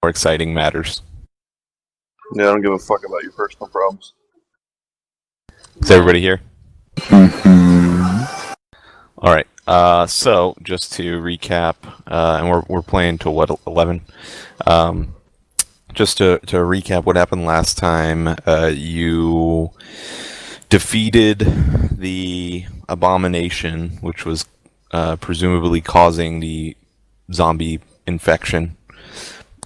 more exciting matters. Yeah, I don't give a fuck about your personal problems. Is everybody here? Mm-hmm. All right. So just to recap, and we're playing to what 11. Just to recap what happened last time, you defeated the abomination, which was presumably causing the zombie infection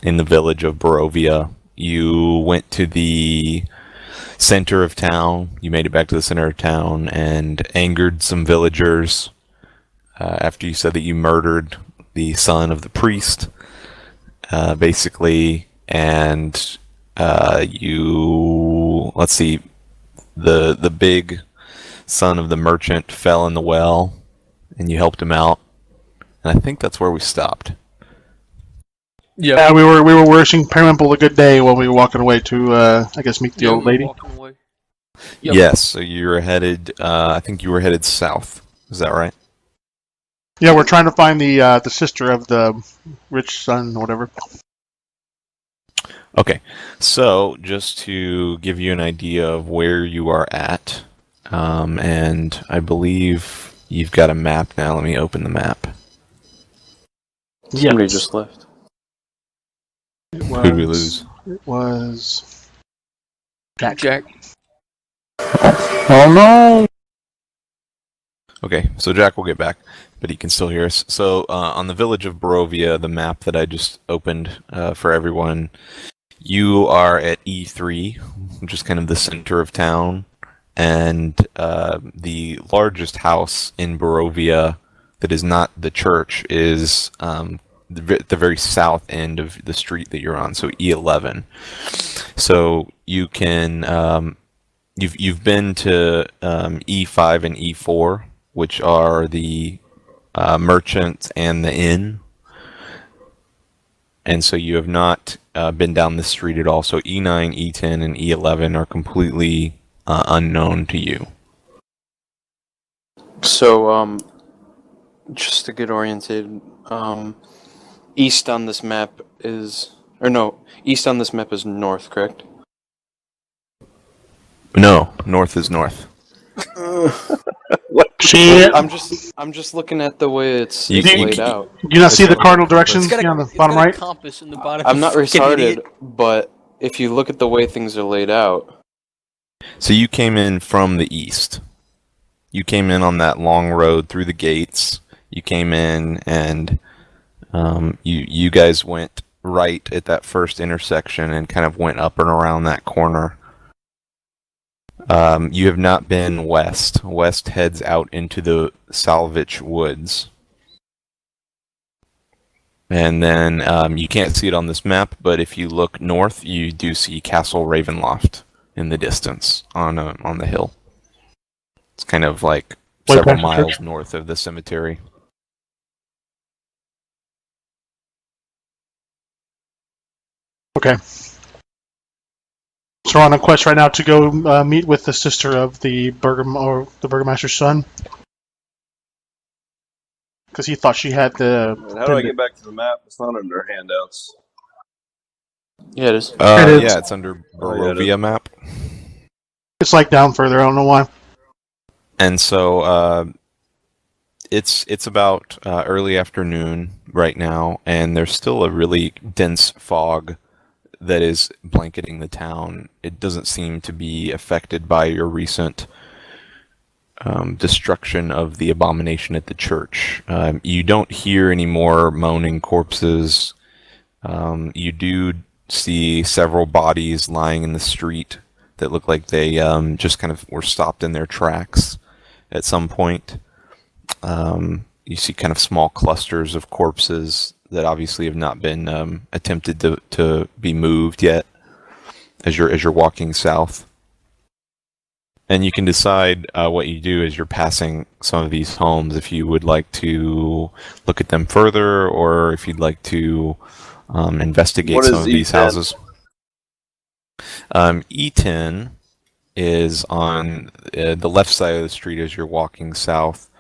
in the village of Barovia. You went to the center of town. You made it back to the center of town and angered some villagers after you said that you murdered the son of the priest, basically. And let's see, the big son of the merchant fell in the well, and you helped him out. And I think that's where we stopped. Yeah, we were wishing Periwinkle a good day while we were walking away to, I guess, meet the old lady. Yep. Yes, so you were headed, I think you were headed south. Is that right? Yeah, we're trying to find the sister of the rich son or whatever. Okay, so just to give you an idea of where you are at, and I believe you've got a map now. Let me open the map. Somebody just left. Who did we lose? It was Jack. Oh no! Okay, so Jack will get back, but he can still hear us. So on the village of Barovia, the map that I just opened for everyone, you are at E3, which is kind of the center of town, and the largest house in Barovia that is not the church is the very south end of the street that you're on, so E11. So you can you've been to E5 and E4, which are the merchants and the inn. And so you have not been down this street at all. So E9, E10, and E11 are completely unknown to you. So, just to get oriented, east on this map is... east on this map is north, correct? No, north is north. I'm just looking at the way it's laid out. Do you not see the cardinal directions It's got on the bottom right? Compass in the bottom. I'm not you fucking retarded, idiot. but if you look at the way things are laid out... So you came in from the east. You came in on that long road through the gates. You came in and you guys went right at that first intersection and kind of went up and around that corner. You have not been west. West heads out into the Salvage Woods. And then you can't see it on this map, but if you look north, you do see Castle Ravenloft in the distance on the hill. It's kind of like several miles north of the cemetery. Okay. So we're on a quest right now to go meet with the sister of the burgomaster's son, because he thought she had the. How do I get back to the map? It's not under handouts. Yeah, it is. Yeah, it's under Barovia map. It's like down further. I don't know why. And so it's about early afternoon right now, and there's still a really dense fog that is blanketing the town. It doesn't seem to be affected by your recent destruction of the abomination at the church. You don't hear any more moaning corpses. You do see several bodies lying in the street that look like they just kind of were stopped in their tracks at some point. You see kind of small clusters of corpses that obviously have not been attempted to be moved yet as you're walking south. And you can decide what you do as you're passing some of these homes, if you would like to look at them further or if you'd like to investigate some of these houses. E10 is on the left side of the street as you're walking south,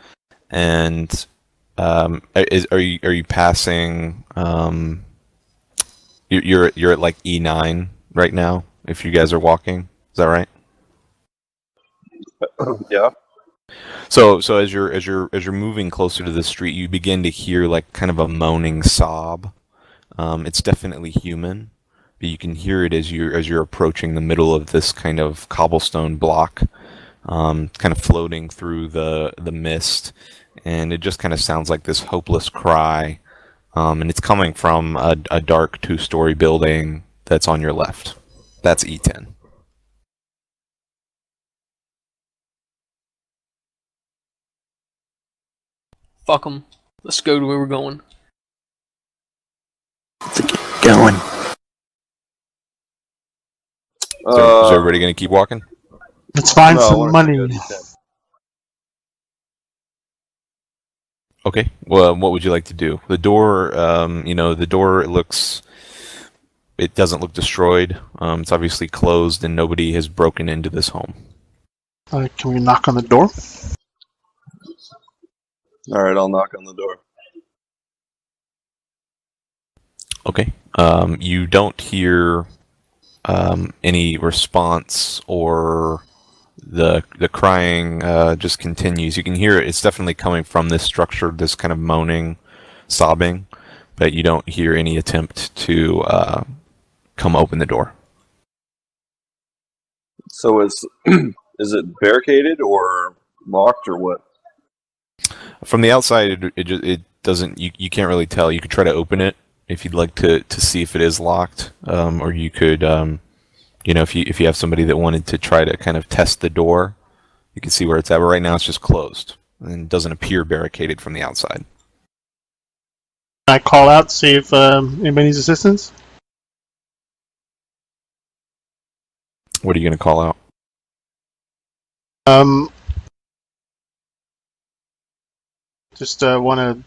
and are you passing You're at like E9 right now. If you guys are walking, is that right? Yeah. So as you're moving closer to the street, you begin to hear like kind of a moaning sob. It's definitely human, but you can hear it as you're approaching the middle of this kind of cobblestone block, kind of floating through the mist, and it just kind of sounds like this hopeless cry. And it's coming from a dark two-story building that's on your left. That's E10. Fuck them. Let's go to where we're going. Going. So is everybody going to keep walking? Let's find no, I some wanna money. go to D10. Okay. Well, what would you like to do? The door, the door it doesn't look destroyed. It's obviously closed, and nobody has broken into this home. Can we knock on the door? All right, I'll knock on the door. Okay. You don't hear any response, or the crying just continues. You can hear it. It's definitely coming from this structure, this kind of moaning, sobbing, but you don't hear any attempt to come open the door. So is it barricaded or locked or what? From the outside, it doesn't. You can't really tell. You could try to open it if you'd like to see if it is locked, or you could, if you have somebody that wanted to try to kind of test the door, you can see where it's at. But right now, it's just closed and doesn't appear barricaded from the outside. Can I call out, see if anybody needs assistance? What are you going to call out? Just want to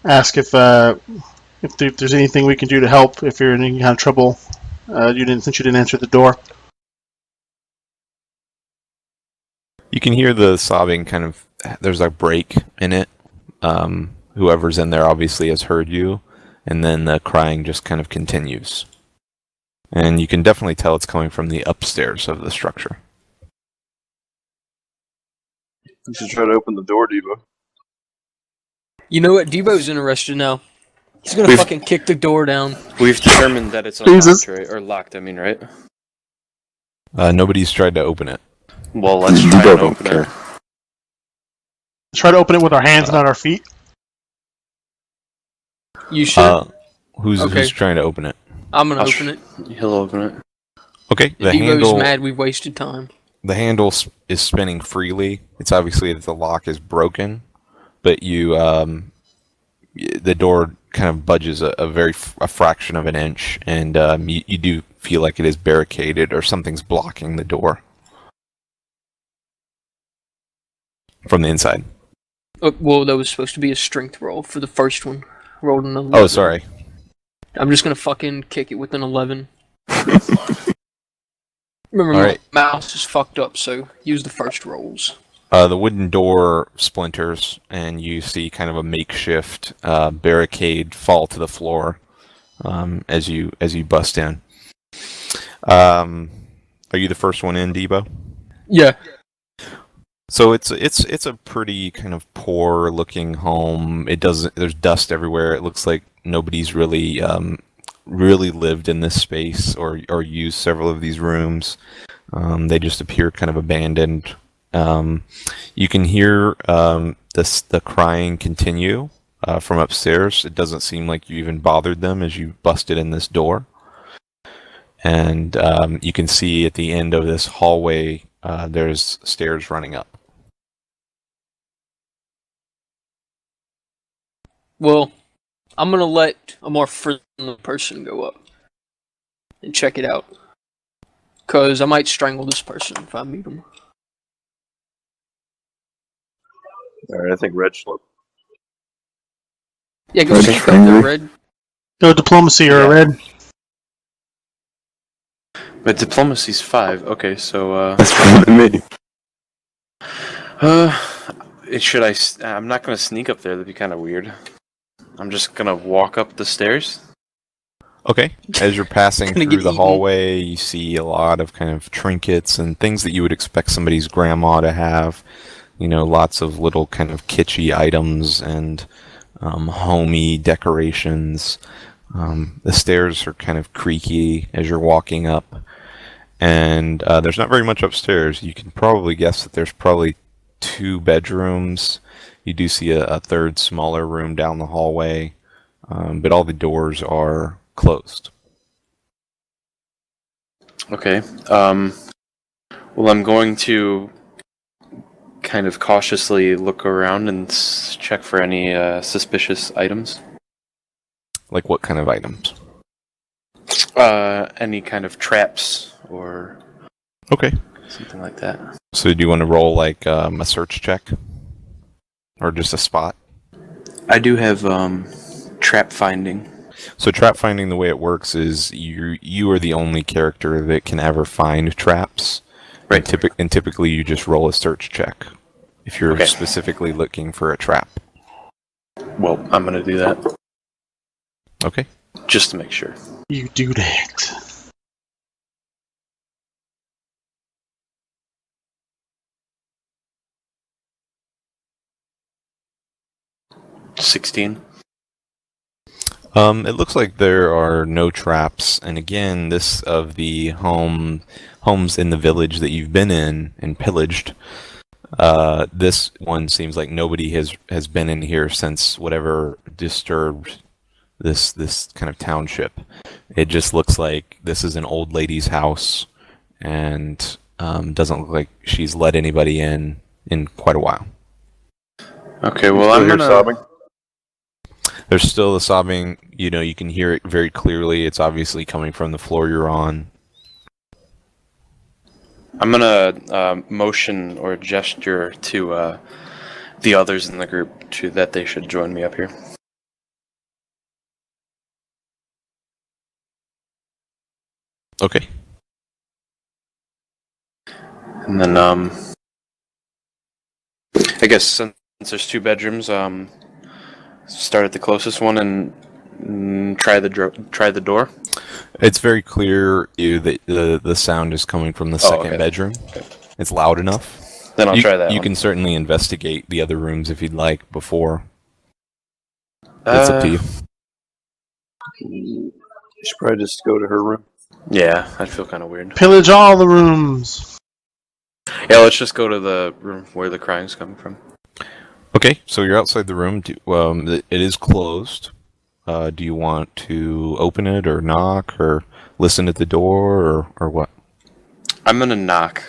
ask if there's anything we can do to help if you're in any kind of trouble. Since you didn't answer the door. You can hear the sobbing kind of. There's a break in it. Whoever's in there obviously has heard you, and then the crying just kind of continues. And you can definitely tell it's coming from the upstairs of the structure. You should try to open the door, Debo. You know what? Debo's interested now. He's gonna fucking kick the door down. We've determined that it's Jesus. unlocked, right? Or locked, I mean, right? Nobody's tried to open it. Well, let's try and open it. Try to open it with our hands, not our feet. You should. Who's trying to open it? I'm gonna open it. He'll open it. Okay, the Debo's handle. mad we've wasted time. The handle is spinning freely. It's obviously that the lock is broken, but the door kind of budges a fraction of an inch, and you do feel like it is barricaded or something's blocking the door from the inside. Well, that was supposed to be a strength roll for the first one. Rolled an 11. Oh, sorry. I'm just gonna fucking kick it with an 11. Remember, All my right. mouse is fucked up, so use the first rolls. The wooden door splinters, and you see kind of a makeshift barricade fall to the floor as you bust in. Are you the first one in, Debo? Yeah. So it's a pretty kind of poor looking home. There's dust everywhere. It looks like nobody's really lived in this space or used several of these rooms. They just appear kind of abandoned. You can hear the crying continue from upstairs. It doesn't seem like you even bothered them as you busted in this door. And you can see at the end of this hallway there's stairs running up. Well, I'm gonna let a more friendly person go up and check it out. Cause I might strangle this person if I meet him. All right, I think Red should look. Yeah, go sneak up there, Red. Go diplomacy or a red. But diplomacy's 5. Okay, so That's fine with me. I'm not gonna sneak up there. That'd be kind of weird. I'm just gonna walk up the stairs. Okay. As you're passing Gonna through get the eaten. hallway, you see a lot of kind of trinkets and things that you would expect somebody's grandma to have. You know, lots of little kind of kitschy items and homey decorations. The stairs are kind of creaky as you're walking up. And there's not very much upstairs. You can probably guess that there's probably 2 bedrooms. You do see a third smaller room down the hallway, but all the doors are closed. Okay. Well, I'm going to kind of cautiously look around and check for any suspicious items. Like what kind of items? Any kind of traps or Okay. something like that. So do you want to roll like a search check? Or just a spot? I do have trap finding. So trap finding, the way it works is you are the only character that can ever find traps. Right. And typically you just roll a search check if you're Okay. specifically looking for a trap. Well, I'm going to do that Okay. just to make sure. You do that. 16. It looks like there are no traps, and again, this of the homes in the village that you've been in and pillaged. This one seems like nobody has been in here since whatever disturbed this kind of township. It just looks like this is an old lady's house, and doesn't look like she's let anybody in quite a while. Okay, well, Still I'm hear going to... sobbing. There's still the sobbing. You know, you can hear it very clearly. It's obviously coming from the floor you're on. I'm gonna motion or gesture to the others in the group that they should join me up here. Okay. And then I guess since there's 2 bedrooms, start at the closest one and try the door. It's very clear that the sound is coming from the second okay. bedroom. Okay. It's loud enough. Then I'll you, try that. You one. can certainly investigate the other rooms if you'd like before. It's up to you. You should probably just go to her room. Yeah, I'd feel kind of weird. Pillage all the rooms. Yeah, let's just go to the room where the crying's coming from. Okay, so you're outside the room. It is closed. Do you want to open it or knock or listen at the door or what? I'm gonna knock.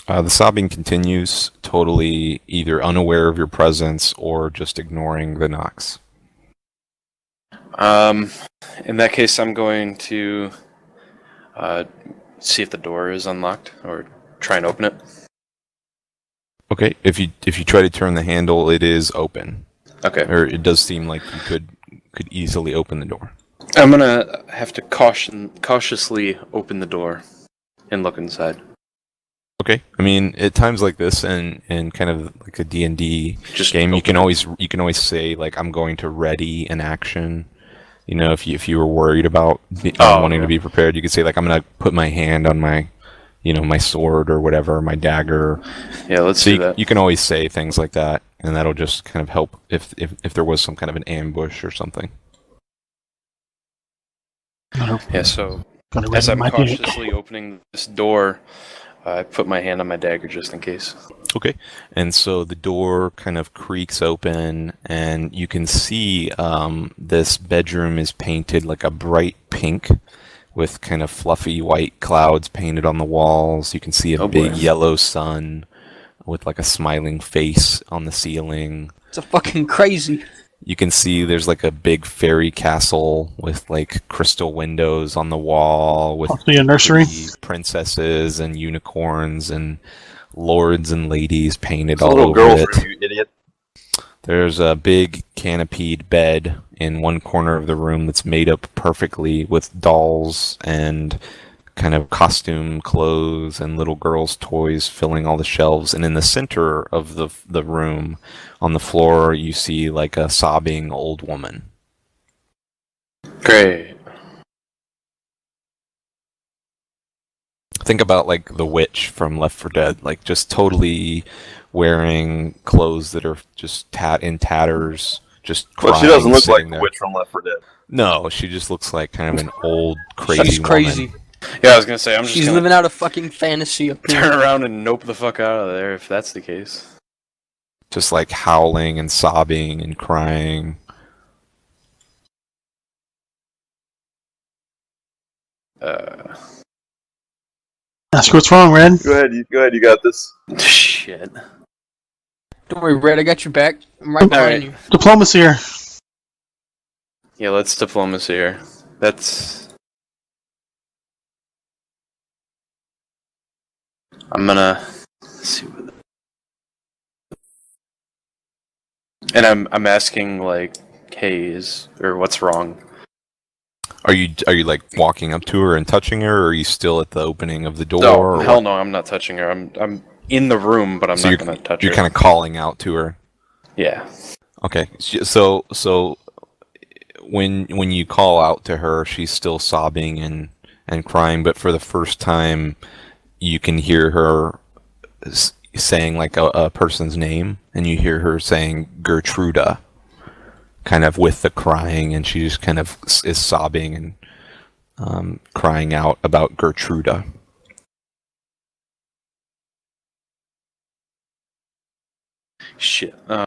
The sobbing continues, totally either unaware of your presence or just ignoring the knocks. In that case, I'm going to see if the door is unlocked or try and open it. Okay, if you try to turn the handle, it is open. Okay. Or it does seem like you could easily open the door. I'm gonna have to cautiously open the door and look inside. Okay, I mean at times like this and kind of like a D&D Just game, you open can always say like I'm going to ready an action. You know, if you were worried about wanting to be prepared, you could say like I'm gonna put my hand on my, my sword or whatever, my dagger. Yeah, let's So do that. you can always say things like that, and that'll just kind of help if there was some kind of an ambush or something. Yeah, so Gonna as ready I'm my dick. cautiously opening this door, I put my hand on my dagger just in case. Okay, and so the door kind of creaks open, and you can see this bedroom is painted like a bright pink with kind of fluffy white clouds painted on the walls. You can see a big boy. yellow sun with like a smiling face on the ceiling. It's a fucking crazy. You can see there's like a big fairy castle with like crystal windows on the wall with Possibly a nursery. pretty princesses and unicorns and lords and ladies painted It's a all little over girl's it. room, you idiot. There's a big canopied bed in one corner of the room that's made up perfectly with dolls and kind of costume clothes and little girls' toys filling all the shelves. And in the center of the room, on the floor, you see like a sobbing old woman. Great. Think about like the witch from Left 4 Dead, like just totally wearing clothes that are just in tatters, just crying. Well, she doesn't look like sitting the there. witch from Left 4 Dead. No, she just looks like kind of an old crazy She's woman. crazy. Yeah, I was gonna say, I'm just She's gonna living out a fucking fantasy up here. turn around and nope the fuck out of there if that's the case. Just like howling and sobbing and crying. Ask what's wrong, Red. Go ahead, you got this. Shit. Don't worry, Red, I got your back. I'm right behind you. Diplomacy here. Yeah, let's diplomacy here. That's. I'm gonna see what. And I'm asking like, hey, or what's wrong? Are you like walking up to her and touching her, or are you still at the opening of the door? No, or hell what? no, I'm not touching her. I'm in the room, but I'm So not gonna touch her. You're kind of calling out to her. Yeah. Okay, so when you call out to her, she's still sobbing and crying, but for the first time, you can hear her saying like a person's name, and you hear her saying Gertruda, kind of with the crying, and she just kind of is sobbing and crying out about Gertruda. Shit. I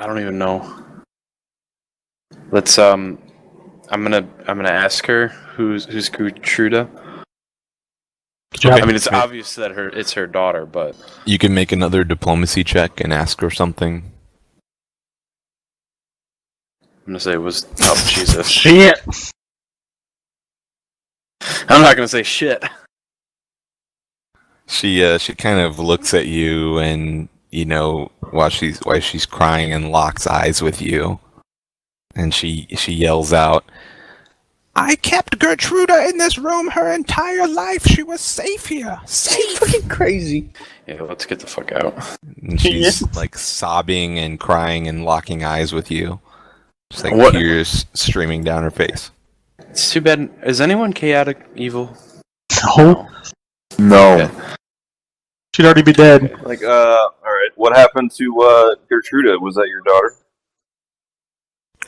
don't even know. Let's I'm gonna ask her who's Gertruda. Okay. I mean, it's obvious that it's her daughter, but You can make another diplomacy check and ask her something. I'm gonna say it was Jesus. Shit. I'm not gonna say shit. She kind of looks at you, and while she's crying, and locks eyes with you, and she yells out, "I kept Gertruda in this room her entire life. She was safe here. She's fucking crazy. Yeah, let's get the fuck out. And she's like sobbing and crying and locking eyes with you, just like What? tears streaming down her face. It's too bad. Is anyone chaotic evil? No. No. Okay. She'd already be dead. Like, all right. What happened to Gertruda? Was that your daughter?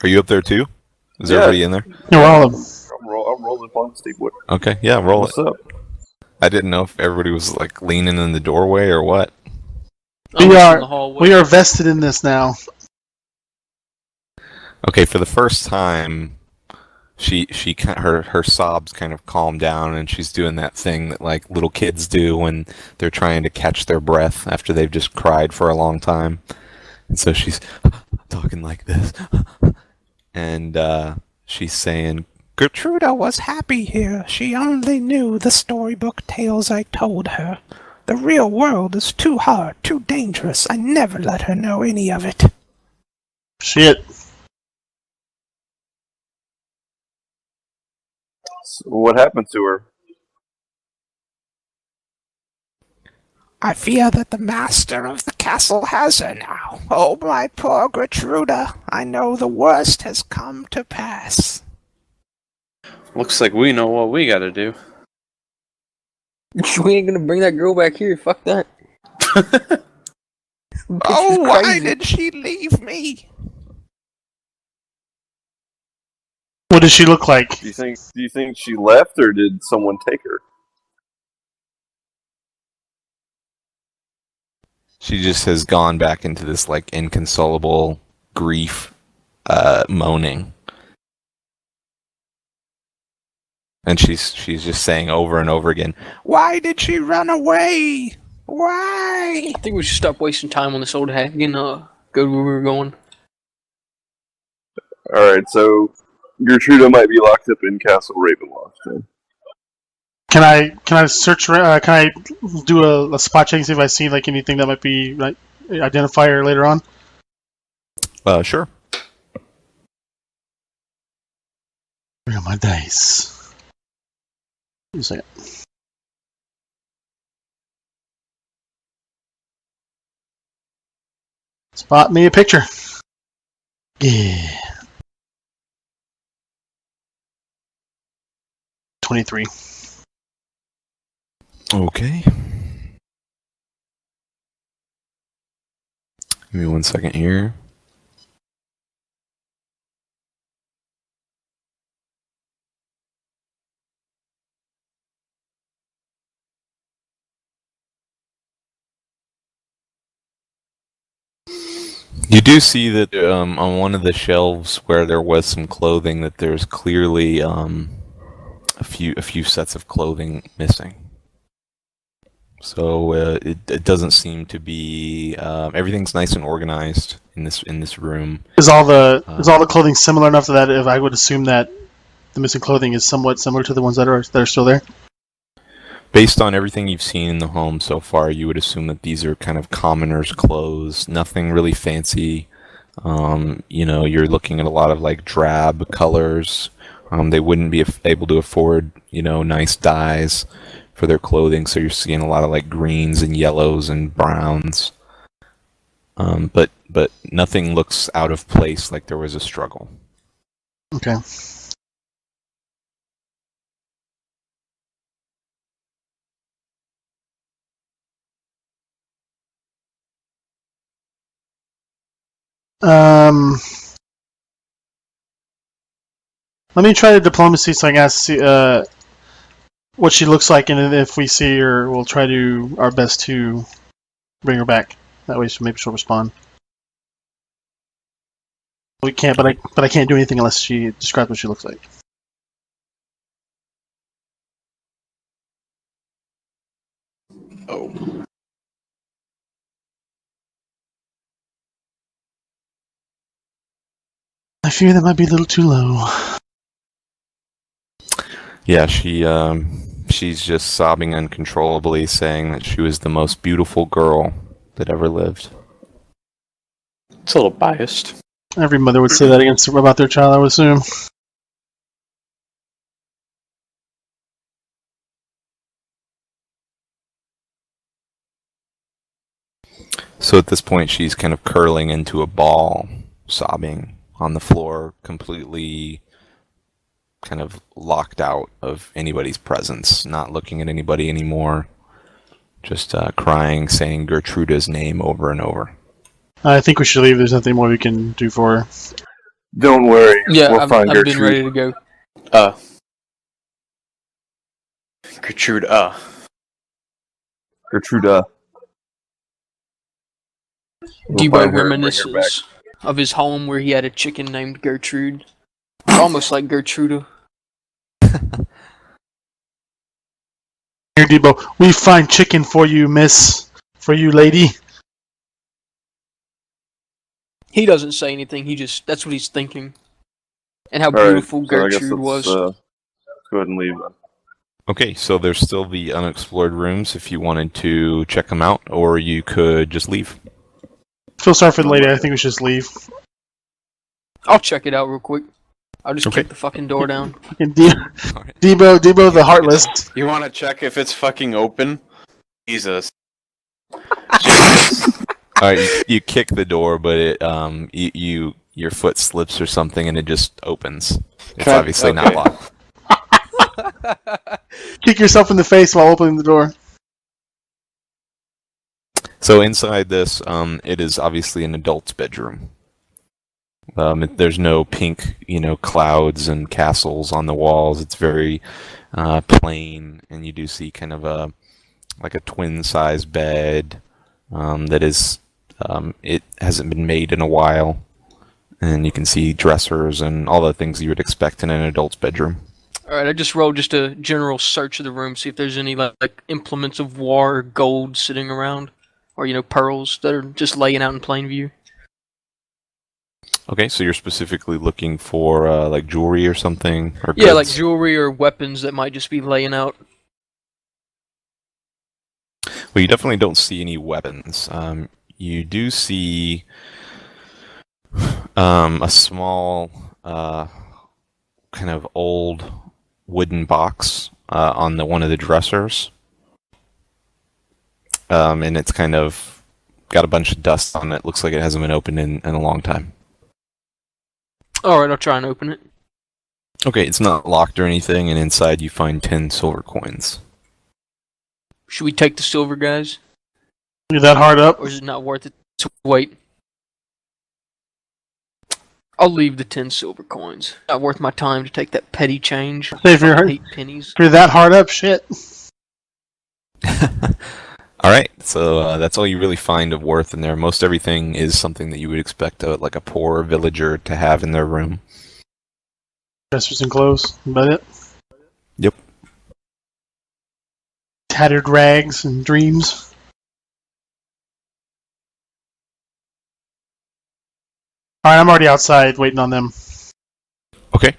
Are you up there too? Is Yeah. everybody in there? No, we're all of them. I'm rolling upon Steve Wood. Okay, yeah, roll it. What's up? I didn't know if everybody was like leaning in the doorway or what. I'm We just are- in the hallway. We are vested in this now. Okay, for the first time, her sobs kind of calm down, and she's doing that thing that like little kids do when they're trying to catch their breath after they've just cried for a long time. And so she's talking like this, and she's saying, "Gertruda was happy here. She only knew the storybook tales I told her. The real world is too hard, too dangerous. I never let her know any of it." Shit. So what happened to her? I fear that the master of the castle has her now. Oh, my poor Gertruda. I know the worst has come to pass. Looks like we know what we gotta do. We ain't gonna bring that girl back here. Fuck that. Oh, She's why crazy. did she leave me? What does she look like? Do you think she left, or did someone take her? She just has gone back into this like inconsolable grief, moaning. And she's just saying over and over again, "Why did she run away? Why?" I think we should stop wasting time on this old hag and go where we were going. All right, so Gertruda might be locked up in Castle Ravenloft. Then. Can I search? Can I do a spot check and see if I see like anything that might be like identify her later on? Sure. Where are my dice? Wait a second. Spot me a picture. Yeah. 23. Okay. Give me 1 second here. You do see that on one of the shelves where there was some clothing, that there's clearly a few sets of clothing missing. So it doesn't seem to be everything's nice and organized in this room. Is all the clothing similar enough to that if I would assume that the missing clothing is somewhat similar to the ones that are still there? Based on everything you've seen in the home so far, you would assume that these are kind of commoners' clothes, nothing really fancy. You're looking at a lot of like drab colors. They wouldn't be able to afford, nice dyes for their clothing, so you're seeing a lot of like greens and yellows and browns. But nothing looks out of place, like there was a struggle. Okay. Let me try the diplomacy so I can ask what she looks like, and then if we see her, we'll try to our best to bring her back. That way, maybe she'll respond. We can't, but I can't do anything unless she describes what she looks like. Oh. I fear that might be a little too low. Yeah, she's just sobbing uncontrollably, saying that she was the most beautiful girl that ever lived. It's a little biased. Every mother would say that about their child, I would assume. So at this point, she's kind of curling into a ball, sobbing on the floor, completely kind of locked out of anybody's presence, not looking at anybody anymore, just crying, saying Gertruda's name over and over. I think we should leave. There's nothing more we can do for her. Don't worry. Yeah, we'll I've find been Gertrude. ready to go. Gertrude, Gertruda. We'll Debo find her and bring her back. reminisces of his home where he had a chicken named Gertrude. Almost like Gertruda. Here, Debo, we find chicken for you, miss. For you, lady. He doesn't say anything, that's what he's thinking. And how All right, beautiful so I guess Gertrude was. let's go ahead and leave then. Okay, so there's still the unexplored rooms if you wanted to check them out, or you could just leave. Feel sorry for the lady. I think we should just leave. I'll check it out real quick. I'll just Okay. kick the fucking door down. Fucking All right. Debo the Heartless. you want to check if it's fucking open? Jesus. All right, you kick the door, but it your foot slips or something, and it just opens. It's Can I- obviously not okay. locked. Kick yourself in the face while opening the door. So inside this, it is obviously an adult's bedroom. There's no pink, clouds and castles on the walls. It's very plain, and you do see kind of a twin-size bed that is. It hasn't been made in a while, and you can see dressers and all the things you would expect in an adult's bedroom. Alright, I just rolled just a general search of the room, see if there's any like implements of war or gold sitting around. Or, pearls that are just laying out in plain view. Okay, so you're specifically looking for like jewelry or something, or Yeah, like goods? jewelry or weapons that might just be laying out. Well, you definitely don't see any weapons. You do see a small, kind of old wooden box on one of the dressers, and it's kind of got a bunch of dust on it. Looks like it hasn't been opened in a long time. Alright, I'll try and open it. Okay, it's not locked or anything, and inside you find 10 silver coins. Should we take the silver, guys? You that hard up? Or is it not worth it to wait? I'll leave the 10 silver coins. Not worth my time to take that petty change. If you're, 8 pennies. if you're that hard up, shit. Alright, so that's all you really find of worth in there. Most everything is something that you would expect like a poor villager to have in their room. Dressers and clothes. About it? Yep. Tattered rags and dreams. Alright, I'm already outside waiting on them. Okay.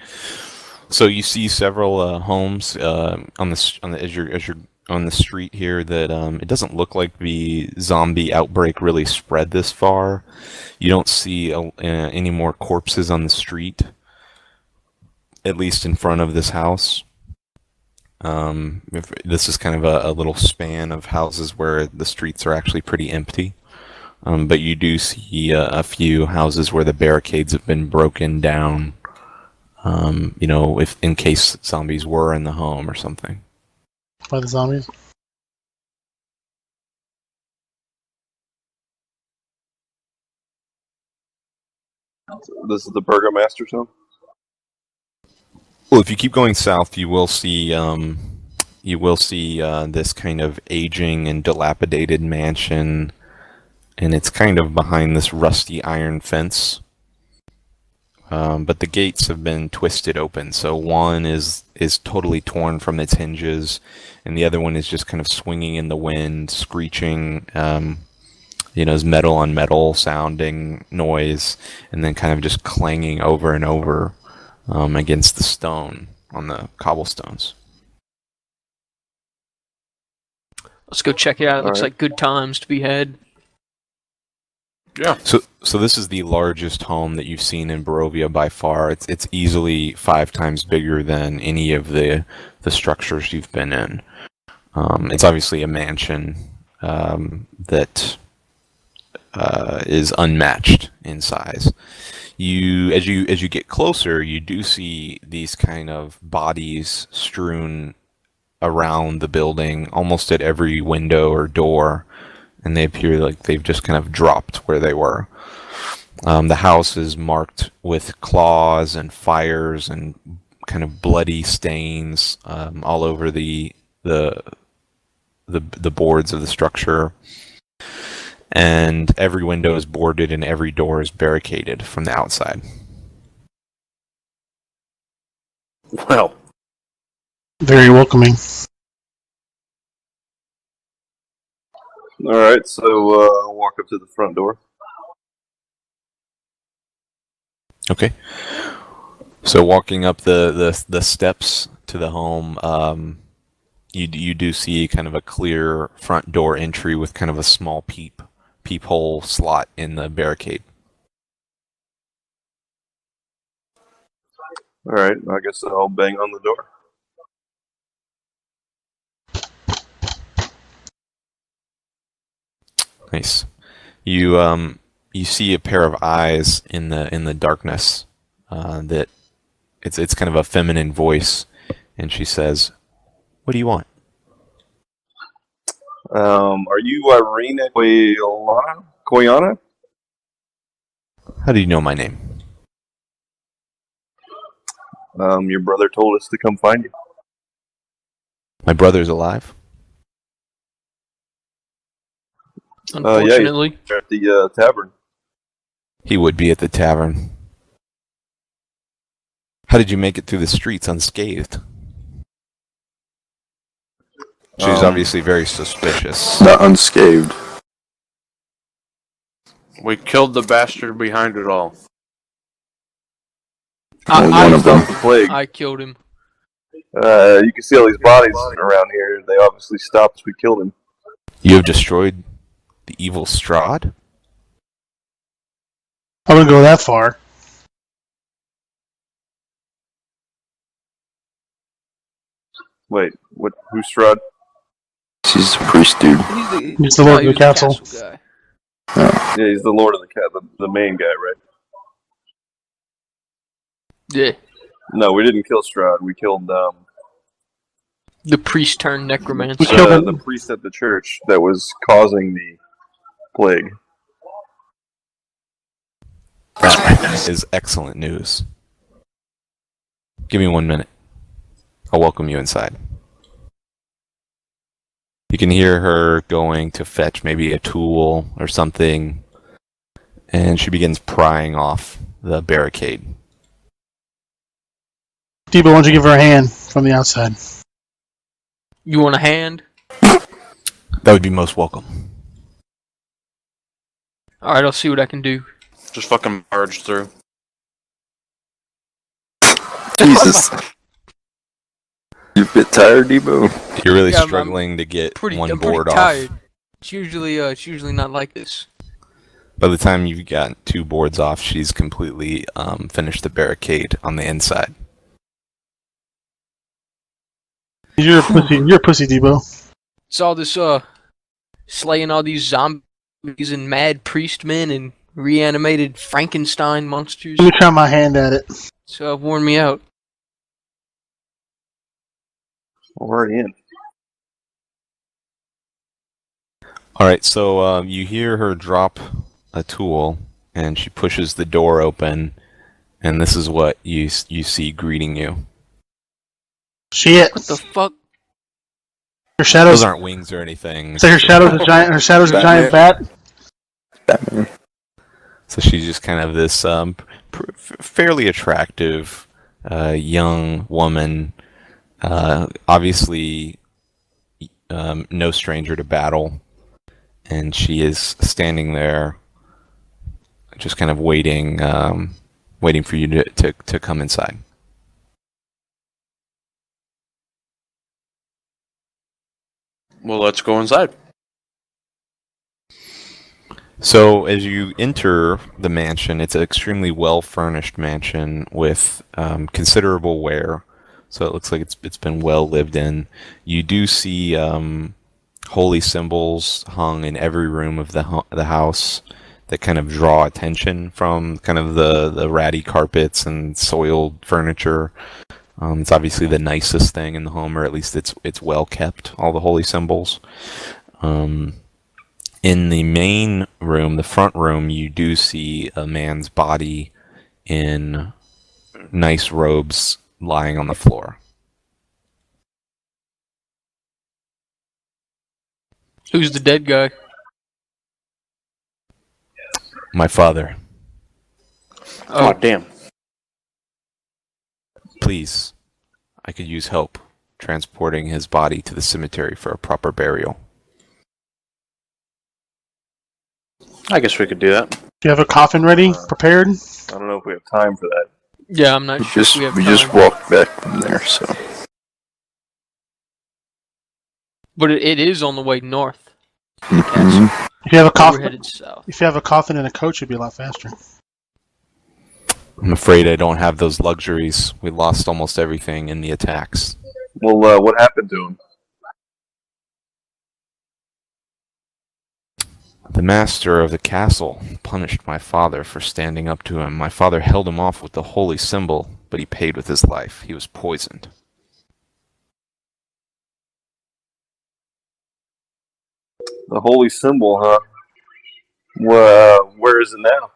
So you see several homes as you're on the street here that it doesn't look like the zombie outbreak really spread this far. You don't see any more corpses on the street, at least in front of this house. This is kind of a little span of houses where the streets are actually pretty empty. But you do see a few houses where the barricades have been broken down. If in case zombies were in the home or something. By the zombies. This is the Burgomaster's home? Well, if you keep going south, you will see this kind of aging and dilapidated mansion, and it's kind of behind this rusty iron fence. But the gates have been twisted open, so one is totally torn from its hinges, and the other one is just kind of swinging in the wind, screeching, as metal on metal sounding noise, and then kind of just clanging over and over against the stone on the cobblestones. Let's go check it out. It looks Alright. like good times to be had. Yeah. So this is the largest home that you've seen in Barovia by far. It's easily 5 times bigger than any of the structures you've been in. It's obviously a mansion that is unmatched in size. As you get closer, you do see these kind of bodies strewn around the building, almost at every window or door. And they appear like they've just kind of dropped where they were. The house is marked with claws and fires and kind of bloody stains all over the boards of the structure. And every window is boarded and every door is barricaded from the outside. Well, Very welcoming. Alright, so walk up to the front door. Okay. So walking up the steps to the home, you do see kind of a clear front door entry with kind of a small peephole slot in the barricade. Alright, I guess I'll bang on the door. Nice. You see a pair of eyes in the darkness. That it's kind of a feminine voice, and she says, "What do you want?" Are you Irina Koyana? How do you know my name? Your brother told us to come find you. My brother's alive? Unfortunately. You're at the tavern. He would be at the tavern. How did you make it through the streets unscathed? She's obviously very suspicious. Not unscathed. we killed the bastard behind it all. Only one of them. Plague. I killed him. You can see all these bodies around here. They obviously stopped as we killed him. You have destroyed the evil Strahd? I wouldn't go that far. Wait, what? Who's Strahd? He's a priest, dude. He's the Lord of the he's Castle. guy. Yeah, he's the Lord of the Cat, the main guy, right? Yeah. No, we didn't kill Strahd. We killed The priest turned necromancer. We killed him. the priest at the church that was causing the plague. That is excellent news. Give me 1 minute. I'll welcome you inside. You can hear her going to fetch maybe a tool or something, and she begins prying off the barricade. Debo, why don't you give her a hand from the outside? You want a hand? That would be most welcome. Alright, I'll see what I can do. Just fucking barge through. Jesus. You a bit tired, Debo? You're really Yeah, I'm struggling to get I'm one pretty board off. tired. It's usually not like this. By the time you've got 2 boards off, she's completely finished the barricade on the inside. You're a pussy. You're a pussy, Debo. It's all this slaying all these zombies and mad priest men and reanimated Frankenstein monsters. Let me try my hand at it. So worn me out. We're already in. Alright, so you hear her drop a tool, and she pushes the door open, and this is what you see greeting you. Shit. What the fuck? Her shadow's. Those aren't wings or anything. Say her shadow's a giant. Her shadow's a giant bat. Batman. So she's just kind of this fairly attractive young woman, obviously no stranger to battle, and she is standing there, just kind of waiting for you to come inside. Well, let's go inside. So as you enter the mansion, it's an extremely well-furnished mansion with considerable wear. So it looks like it's been well lived in. You do see holy symbols hung in every room of the house that kind of draw attention from kind of the ratty carpets and soiled furniture. It's obviously the nicest thing in the home, or at least it's well kept, all the holy symbols. In the main room, the front room, you do see a man's body in nice robes lying on the floor. Who's the dead guy? My father. Oh, damn. Please, I could use help transporting his body to the cemetery for a proper burial. I guess we could do that. Do you have a coffin ready, prepared? I don't know if we have time for that. Yeah, I'm not sure if we have We time. just walked back from there, so. But it is on the way north. Mhm. If you have a We're coffin, headed south. if you have a coffin and a coach, it'd be a lot faster. I'm afraid I don't have those luxuries. We lost almost everything in the attacks. Well, what happened to him? The master of the castle punished my father for standing up to him. My father held him off with the holy symbol, but he paid with his life. He was poisoned. The holy symbol, huh? Where is it now?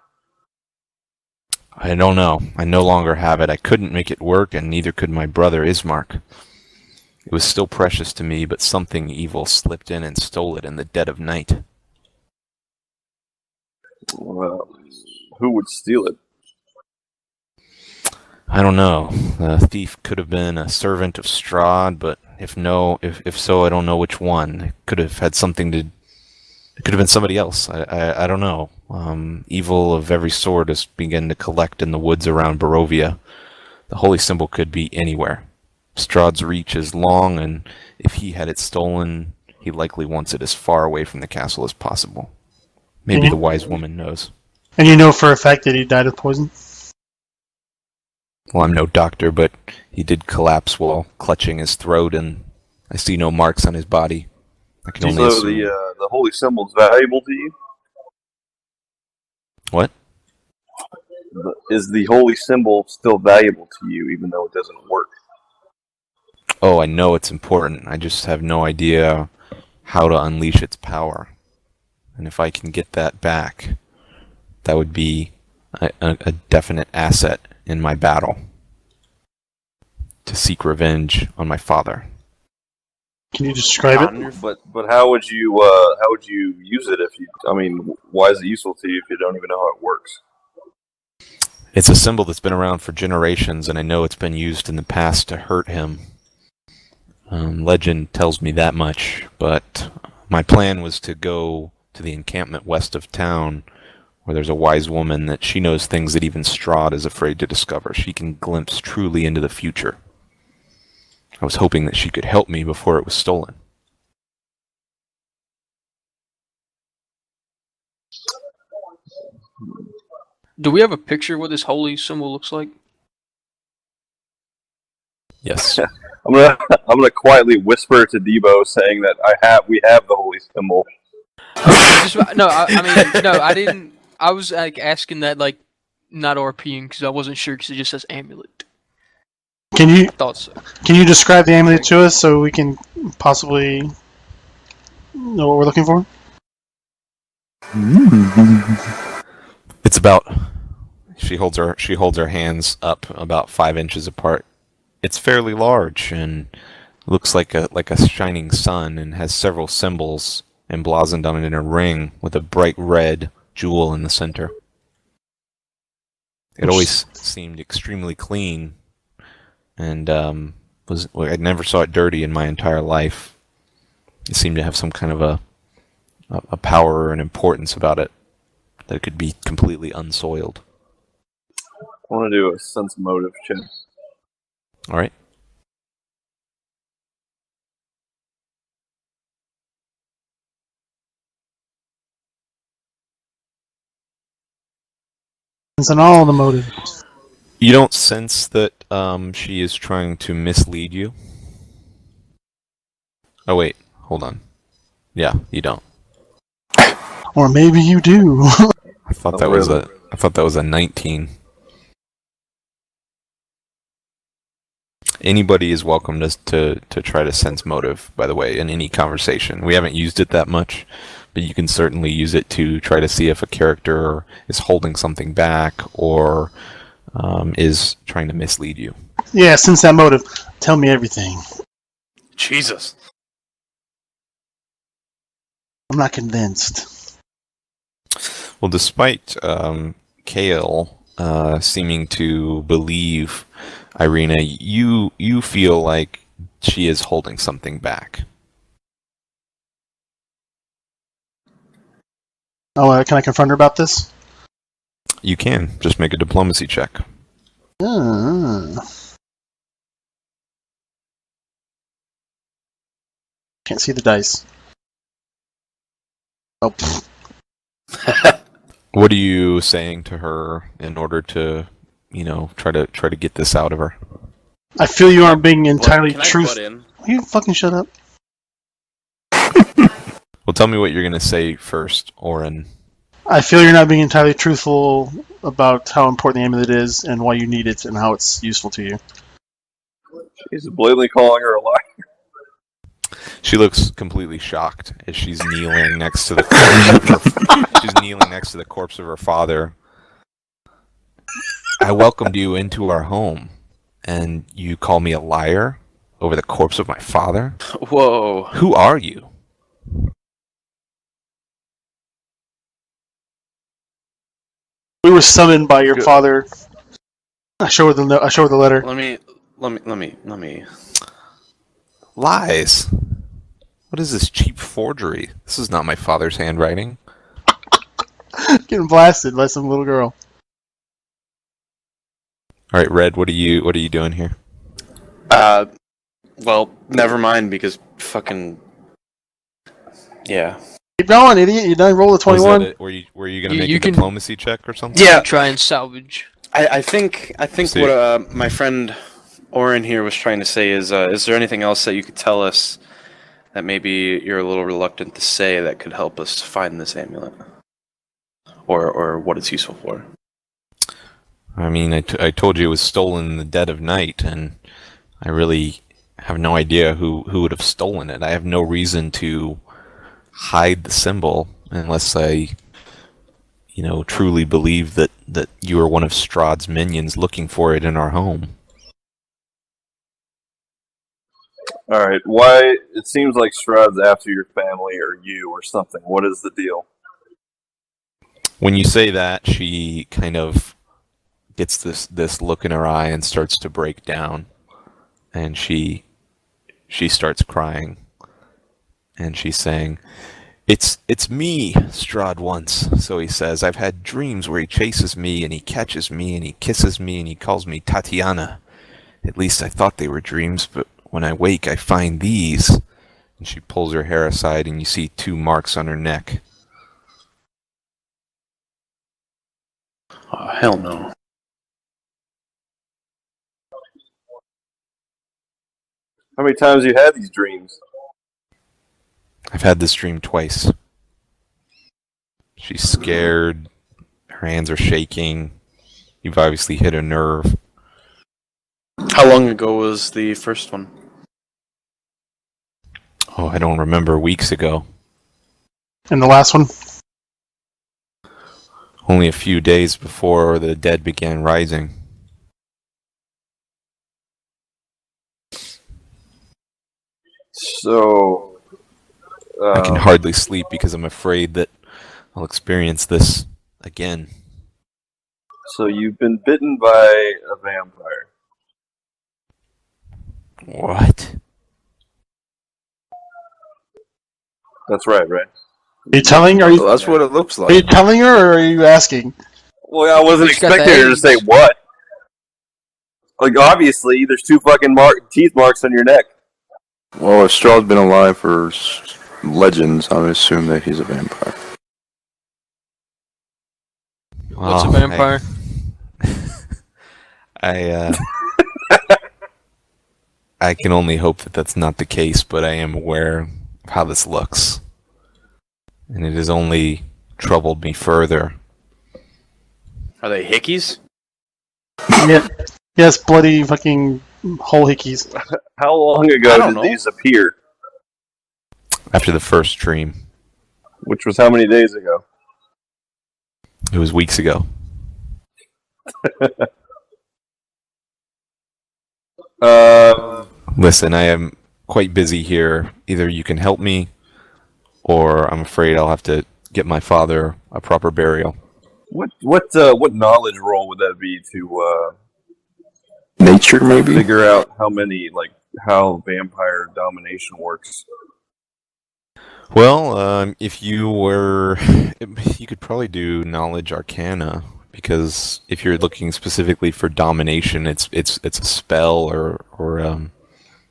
I don't know. I no longer have it. I couldn't make it work, and neither could my brother Ismark. It was still precious to me, but something evil slipped in and stole it in the dead of night. Who would steal it? I don't know. The thief could have been a servant of Strahd, but if so, I don't know which one. It could have had something to... It could have been somebody else. I don't know. Evil of every sort has begun to collect in the woods around Barovia. The holy symbol could be anywhere. Strahd's reach is long, and if he had it stolen, he likely wants it as far away from the castle as possible. Maybe the wise woman knows. And you know for a fact that he died of poison? Well, I'm no doctor, but he did collapse while clutching his throat, and I see no marks on his body. I can only So assume. the holy symbol's valuable to you? What? Is the holy symbol still valuable to you, even though it doesn't work? Oh, I know it's important. I just have no idea how to unleash its power. And if I can get that back, that would be a definite asset in my battle to seek revenge on my father. Can you describe it? But how would you use it if you? I mean, why is it useful to you if you don't even know how it works? It's a symbol that's been around for generations, and I know it's been used in the past to hurt him. Legend tells me that much, but my plan was to go to the encampment west of town, where there's a wise woman that she knows things that even Strahd is afraid to discover. She can glimpse truly into the future. I was hoping that she could help me before it was stolen. Do we have a picture of what this holy symbol looks like? Yes. I'm gonna quietly whisper to Debo, saying that we have the holy symbol. I didn't. I was like asking that like not RPing because I wasn't sure because it just says amulet. Can you I thought so. Can you describe the amulet to us so we can possibly know what we're looking for? It's about. She holds her hands up about 5 inches apart. It's fairly large and looks like a shining sun and has several symbols emblazoned on it in a ring with a bright red jewel in the center. It always seemed extremely clean, and I never saw it dirty in my entire life. It seemed to have some kind of a power or an importance about it that it could be completely unsoiled. I want to do a sense motive check. All right. It's in all the motive. You don't sense that she is trying to mislead you? Oh wait, hold on. Yeah, you don't. Or maybe you do. I thought that was a 19. Anybody is welcome to try to sense motive, by the way, in any conversation. We haven't used it that much, but you can certainly use it to try to see if a character is holding something back or is trying to mislead you. Yeah, since that motive, tell me everything. Jesus. I'm not convinced. Well, despite Kale seeming to believe Irina, you feel like she is holding something back. Oh, can I confront her about this? You can. Just make a diplomacy check. Can't see the dice. Oh. What are you saying to her in order to, try to get this out of her? I feel you aren't being entirely Can I butt truthful. in? Will you fucking shut up? Well, tell me what you're going to say first, Oren. I feel you're not being entirely truthful about how important the amulet is and why you need it and how it's useful to you. He's blatantly calling her a liar. She looks completely shocked as she's kneeling next to the corpse of her father. I welcomed you into our home, and you call me a liar over the corpse of my father? Whoa. Who are you? We were summoned by your Good. father. I show her the letter. Let me. Lies. What is this cheap forgery? This is not my father's handwriting. Getting blasted by some little girl. All right, Red. What are you doing here? Well, never mind because fucking. Yeah. Keep going, idiot. You done roll a 21? Was that it? Were you going to make You a can- diplomacy check or something? Yeah. Try and salvage. I think See. what my friend Oren here was trying to say is there anything else that you could tell us that maybe you're a little reluctant to say that could help us find this amulet? Or what it's useful for? I mean, I told you it was stolen in the dead of night, and I really have no idea who would have stolen it. I have no reason to hide the symbol unless I, truly believe that you are one of Strahd's minions looking for it in our home. All right. Why? It seems like Strahd's after your family or you or something. What is the deal? When you say that, she kind of gets this look in her eye and starts to break down, and she starts crying, and she's saying, It's me, Strahd wants. So he says, I've had dreams where he chases me and he catches me and he kisses me and he calls me Tatiana. At least I thought they were dreams, but when I wake I find these. And she pulls her hair aside and you see 2 marks on her neck. Oh, hell no. How many times have you had these dreams? I've had this dream twice. She's scared. Her hands are shaking. You've obviously hit a nerve. How long ago was the first one? Oh, I don't remember. Weeks ago. And the last one? Only a few days before the dead began rising. So, I can hardly sleep because I'm afraid that I'll experience this again. so you've been bitten by a vampire. What? That's right, right? Are you telling? Are you? Well, that's what it looks Are you like. telling her, or are you asking? Well, I wasn't She's got expecting the her to A's. say what. Like, obviously, there's 2 fucking teeth marks on your neck. Well, if Strahd's been alive for legends, I would assume that he's a vampire. What's a Oh, vampire? I can only hope that that's not the case, but I am aware of how this looks. And it has only troubled me further. Are they hickeys? Yeah. Yes, bloody fucking hole hickeys. How long I ago don't did know. these appear? After the first dream. Which was how many days ago? It was weeks ago. Listen, I am quite busy here. Either you can help me, or I'm afraid I'll have to get my father a proper burial. What knowledge roll would that be to Nature, maybe? figure out how vampire domination works? Well, if you were, you could probably do knowledge arcana, because if you're looking specifically for domination, it's a spell or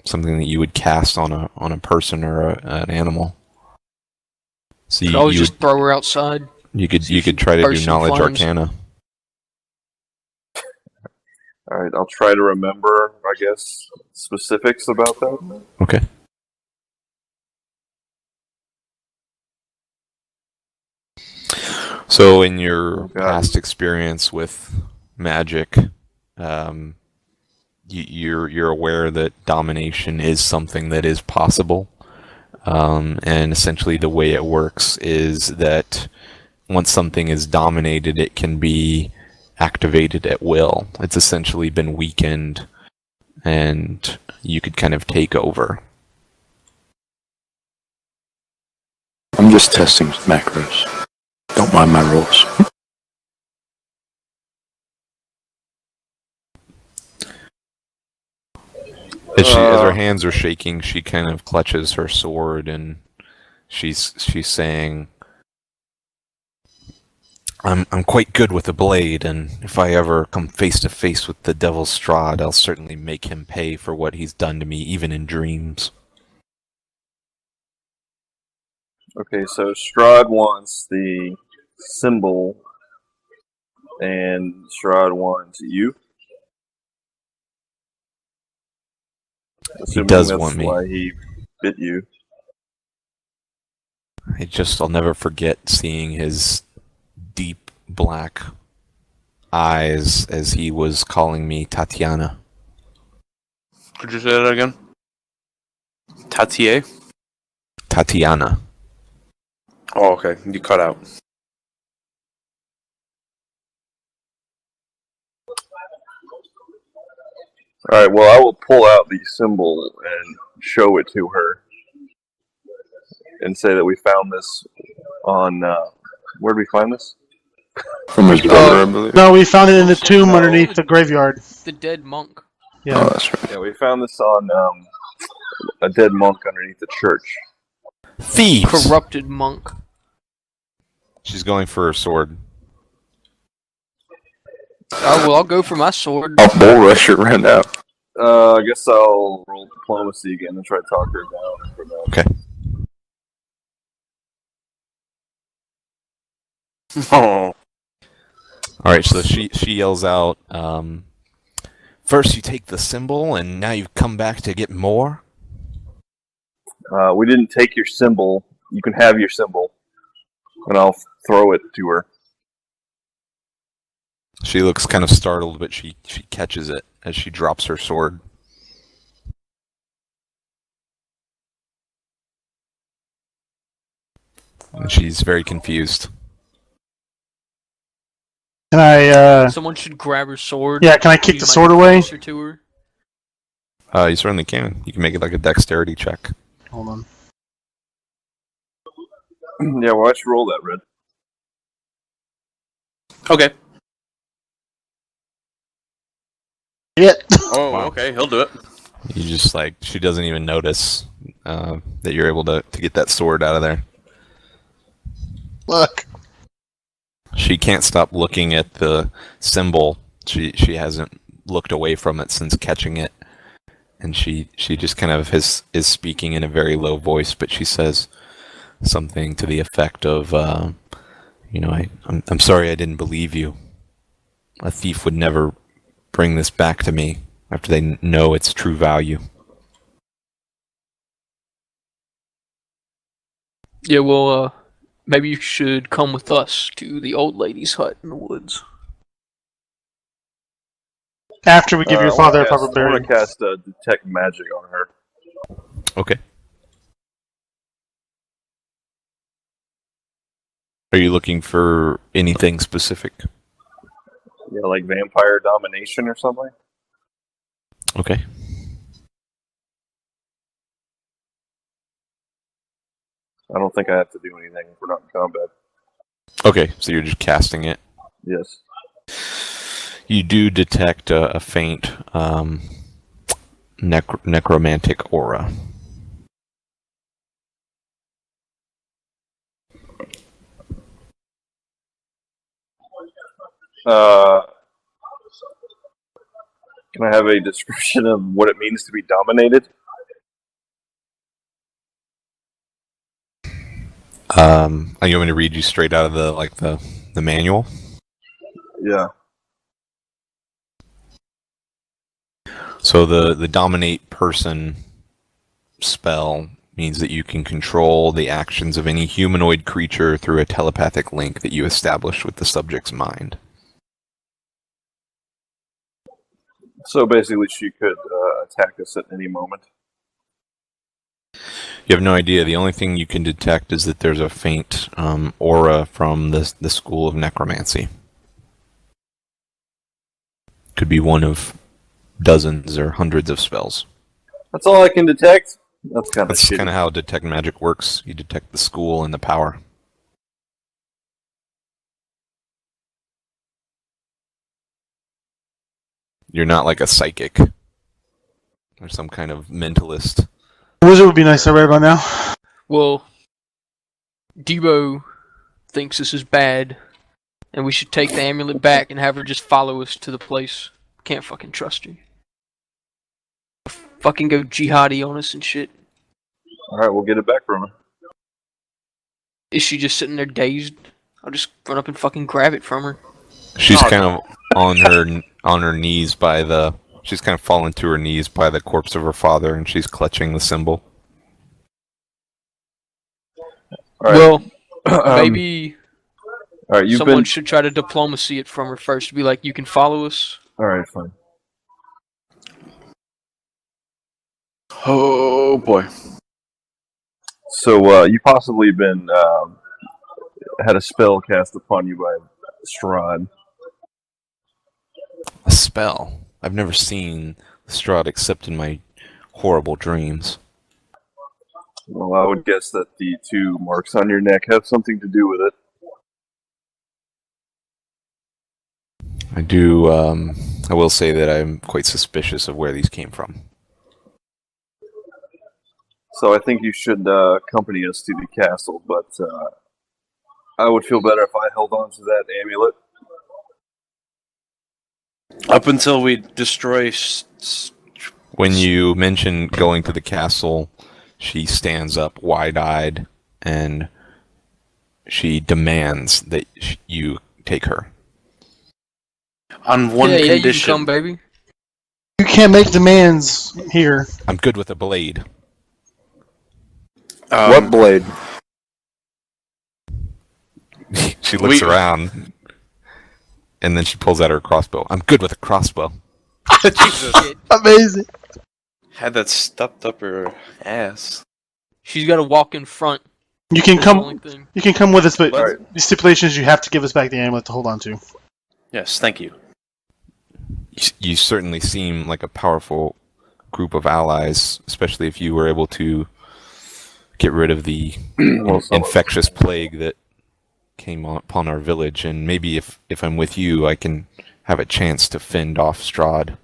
something that you would cast on a person or an animal. So Could always just throw her outside. you could see if try to do person knowledge climbs. arcana. All right, I'll try to remember, I guess, specifics about that. Okay. So in your Oh, God. past experience with magic, you're aware that domination is something that is possible, and essentially the way it works is that once something is dominated, it can be activated at will. It's essentially been weakened, and you could kind of take over. I'm just testing macros. Don't mind my rolls. As her hands are shaking, she kind of clutches her sword, and she's saying, I'm quite good with a blade, and if I ever come face to face with the Devil Strahd, I'll certainly make him pay for what he's done to me, even in dreams. Okay, so Strahd wants the symbol, and Strahd wants you. Assuming does that's want me. why he bit you. I'll never forget seeing his deep black eyes as he was calling me Tatiana. Could you say that again? Tatier? Tatiana. Oh, okay. You cut out. All right. Well, I will pull out the symbol and show it to her, and say that we found this on. Where did we find this? From his brother, I believe. No, we found it in the tomb No. underneath the graveyard. The dead monk. Yeah. Oh, that's right. Yeah, we found this on a dead monk underneath the church. Thieves! Corrupted monk. She's going for her sword. Oh, well, I'll go for my sword. I'll bull rush it right now. I guess I'll roll diplomacy again and try to talk her down for that. Okay. Oh. Alright, so she yells out, first you take the symbol, and now you've come back to get more? We didn't take your symbol. You can have your symbol, and I'll throw it to her. She looks kind of startled, but she catches it as she drops her sword. And she's very confused. Can I, Someone should grab her sword. yeah, can I kick You the might sword get away? closer to her. You certainly can. You can make it like a dexterity check. Hold on. Yeah, why don't you roll that, Red? Okay. Yeah. Oh, Wow. okay. He'll do it. You just like, she doesn't even notice that you're able to get that sword out of there. Look. She can't stop looking at the symbol. She hasn't looked away from it since catching it. And she just kind of is speaking in a very low voice, but she says something to the effect of, I'm sorry I didn't believe you. A thief would never bring this back to me after they know its true value. Yeah, well, maybe you should come with us to the old lady's hut in the woods. After we give your father a proper I burial. want to cast Detect Magic on her. Okay. Are you looking for anything specific? Yeah, like Vampire Domination or something? Okay. I don't think I have to do anything if we're not in combat. Okay, so you're just casting it. Yes. You do detect a faint necromantic aura. Can I have a description of what it means to be dominated? Are you want me to read you straight out of the manual? Yeah. So the dominate person spell means that you can control the actions of any humanoid creature through a telepathic link that you establish with the subject's mind. So basically, she could attack us at any moment. You have no idea. The only thing you can detect is that there's a faint aura from the school of necromancy. Could be one of dozens or hundreds of spells. That's all I can detect? That's kind of That's shitty. kind of how detect magic works. You detect the school and the power. You're not like a psychic or some kind of mentalist. Wizard would be nice to read by now. Well, Debo thinks this is bad, and we should take the amulet back and have her just follow us to the place. Can't fucking trust her. Fucking go jihadi on us and shit. Alright, we'll get it back from her. Is she just sitting there dazed? I'll just run up and fucking grab it from her. She's kind of on her knees by the. She's kind of fallen to her knees by the corpse of her father, and she's clutching the symbol. Alright. Well, maybe All right, Someone should try to diplomacy it from her first. Be like, you can follow us. All right, fine. Oh boy. So you possibly been had a spell cast upon you by Strahd. A spell. I've never seen Strahd except in my horrible dreams. Well, I would guess that the 2 marks on your neck have something to do with it. I do. I will say that I'm quite suspicious of where these came from. So I think you should accompany us to the castle, but I would feel better if I held on to that amulet. Up until we destroy. When you mention going to the castle, she stands up wide-eyed and she demands that you take her. On one yeah, condition. you can come, baby. You can't make demands here. I'm good with a blade. What blade? She looks around and then she pulls out her crossbow. I'm good with a crossbow. Jesus. Amazing. Had that stuffed up her ass. She's got to walk in front. You can That's the only come. thing. You can come with us, but Alright. the stipulation is you have to give us back the amulet to hold on to. Yes, thank you. You certainly seem like a powerful group of allies, especially if you were able to get rid of the infectious plague that came upon our village, and maybe if I'm with you, I can have a chance to fend off Strahd.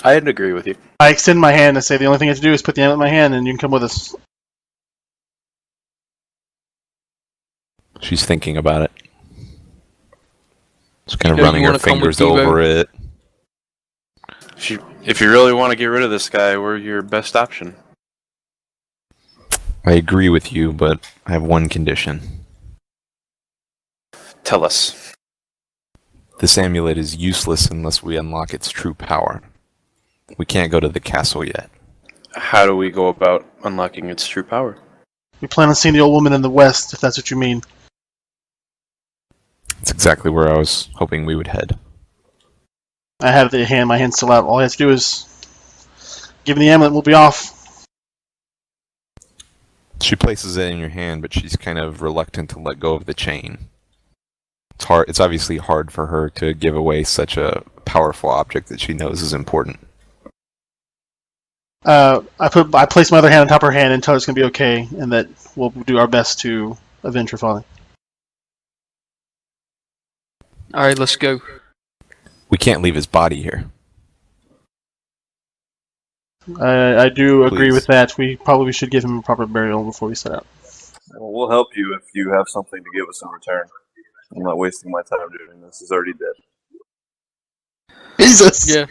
I'd agree with you. I extend my hand and say the only thing I have to do is put the amulet in my hand, and you can come with us. She's thinking about it. Just kind of You know running you her wanna come with fingers Devo? over it. If you really want to get rid of this guy, we're your best option. I agree with you, but I have one condition. Tell us. This amulet is useless unless we unlock its true power. We can't go to the castle yet. How do we go about unlocking its true power? We plan on seeing the old woman in the west, if that's what you mean. That's exactly where I was hoping we would head. I have the hand. My hand's still out. All I have to do is give me the amulet. We'll be off. She places it in your hand, but she's kind of reluctant to let go of the chain. It's hard. It's obviously hard for her to give away such a powerful object that she knows is important. I place my other hand on top of her hand and tell her it's going to be okay, and that we'll do our best to avenge her father. All right, let's go. We can't leave his body here. I do agree Please. with that. We probably should give him a proper burial before we set out. Well, we'll help you if you have something to give us in return. I'm not wasting my time doing this. He's already dead. Jesus! Yeah.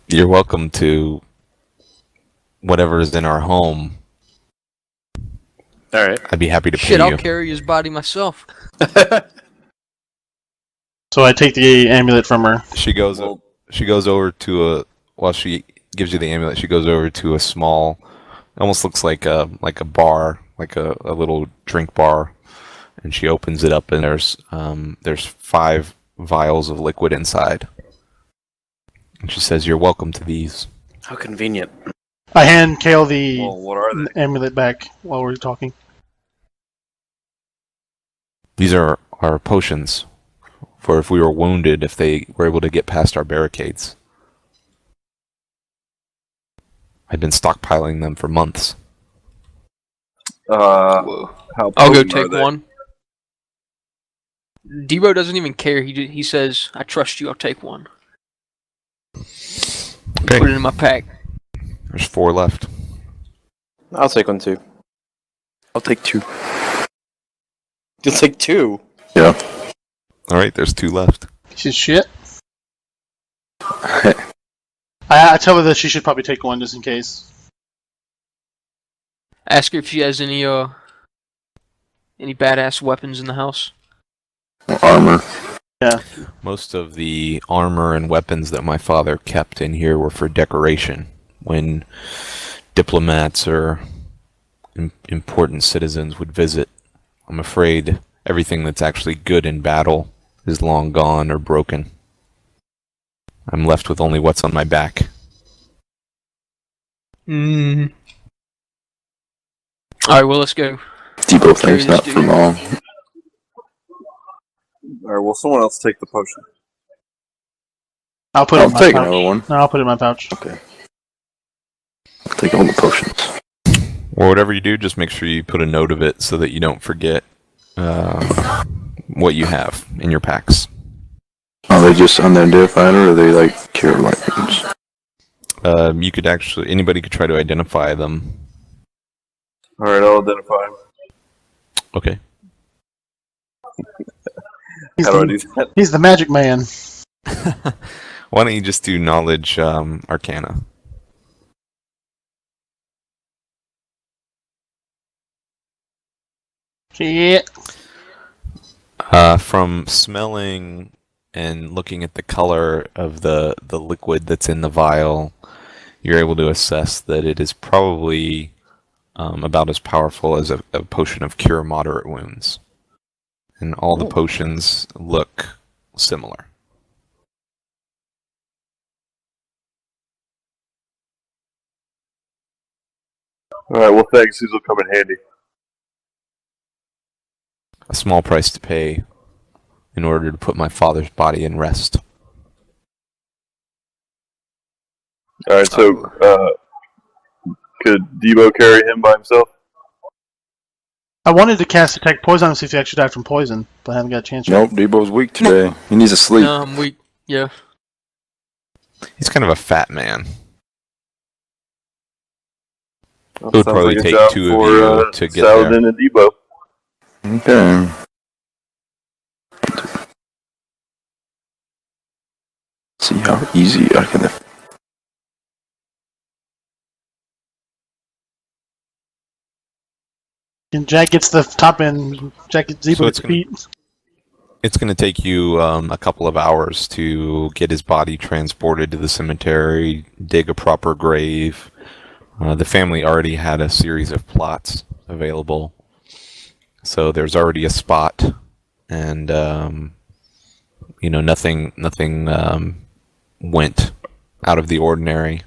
You're welcome to whatever is in our home. Alright. I'd be happy to pay Shit, I'll you. carry his body myself. So I take the amulet from her. She goes. Well- She goes over to a. While she gives you the amulet, she goes over to a small. Almost looks like a bar, like a little drink bar, and she opens it up, and there's 5 vials of liquid inside. And she says, "You're welcome to these." How convenient. I hand Kale the Well, what are they? amulet back while we're talking. These are our potions for if we were wounded, if they were able to get past our barricades. I've been stockpiling them for months. How I'll go potent are take they? one. Debo doesn't even care. He says, "I trust you. I'll take one." Okay. Put it in my pack. There's 4 left. I'll take one too. I'll take 2. You'll take 2? Yeah. All right, there's 2 left. She's shit. I tell her that she should probably take one just in case. Ask her if she has any badass weapons in the house. Armor. Most of the armor and weapons that my father kept in here were for decoration. When diplomats or important citizens would visit, I'm afraid everything that's actually good in battle is long gone or broken. I'm left with only what's on my back. Mm. Alright, well, let's go. Debo Carry thinks this not dude. for long. Alright, well, someone else take the potion. I'll put it I'll in my take pouch. another one. No, I'll put it in my pouch. Okay. I'll take all the potions. Or whatever you do, just make sure you put a note of it so that you don't forget what you have in your packs. Are they just unidentified or are they like cure light wounds? You could actually, anybody could try to identify them. Alright, I'll identify him. Okay. He's How do I the, do that? he's the magic man. Why don't you just do knowledge arcana? Shit. From smelling and looking at the color of the liquid that's in the vial, you're able to assess that it is probably about as powerful as a potion of cure moderate wounds. And all the potions look similar. Alright, well, thanks. These will come in handy. A small price to pay in order to put my father's body in rest. Alright, so, could Debo carry him by himself? I wanted to cast Detect Poison and see if he actually died from poison, but I haven't got a chance yet. Nope, Debo's weak today. He needs to sleep. No, I'm weak. Yeah. He's kind of a fat man. Well, It would sounds probably like a take job two of for, you to get Saladin there. and Debo. Okay. See how easy I can. And Jack gets the top end. Jack gets Zebo So it's gets feet. It's going to take you a couple of hours to get his body transported to the cemetery, dig a proper grave. The family already had a series of plots available, so there's already a spot, and nothing went out of the ordinary.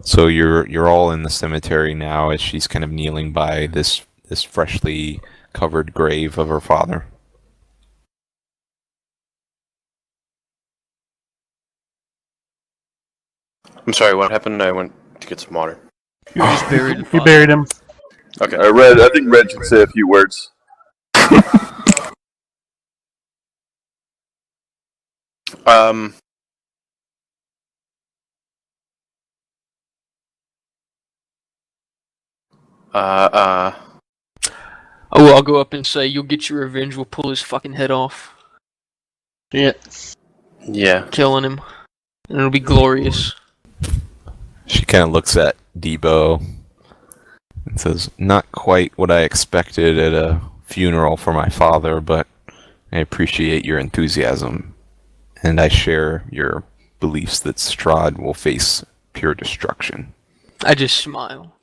So you're all in the cemetery now as she's kind of kneeling by this freshly covered grave of her father. I'm sorry, what happened? I went to get some water. You just buried the You father. buried him. Okay. I think Red should say a few words. Um. Oh, I'll go up and say, you'll get your revenge, we'll pull his fucking head off. Shit. Yeah. Killing him. And it'll be glorious. She kind of looks at Debo and says, "Not quite what I expected at a funeral for my father, but I appreciate your enthusiasm, and I share your beliefs that Strahd will face pure destruction." I just smile.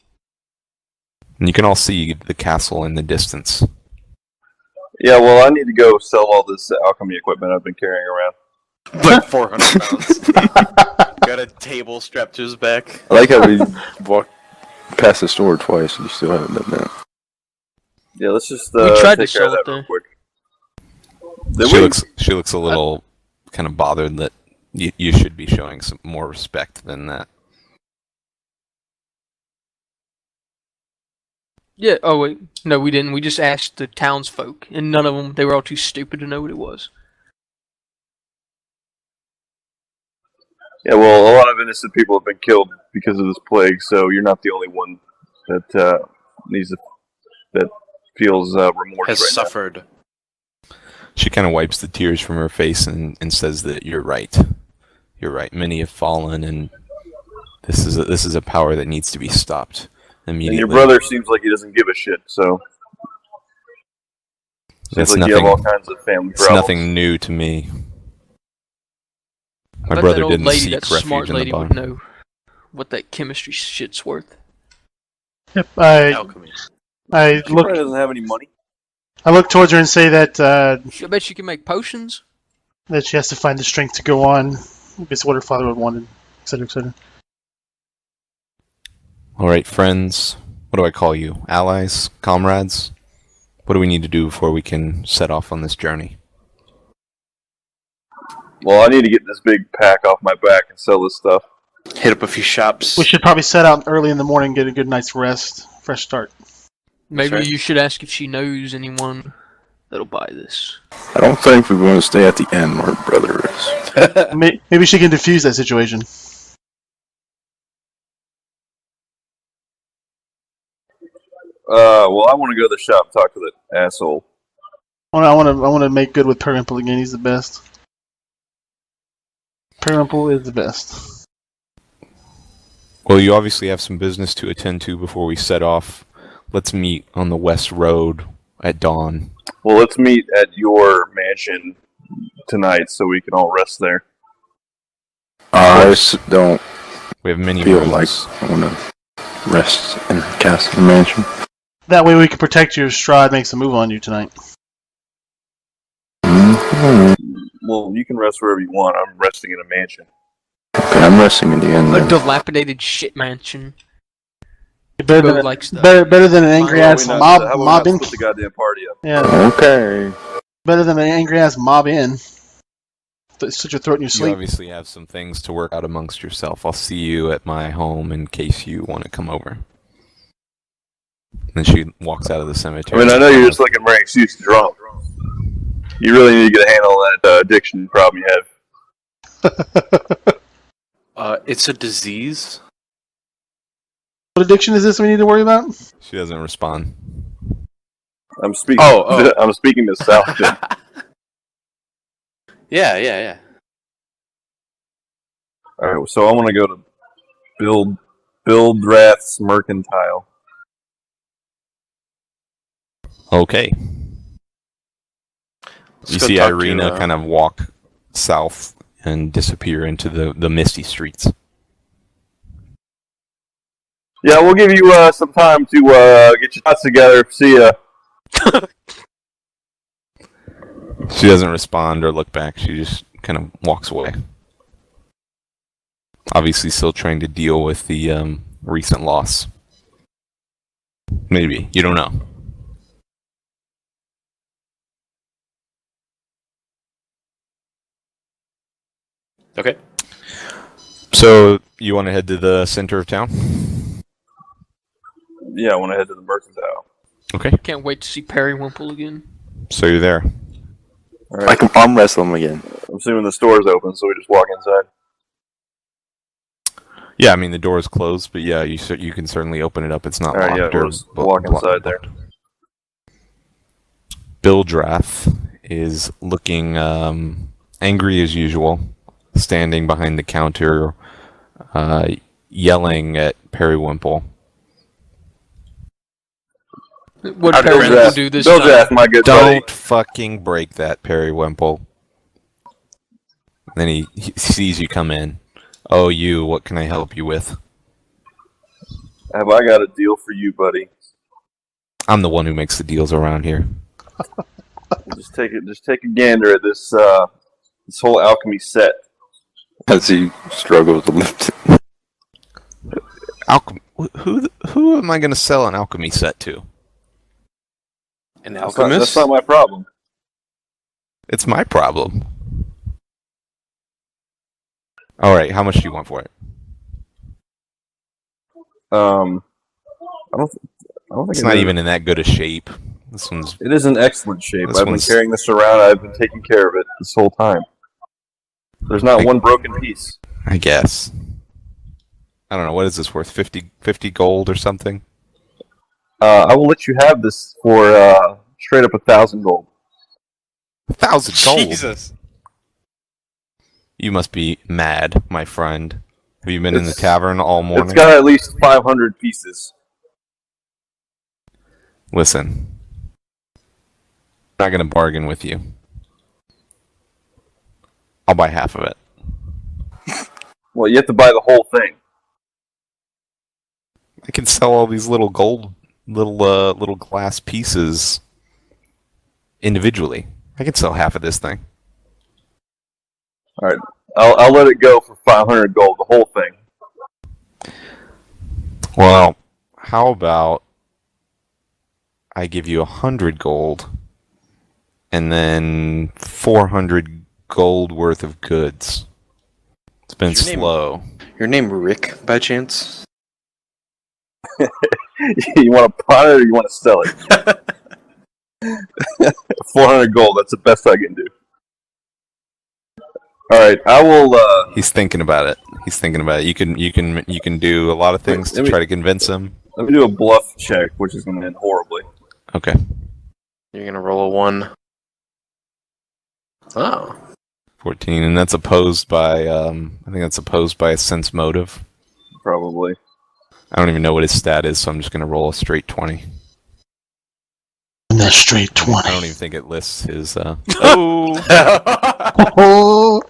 And you can all see the castle in the distance. Yeah, well, I need to go sell all this alchemy equipment I've been carrying around. Like 400 pounds. Got a table strapped to his back. I like how we walked past the store twice and you still haven't done that. Yeah, let's just We tried to take care of sell it that real there. quick. Did She looks a little kind of bothered that you should be showing some more respect than that. Yeah, oh wait. No, we didn't. We just asked the townsfolk, and none of them, they were all too stupid to know what it was. Yeah, well, a lot of innocent people have been killed because of this plague, so you're not the only one that that feels remorse Has right suffered. She kind of wipes the tears from her face and says that you're right. You're right. Many have fallen, and this is a power that needs to be stopped now. immediately. And your brother seems like he doesn't give a shit, so That's seems like you have all kinds of family It's problems. nothing new to me. I My bet brother that old didn't lady, seek that refuge smart in the lady, would barn. know what that chemistry shit's worth. Yep. I Alchemy. I She look. probably doesn't have any money. I look towards her and say that I bet she can make potions. that she has to find the strength to go on. It's what her father would want, etc., etc. All right, friends. What do I call you? Allies? Comrades? What do we need to do before we can set off on this journey? Well, I need to get this big pack off my back and sell this stuff. Hit up a few shops. We should probably set out early in the morning, get a good night's rest, fresh start. Maybe right. you should ask if she knows anyone that'll buy this. I don't think we want to stay at the inn where her brother is. Maybe she can defuse that situation. Well, I want to go to the shop and talk to that asshole. I want to make good with Periwimple again. He's the best. Periwimple is the best. Well, you obviously have some business to attend to before we set off. Let's meet on the West Road at dawn. Well, let's meet at your mansion tonight so we can all rest there. Don't We have many feel rooms. like I want to rest in a castle mansion. That way we can protect you if Strahd makes a move on you tonight. Well, you can rest wherever you want. I'm resting in a mansion. Okay, I'm resting in the inn A then. dilapidated shit mansion. Better Go than, like stuff. better than an angry How ass about we not- how about we not mob in. split the goddamn party up? Yeah, Okay. better than an angry ass mob in. Slit your throat in your You sleep. obviously have some things to work out amongst yourself. I'll see you at my home in case you want to come over. And she walks out of the I cemetery. mean, I know you're just looking for an excuse to drunk. You really need to get a handle on that addiction problem you have. It's a disease. What addiction is this we need to worry about? She doesn't respond. I'm speaking. Oh. I'm speaking to South. Yeah. All right, so I want to go to Buildrath's Mercantile. Okay. Let's You go see talk to, Irina kind of walk south and disappear into the misty streets. Yeah, we'll give you some time to get your thoughts together. See ya. She doesn't respond or look back. She just kind of walks away. Obviously still trying to deal with the recent loss. Maybe. You don't know. Okay. So, you want to head to the center of town? Yeah, I want to head to the Mercantile. Okay. Can't wait to see Periwimple again. So you're there. All I right. can arm wrestle him again. I'm assuming the store's open, so we just walk inside. Yeah, I mean the door is closed, but yeah, you can certainly open it up. It's not All right, locked. yeah, or we'll just walk inside there. Buildrath is looking angry as usual, standing behind the counter, yelling at Periwimple. What How did did Periwimple do this Buildrath, time? my good buddy. Don't fucking break that, Periwimple. Then he sees you come in. Oh, you, what can I help you with? Have I got a deal for you, buddy? I'm the one who makes the deals around here. Just take a gander at this this whole alchemy set. As he struggles to lift it. Who am I going to sell an alchemy set to? An That's alchemist? not my problem. It's my problem. All right, how much do you want for it? I don't think It's not even in that good a shape. This one's It is in excellent shape. This I've been one's- carrying this around. I've been taking care of it this whole time. There's not one broken piece. I guess. I don't know, what is this worth? 50 gold or something? I will let you have this for straight up 1,000 gold. 1,000 gold? Jesus. You must be mad, my friend. Have you been in the It's- tavern all morning? It's got at least 500 pieces. Listen. I'm not going to bargain with you. I'll buy half of it. Well, you have to buy the whole thing. I can sell all these little gold, little glass pieces individually. I could sell half of this thing. All right, I'll let it go for 500 gold, the whole thing. Well, how about I give you 100 gold and then 400 gold worth of goods. It's been Is your name- slow. Your name Rick, by chance? You want to pawn it or you want to sell it? 400 gold. That's the best I can do. All right, I will. He's thinking about it. You can do a lot of things Let to me- try to convince him. Let me do a bluff check, which is going to end horribly. Okay. You're gonna roll a 1. Oh. 14, and that's opposed by I think that's opposed by a sense motive. Probably. I don't even know what his stat is, so I'm just gonna roll a straight 20. And that straight 20. I don't even think it lists his Oh. Oh,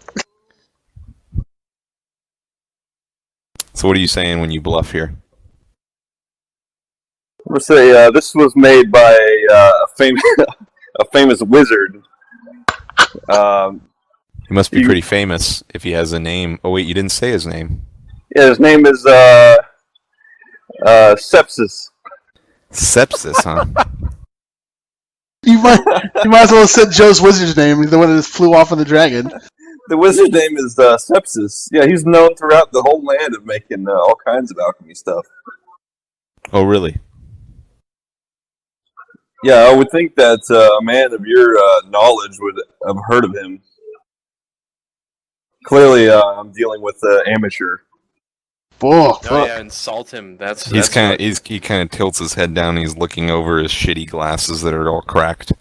So what are you saying when you bluff here? I'm going to say this was made by a famous a famous wizard. He must be You- pretty famous if he has a name. Oh wait, you didn't say his name. Yeah, his name is Sepsis. Sepsis, huh? you might as well have said Joe's wizard's name, the one that just flew off on the dragon. The wizard's name is Sepsis. Yeah, he's known throughout the whole land of making all kinds of alchemy stuff. Oh really? Yeah, I would think that a man of your knowledge would have heard of him. Clearly, I'm dealing with an amateur. Oh, Oh yeah, insult him. That's He kind of tilts his head down. He's looking over his shitty glasses that are all cracked.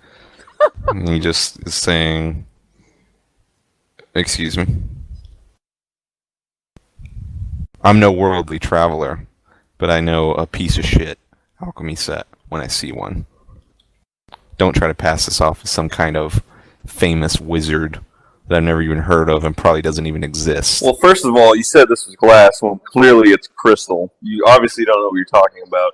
And he just is saying, "Excuse me. I'm no worldly traveler, but I know a piece of shit alchemy set when I see one. Don't try to pass this off as some kind of famous wizard that I've never even heard of and probably doesn't even exist." Well, first of all, you said this was glass. Well, clearly it's crystal. You obviously don't know what you're talking about.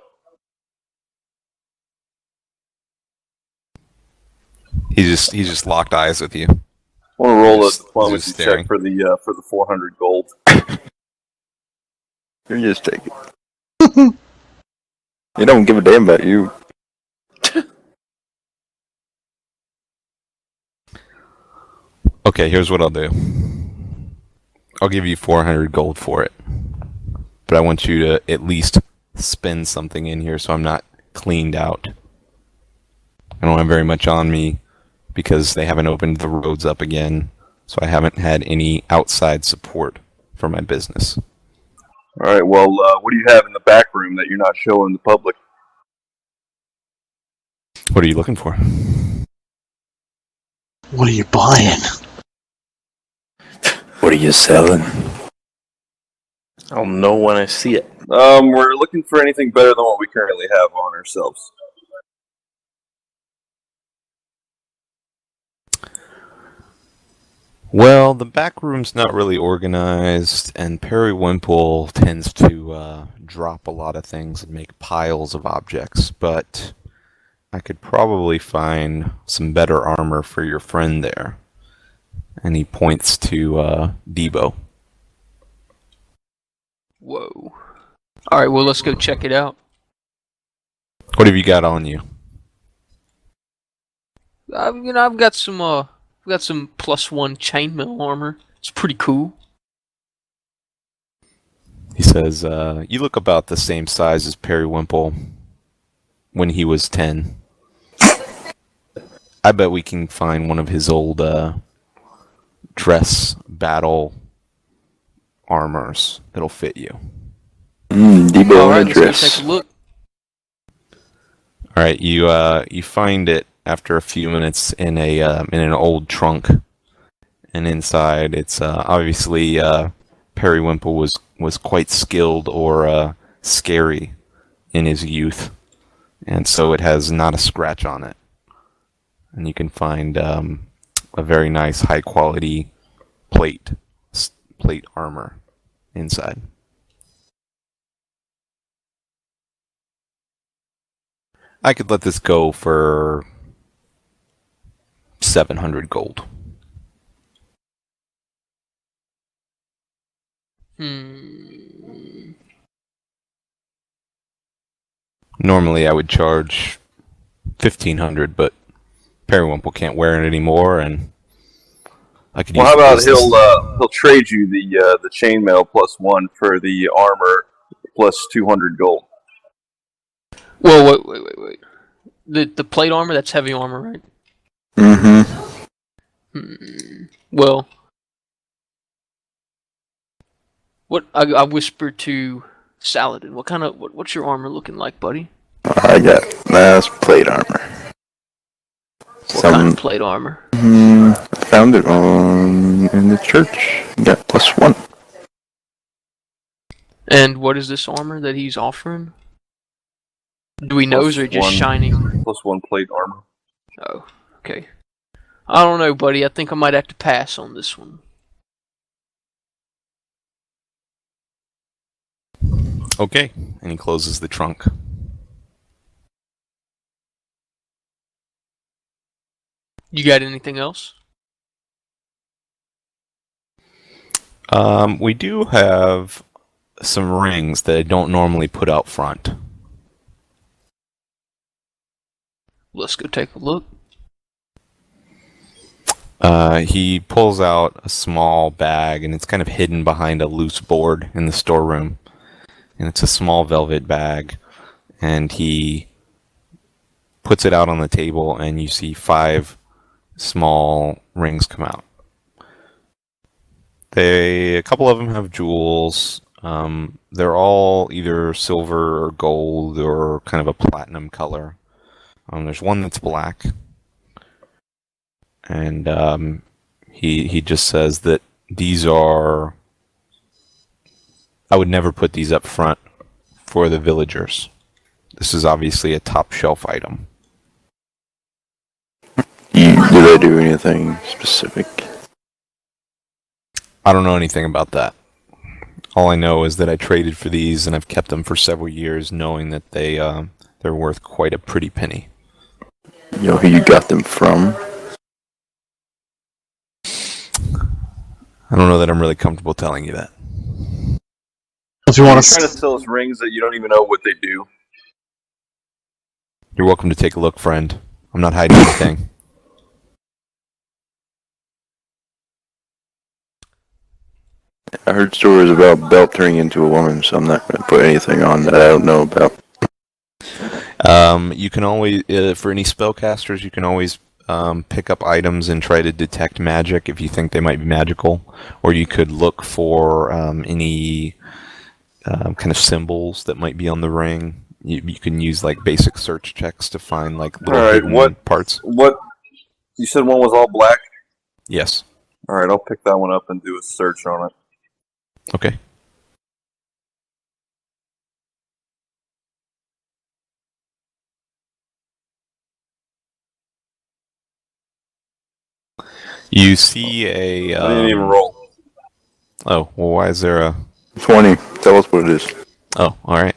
He's just locked eyes with you. I want to roll a Just diplomacy staring. check for the 400 gold. You just take it. They don't give a damn about you. Okay, here's what I'll do. I'll give you 400 gold for it. But I want you to at least spend something in here so I'm not cleaned out. I don't have very much on me because they haven't opened the roads up again, so I haven't had any outside support for my business. All right. Well, what do you have in the back room that you're not showing the public? What are you looking for? what are you buying? What are you selling? I'll know when I see it. We're looking for anything better than what we currently have on ourselves. Well, the back room's not really organized, and Periwinkle tends to drop a lot of things and make piles of objects, but I could probably find some better armor for your friend there. And he points to Debo. Whoa. Alright, well, let's go check it out. What have you got on you? I've got some +1 chainmail armor. It's pretty cool. He says, you look about the same size as Periwinkle when he was 10. I bet we can find one of his old dress battle armors that'll fit you. Debo Alright, in a let's go dress. take a look. All right, you find it after a few minutes in an old trunk, and inside it's obviously Periwinkle was quite skilled or scary in his youth, and so it has not a scratch on it. And you can find a very nice high quality plate armor inside. I could let this go for 700 gold. Normally I would charge 1,500, but Periwinkle can't wear it anymore, and I could Well, use how the about business. he'll trade you the chainmail +1 for the armor plus 200 gold. Whoa, wait. The plate armor, that's heavy armor, right? Mm-hmm. Well, what I whispered to Saladin. What's your armor looking like, buddy? I got that's plate armor. What kind of plate armor? I found it in the church. Got +1. And what is this armor that he's offering? Do we know, or is it just shining? +1 plate armor. Oh, okay. I don't know, buddy. I think I might have to pass on this one. Okay, and he closes the trunk. You got anything else? We do have some rings that I don't normally put out front. Let's go take a look. He pulls out a small bag, and it's kind of hidden behind a loose board in the storeroom. And it's a small velvet bag, and he puts it out on the table, and you see 5 small rings come out. A couple of them have jewels. They're all either silver or gold or kind of a platinum color. There's one that's black. And he just says that these are... I would never put these up front for the villagers. This is obviously a top shelf item. Do they do anything specific? I don't know anything about that. All I know is that I traded for these, and I've kept them for several years, knowing that they're worth quite a pretty penny. You know who you got them from? I don't know that I'm really comfortable telling you that. If you You're want trying to, to sell us rings that you don't even know what they do. You're welcome to take a look, friend. I'm not hiding anything. I heard stories about Belt turning into a woman, so I'm not going to put anything on that I don't know about. You can always, for any spellcasters, you can always pick up items and try to detect magic if you think they might be magical, or you could look for any kind of symbols that might be on the ring. You can use like basic search checks to find like little hidden parts. What? You said one was all black? Yes. Alright, I'll pick that one up and do a search on it. Okay. You see a... I didn't even roll. Oh, well, why is there a... 20. Tell us what it is. Oh, alright.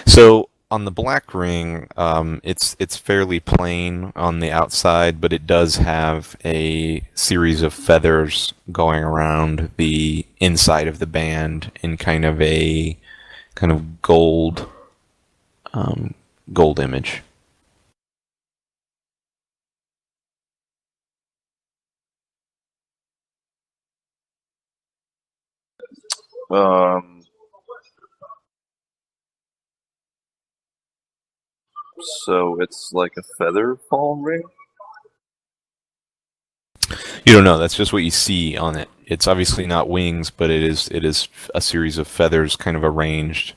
So, on the black ring, it's fairly plain on the outside, but it does have a series of feathers going around the inside of the band in kind of a gold image. So it's like a feather fall ring? You don't know. That's just what you see on it. It's obviously not wings, but it is a series of feathers kind of arranged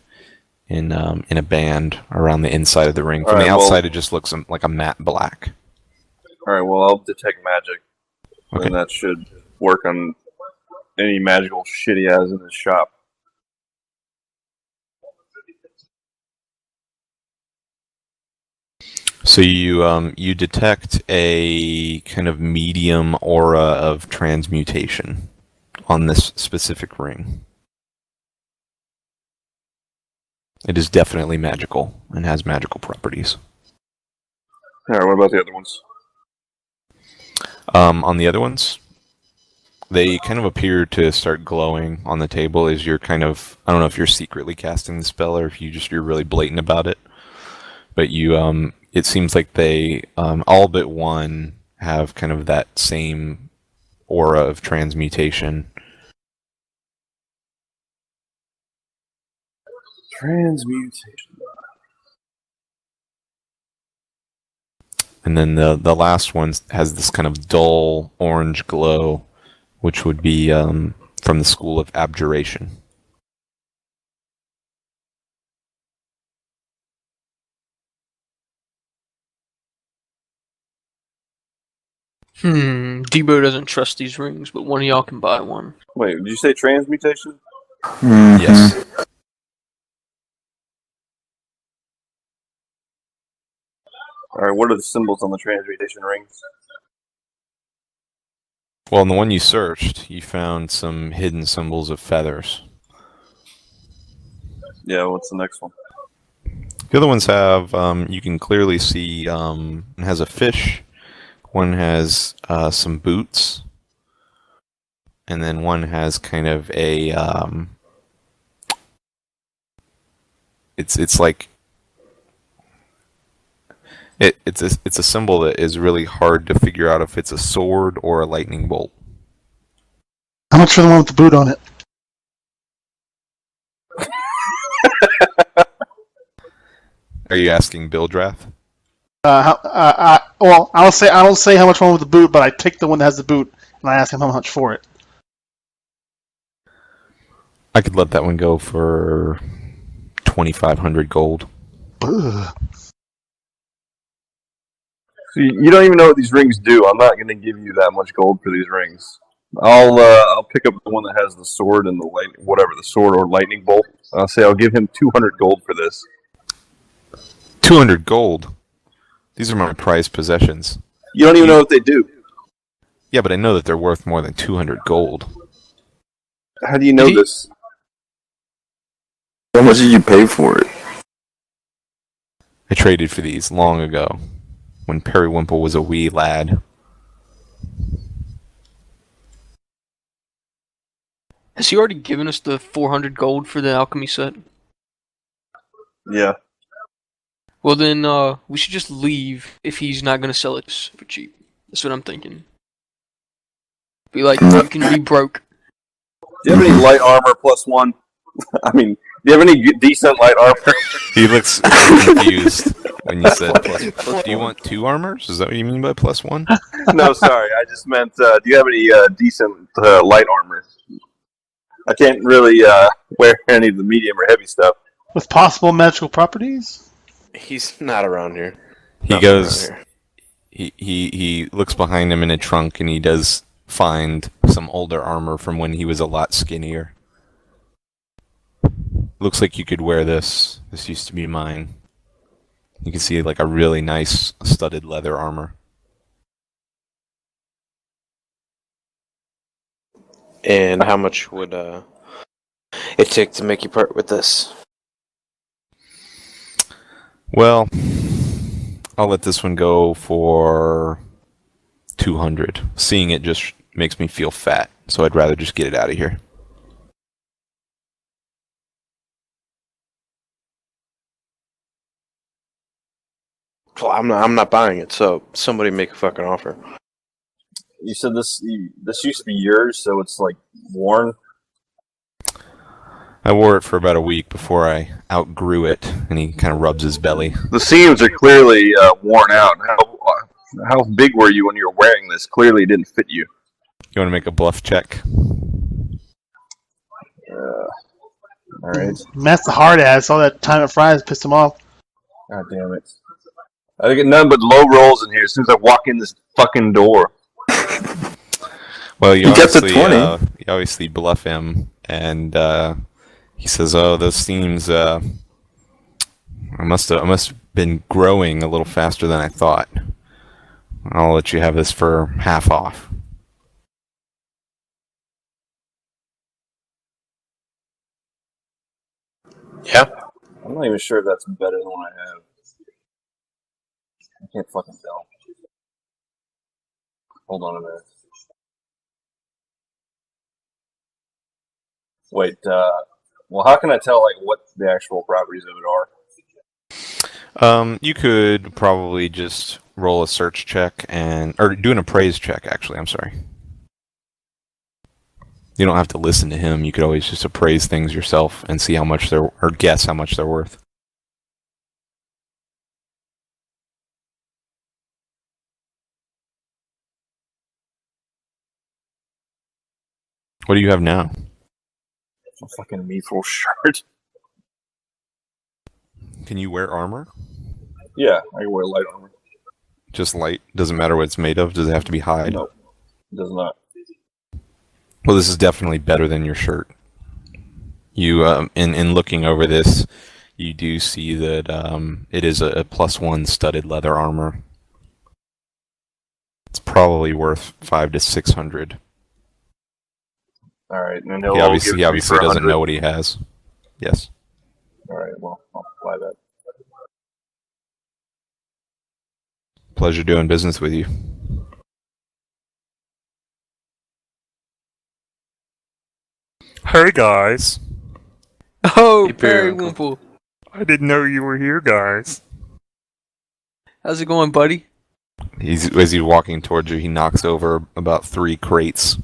in a band around the inside of the ring. From the outside, it just looks like a matte black. Alright, well, I'll detect magic. Okay. And that should work on any magical shit he has in his shop. So you detect a kind of medium aura of transmutation on this specific ring. It is definitely magical and has magical properties. Alright, what about the other ones? On the other ones, they kind of appear to start glowing on the table as you're kind of, I don't know if you're secretly casting the spell or if you're really blatant about it. But it seems like they, all but one, have kind of that same aura of transmutation. Transmutation. And then the last one has this kind of dull orange glow, which would be from the school of abjuration. Debo doesn't trust these rings, but one of y'all can buy one. Wait, did you say transmutation? Mhm. Yes. Alright, what are the symbols on the transmutation rings? Well, in the one you searched, you found some hidden symbols of feathers. Yeah, what's the next one? The other ones have, you can clearly see, one has a fish, one has some boots, and then one has kind of a, it's like, it's a symbol that is really hard to figure out if it's a sword or a lightning bolt. How much for the one with the boot on it? Are you asking Bill Drath? Well, I don't say how much one with the boot, but I pick the one that has the boot and I ask him how much for it. I could let that one go for 2,500 gold. Ugh. So you don't even know what these rings do. I'm not going to give you that much gold for these rings. I'll pick up the one that has the sword and the whatever, the sword or lightning bolt. I'll say I'll give him 200 gold for this. 200 gold? These are my prized possessions. You don't even know what they do. Yeah, but I know that they're worth more than 200 gold. How do you know this? How much did you pay for it? I traded for these long ago, when Periwinkle was a wee lad. Has he already given us the 400 gold for the alchemy set? Yeah. Well then, we should just leave if he's not gonna sell it for cheap. That's what I'm thinking. Be like, you can be broke. Do you have any light armor +1? I mean, do you have any decent light armor? He looks confused when you said plus. Do you want 2 armors? Is that what you mean by +1? No, sorry. I just meant, do you have any decent light armor? I can't really wear any of the medium or heavy stuff. With possible magical properties? He's not around here. He Not goes. around He looks behind him in a trunk, and he does find some older armor from when he was a lot skinnier. Looks like you could wear this. This used to be mine. You can see like a really nice studded leather armor. And how much would it take to make you part with this? Well, I'll let this one go for 200. Seeing it just makes me feel fat, so I'd rather just get it out of here. Well, I'm not buying it, so somebody make a fucking offer. You said this used to be yours, so it's like worn. I wore it for about a week before I outgrew it, and he kind of rubs his belly. The seams are clearly worn out. How big were you when you were wearing this? Clearly, it didn't fit you. You want to make a bluff check? All right. Matt's the hard ass. All that time at Fry's pissed him off. God damn it! I get none but low rolls in here as soon as I walk in this fucking door. Well, you gets a obviously, 20. You obviously bluff him, and he says, "Oh, those seams. I must have been growing a little faster than I thought. I'll let you have this for half off." Yeah. I'm not even sure if that's better than what I have. I can't fucking tell. Hold on a minute. Wait, well, how can I tell like what the actual properties of it are? You could probably just roll a search check or do an appraise check. Actually, I'm sorry. You don't have to listen to him. You could always just appraise things yourself and see how much or guess how much they're worth. What do you have now? A fucking mithril shirt. Can you wear armor? Yeah, I can wear light armor. Just light? Doesn't matter what it's made of? Does it have to be hide? No, it does not. Well, this is definitely better than your shirt. You, in looking over this, you do see that it is a +1 studded leather armor. It's probably worth 500 to 600. All right, and then He obviously doesn't know what he has. Yes. All right, well, I'll buy that. Pleasure doing business with you. Hey guys, Oh, Hey, Periwinkle. I didn't know you were here, guys. How's it going, buddy? As he's walking towards you, he knocks over about 3 crates,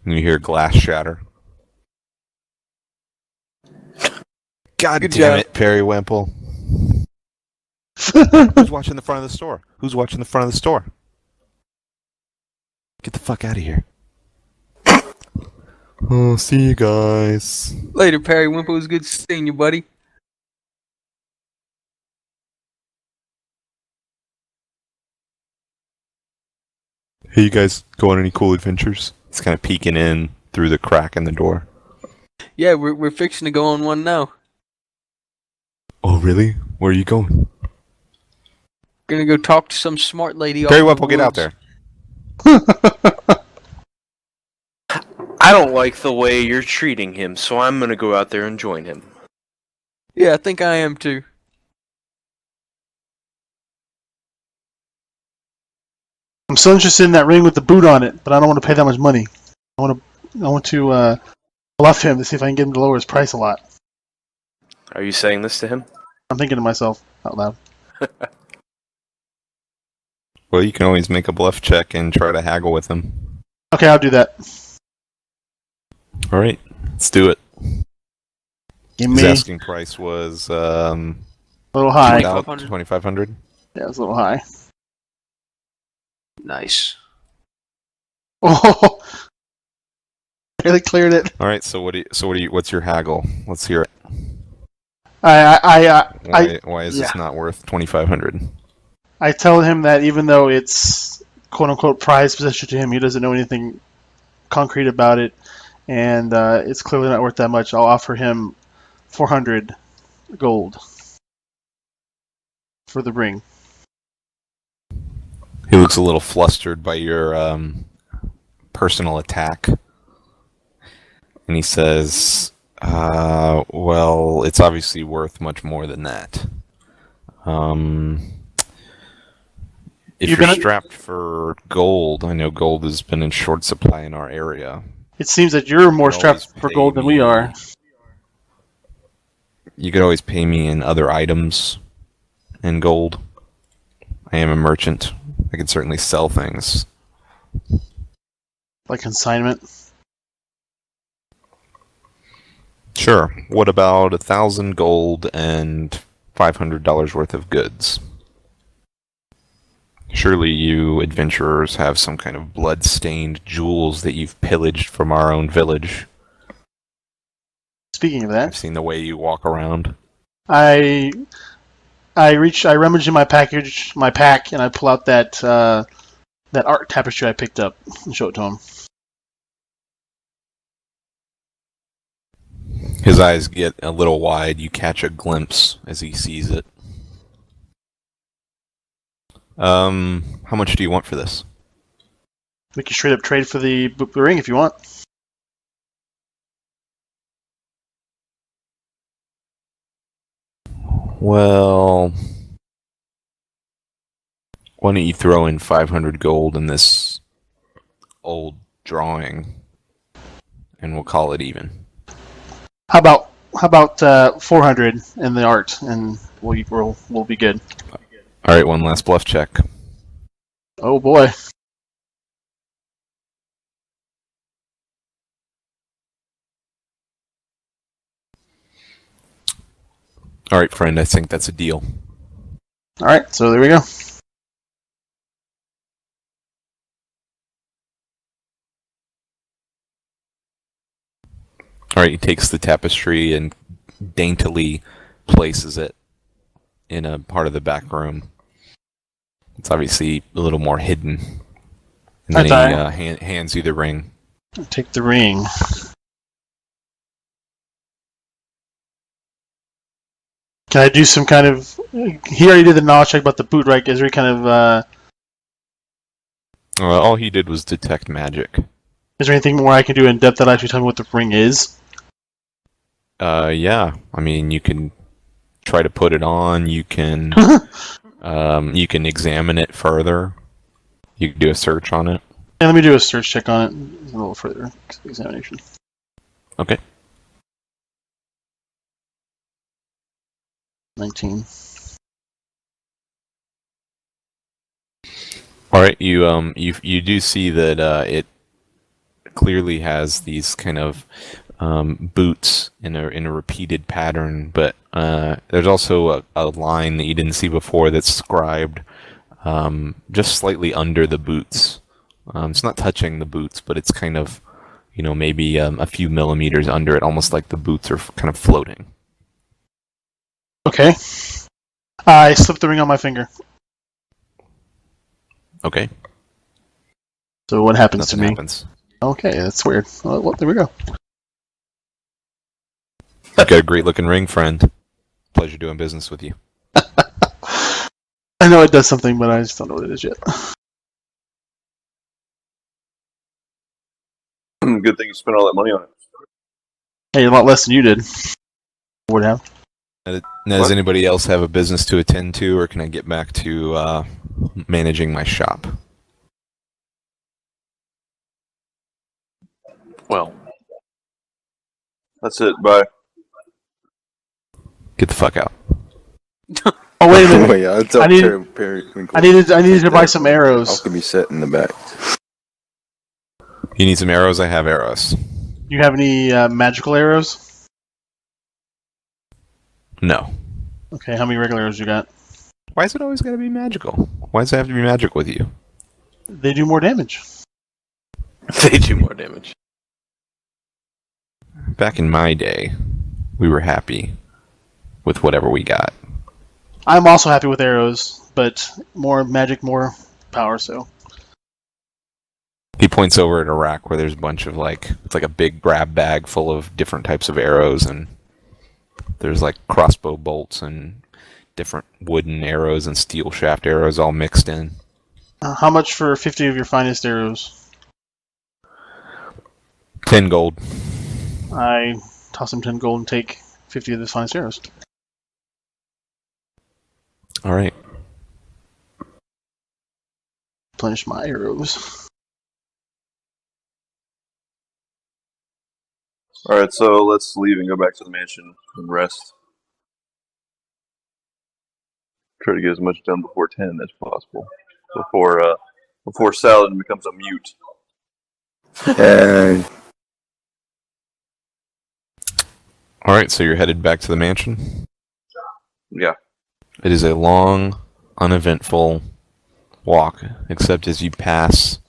and you hear glass shatter. God Good damn job. it, Periwinkle. Who's watching the front of the store? Who's watching the front of the store? Get the fuck out of here. Oh, see you guys. Later, Periwinkle. It was good seeing you, buddy. Hey, you guys go on any cool adventures? He's kind of peeking in through the crack in the door. Yeah, we're fixing to go on one now. Oh, really? Where are you going? Gonna go talk to some smart lady. Periwinkle, get out there. I don't like the way you're treating him, so I'm gonna go out there and join him. Yeah, I think I am too. I'm so interested in that ring with the boot on it, but I don't want to pay that much money. I want to bluff him to see if I can get him to lower his price a lot. Are you saying this to him? I'm thinking to myself out loud. Well, you can always make a bluff check and try to haggle with him. Okay, I'll do that. All right, let's do it. Give His me a asking price was little high. 2,500. Yeah, it's a little high. Nice. Oh, barely cleared it. All right, so what's your haggle? Let's hear it. Why is this not worth 2,500? I tell him that even though it's quote unquote prized possession to him, he doesn't know anything concrete about it, and it's clearly not worth that much. I'll offer him 400 gold for the ring. He looks a little flustered by your personal attack, and he says, "Well, it's obviously worth much more than that. If you're strapped for gold, I know gold has been in short supply in our area. It seems that you're more You could strapped always for pay gold than we me- are. You could always pay me in other items in gold. I am a merchant. I can certainly sell things." Like consignment. Sure. What about 1,000 gold and $500 worth of goods? Surely you adventurers have some kind of blood-stained jewels that you've pillaged from our own village. Speaking of I've that, seen the way you walk around. I rummage in my pack, and I pull out that art tapestry I picked up and show it to him. His eyes get a little wide. You catch a glimpse as he sees it. How much do you want for this? We can straight up trade for the ring if you want. Well, why don't you throw in 500 gold and this old drawing, and we'll call it even. How about 400 in the art, and we'll be good. All right, one last bluff check. Oh boy. All right, friend, I think that's a deal. All right, so there we go. All right, he takes the tapestry and daintily places it in a part of the back room. It's obviously a little more hidden. And then he hands you the ring. Take the ring. Can I do some kind of... He already did the knowledge check about the boot, right? Is there any kind of... All he did was detect magic. Is there anything more I can do in depth that actually tell me what the ring is? Yeah. I mean, you can try to put it on. You can you can examine it further. You can do a search on it. Yeah, let me do a search check on it. A little further examination. Okay. 19. All right. You do see that it clearly has these kind of boots in a repeated pattern, but there's also a line that you didn't see before that's scribed just slightly under the boots. It's not touching the boots, but it's kind of, maybe a few millimeters under it, almost like the boots are kind of floating. Okay. I slipped the ring on my finger. Okay. So what happens Nothing to me? happens. Okay, that's weird. Well, there we go. You've got a great looking ring, friend. Pleasure doing business with you. I know it does something, but I just don't know what it is yet. Good thing you spent all that money on it. Hey, a lot less than you did. Would have. Now, does anybody else have a business to attend to, or can I get back to managing my shop? Well, That's it. Bye. Get the fuck out. Oh wait a minute. Wait, I'll tell I need- Periwinkle. I needed to buy some arrows. I'll be set in the back. You need some arrows? I have arrows. You have any magical arrows? No. Okay, how many regular arrows you got? Why is it always got to be magical? Why does it have to be magic with you? They do more damage. they do more damage. Back in my day, we were happy with whatever we got. I'm also happy with arrows, but more magic, more power, so. He points over at a rack where there's a bunch of it's like a big grab bag full of different types of arrows, and there's like crossbow bolts and different wooden arrows and steel shaft arrows all mixed in. How much for 50 of your finest arrows? 10 gold. I toss him 10 gold and take 50 of the finest arrows. All right. Replenish my arrows. Alright, so let's leave and go back to the mansion and rest. Try to get as much done before 10 as possible. Before Saladin becomes a mute. All right, so you're headed back to the mansion? Yeah. It is a long, uneventful walk, except as you pass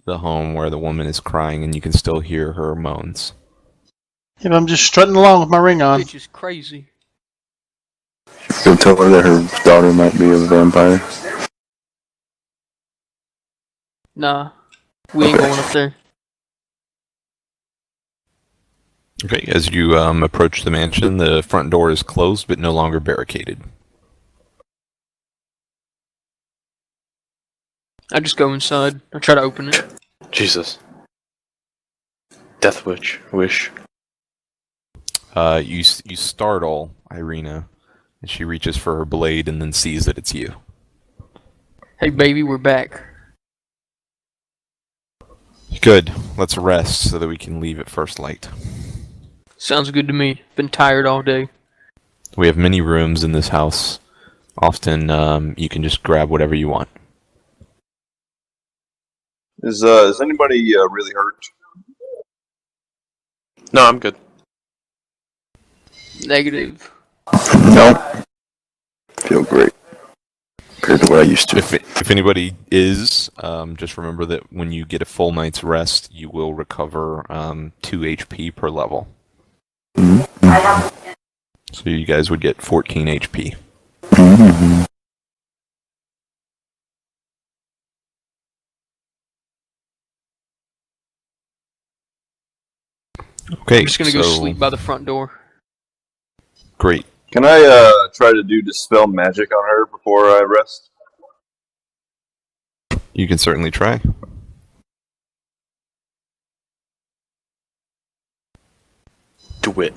the home where the woman is crying and you can still hear her moans. Yeah, but I'm just strutting along with my ring on. Bitch is crazy. Go tell her that her daughter might be a vampire. Nah, we ain't going up there. Okay, as you approach the mansion, the front door is closed but no longer barricaded. I just go inside. I try to open it. Jesus. Death wish. You startle Irina, and she reaches for her blade and then sees that it's you. Hey baby, we're back. Good. Let's rest so that we can leave at first light. Sounds good to me. Been tired all day. We have many rooms in this house. Often, you can just grab whatever you want. Is anybody really hurt? No, I'm good. Negative. No. Feel great. Compared to what I used to. If anybody is, just remember that when you get a full night's rest, you will recover 2 HP per level. Mm-hmm. So you guys would get 14 HP. Mm-hmm. Okay, I'm just gonna go sleep by the front door. Great. Can I try to do dispel magic on her before I rest? You can certainly try. Do it.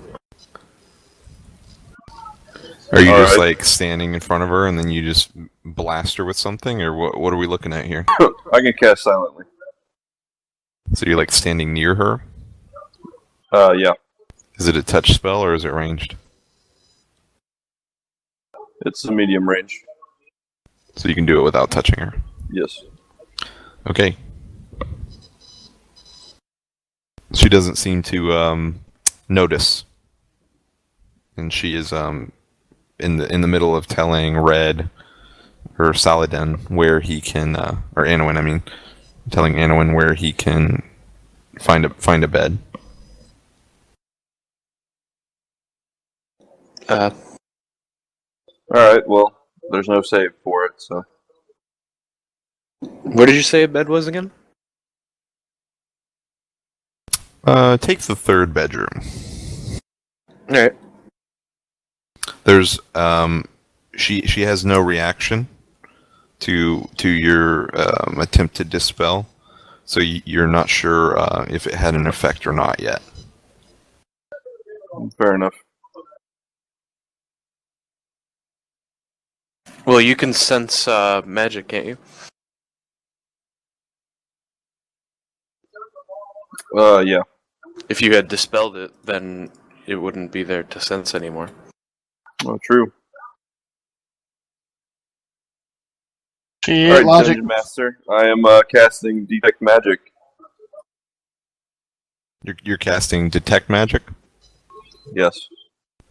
Are you just Alright. like standing in front of her and then you just blast her with something, or what are we looking at here? I can cast silently. So you're like standing near her? Yeah. Is it a touch spell or is it ranged? It's a medium range. So you can do it without touching her. Yes. Okay. She doesn't seem to notice, and she is in the middle of telling Red or Saladin where he can, or Anowin, I mean, telling Anowin where he can find a bed. Alright, well, there's no save for it, so. Where did you say a bed was again? Take the third bedroom. Alright. There's she has no reaction to your attempt to dispel, so you're not sure if it had an effect or not yet. Fair enough. Well, you can sense magic, can't you? Yeah. If you had dispelled it, then it wouldn't be there to sense anymore. Oh, true. She ain't Alright, logic. Dungeon Master. I am casting Detect Magic. You're casting Detect Magic? Yes.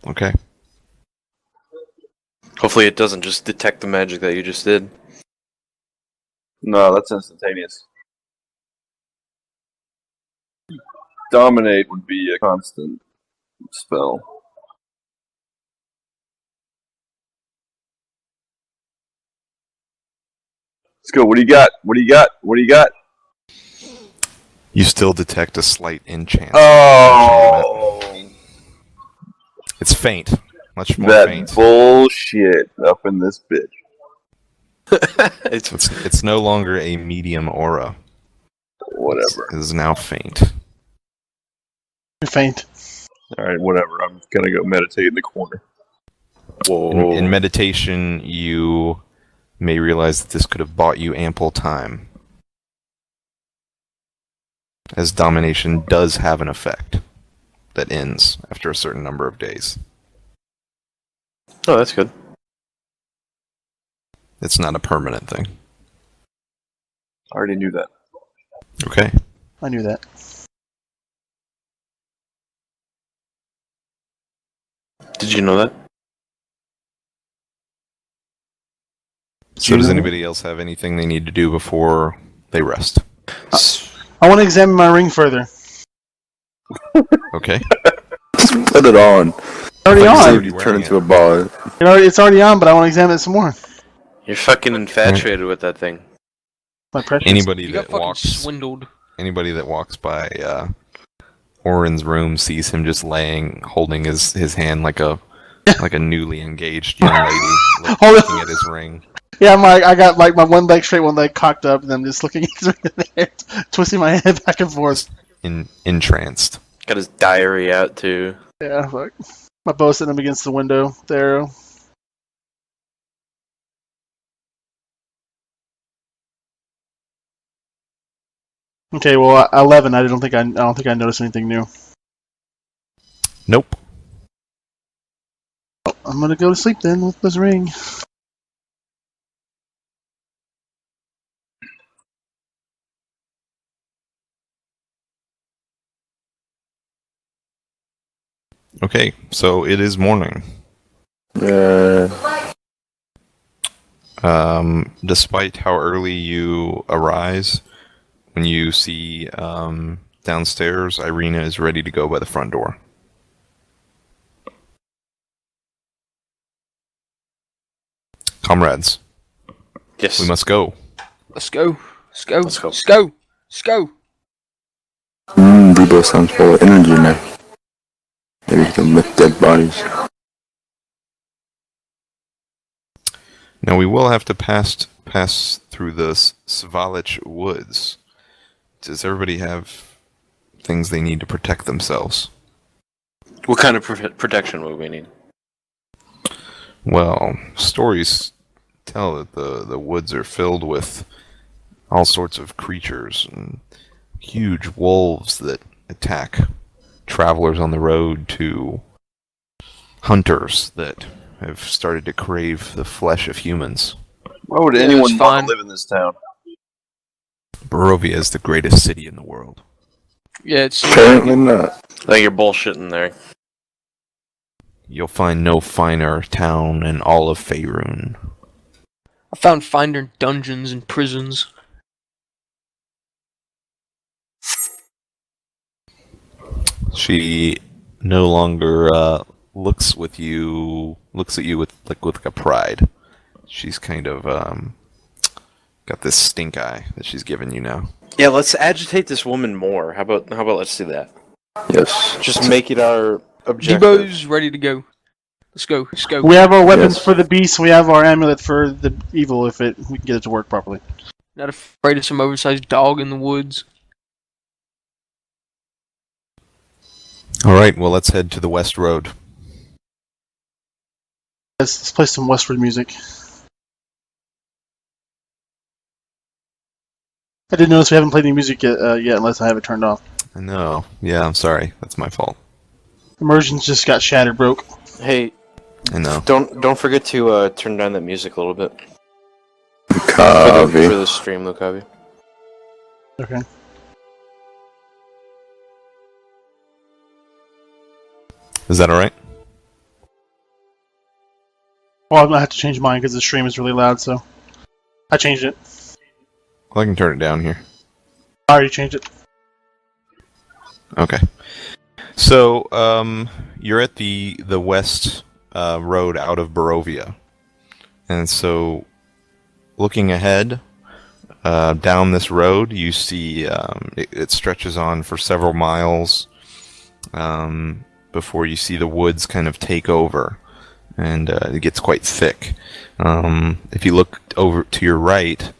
Okay. Hopefully it doesn't just detect the magic that you just did. No, that's instantaneous. Dominate would be a constant spell. Let's go. What do you got? What do you got? What do you got? You still detect a slight enchantment. Oh, It's faint. Much more that faint. bullshit up in this bitch. It's no longer a medium aura. Whatever. It is now faint. You're faint. All right, whatever. I'm gonna go meditate in the corner. Whoa. In meditation, you may realize that this could have bought you ample time, as domination does have an effect that ends after a certain number of days. Oh, that's good. It's not a permanent thing. I already knew that. Okay. I knew that. Did you know that? So does anybody else have anything they need to do before they rest? I want to examine my ring further. Okay. Put it on. Already I thought you on. said- Save you turn into a ball. It's already on, but I want to examine it some more. You're fucking infatuated with that thing. My precious. Anybody You got that fucking walks swindled. by Orin's room sees him just holding his hand like a newly engaged young lady looking at his ring. Yeah, I got like my one leg straight, one leg cocked up, and I'm just looking at his ring in there, twisting my head back and forth. Entranced. Got his diary out too. Yeah, fuck. My bow sitting up against the window there. Okay, well, 11. I don't think I noticed anything new. Nope. I'm gonna go to sleep then with this ring. Okay, so it is morning. Despite how early you arise, when you see downstairs, Irina is ready to go by the front door. Comrades, Yes. we must go. Let's go. Let's go. Let's go. Let's go. Let's go. Rebo sounds full of energy now. Maybe he can lift dead bodies. Now we will have to pass through the Svalich woods. Does everybody have things they need to protect themselves? What kind of protection would we need? Well, stories tell that the woods are filled with all sorts of creatures and huge wolves that attack travelers on the road to hunters that have started to crave the flesh of humans. Why would Yeah, anyone that's want fine. to live in this town? Barovia is the greatest city in the world. Yeah, it's Apparently not. I think you're bullshitting there. You'll find no finer town in all of Faerun. I found finer dungeons and prisons. She no longer looks at you with like a pride. She's kind of got this stink eye that she's given you now. Yeah, let's agitate this woman more. How about let's do that? Yes. Just make it our objective. Debo's ready to go. Let's go. Let's go. We have our weapons Yes. for the beast. We have our amulet for the evil. If we can get it to work properly. Not afraid of some oversized dog in the woods. All right, well let's head to the West Road. Let's play some westward music. I didn't notice we haven't played any music yet unless I have it turned off. I know. Yeah, I'm sorry. That's my fault. Immersions just got shattered, broke. Hey, I know. don't forget to turn down that music a little bit for Copy. the stream, Lukavi. Okay. Is that all right? Well, I'm gonna have to change mine because the stream is really loud. So I changed it. Well, I can turn it down here. I already changed it. Okay. So, you're at the west road out of Barovia. And so, looking ahead, down this road, you see it stretches on for several miles before you see the woods kind of take over. And it gets quite thick. If you look over to your right,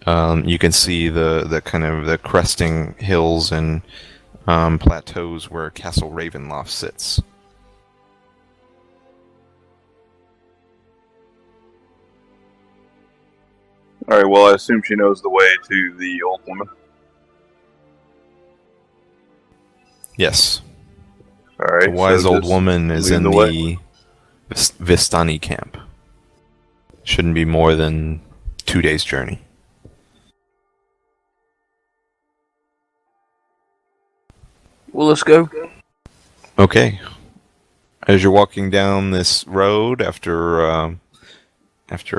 you can see the kind of the cresting hills and plateaus where Castle Ravenloft sits. Alright, well, I assume she knows the way to the old woman. Yes. Alright. The wise so old just woman is lead in the the way. Vistani camp. Shouldn't be more than 2 days' journey. Well, let's go. Okay. As you're walking down this road, after a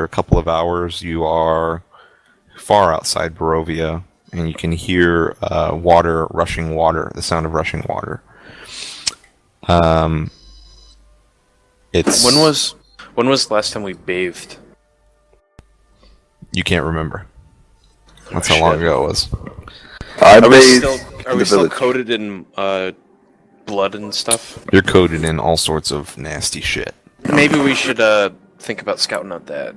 couple of hours, you are far outside Barovia, and you can hear rushing water, the sound of rushing water. It's When was the last time we bathed? You can't remember. That's Oh, how long shit. ago it was. I Are we bathed still in the village. coated in blood and stuff? You're coated in all sorts of nasty shit. Maybe we should think about scouting out that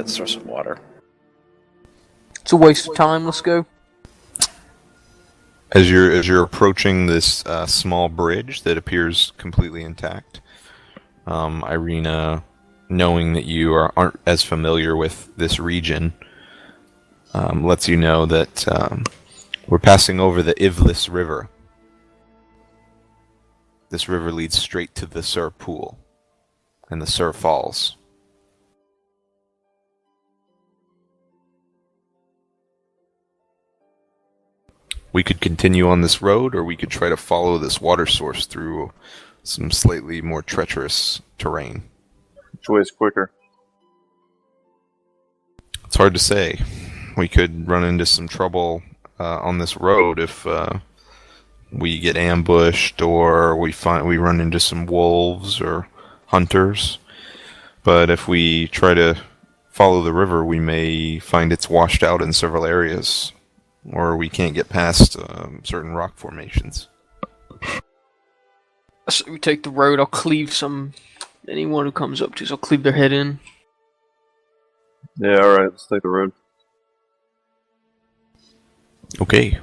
source of water. It's a waste of time. Let's go. As you're approaching this small bridge that appears completely intact, Irina, knowing that you aren't as familiar with this region, lets you know that We're passing over the Ivlis River. This river leads straight to the Sur Pool and the Sur Falls. We could continue on this road, or we could try to follow this water source through some slightly more treacherous terrain. Which way is quicker? It's hard to say. We could run into some trouble on this road if we get ambushed, or we run into some wolves or hunters. But if we try to follow the river, we may find it's washed out in several areas, or we can't get past certain rock formations. So we take the road. I'll cleave anyone who comes up to us. I'll cleave their head in. Yeah, alright, let's take the road. Okay.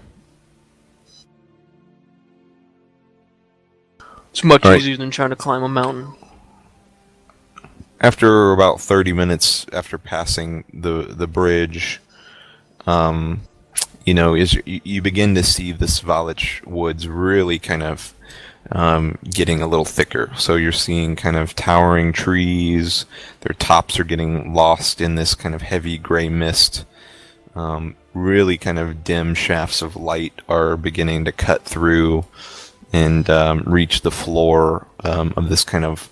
It's much All right. easier than trying to climb a mountain. After about 30 minutes after passing the bridge, you begin to see the Svalich woods really kind of getting a little thicker. So you're seeing kind of towering trees. Their tops are getting lost in this kind of heavy gray mist. Really kind of dim shafts of light are beginning to cut through and reach the floor of this kind of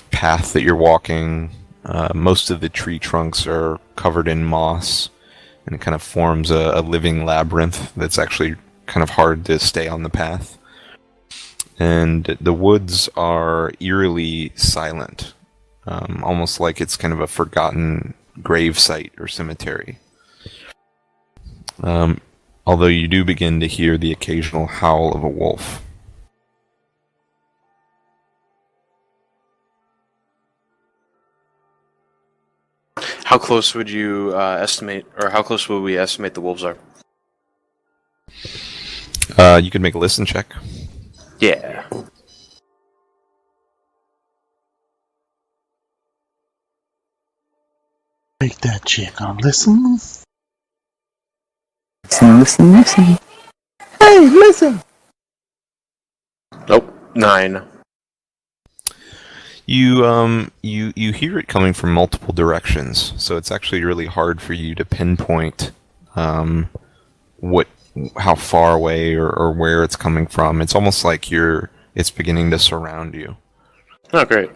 path that you're walking. Most of the tree trunks are covered in moss, and it kind of forms a living labyrinth that's actually kind of hard to stay on the path. And the woods are eerily silent, almost like it's kind of a forgotten grave site or cemetery. Although you do begin to hear the occasional howl of a wolf. How close would you estimate, or how close would we estimate the wolves are? You could make a listen check. Yeah. Make that chick on listen. Listen. Hey, listen! Nope. 9. You hear it coming from multiple directions, so it's actually really hard for you to pinpoint how far away or where it's coming from. It's almost like it's beginning to surround you. Oh, great.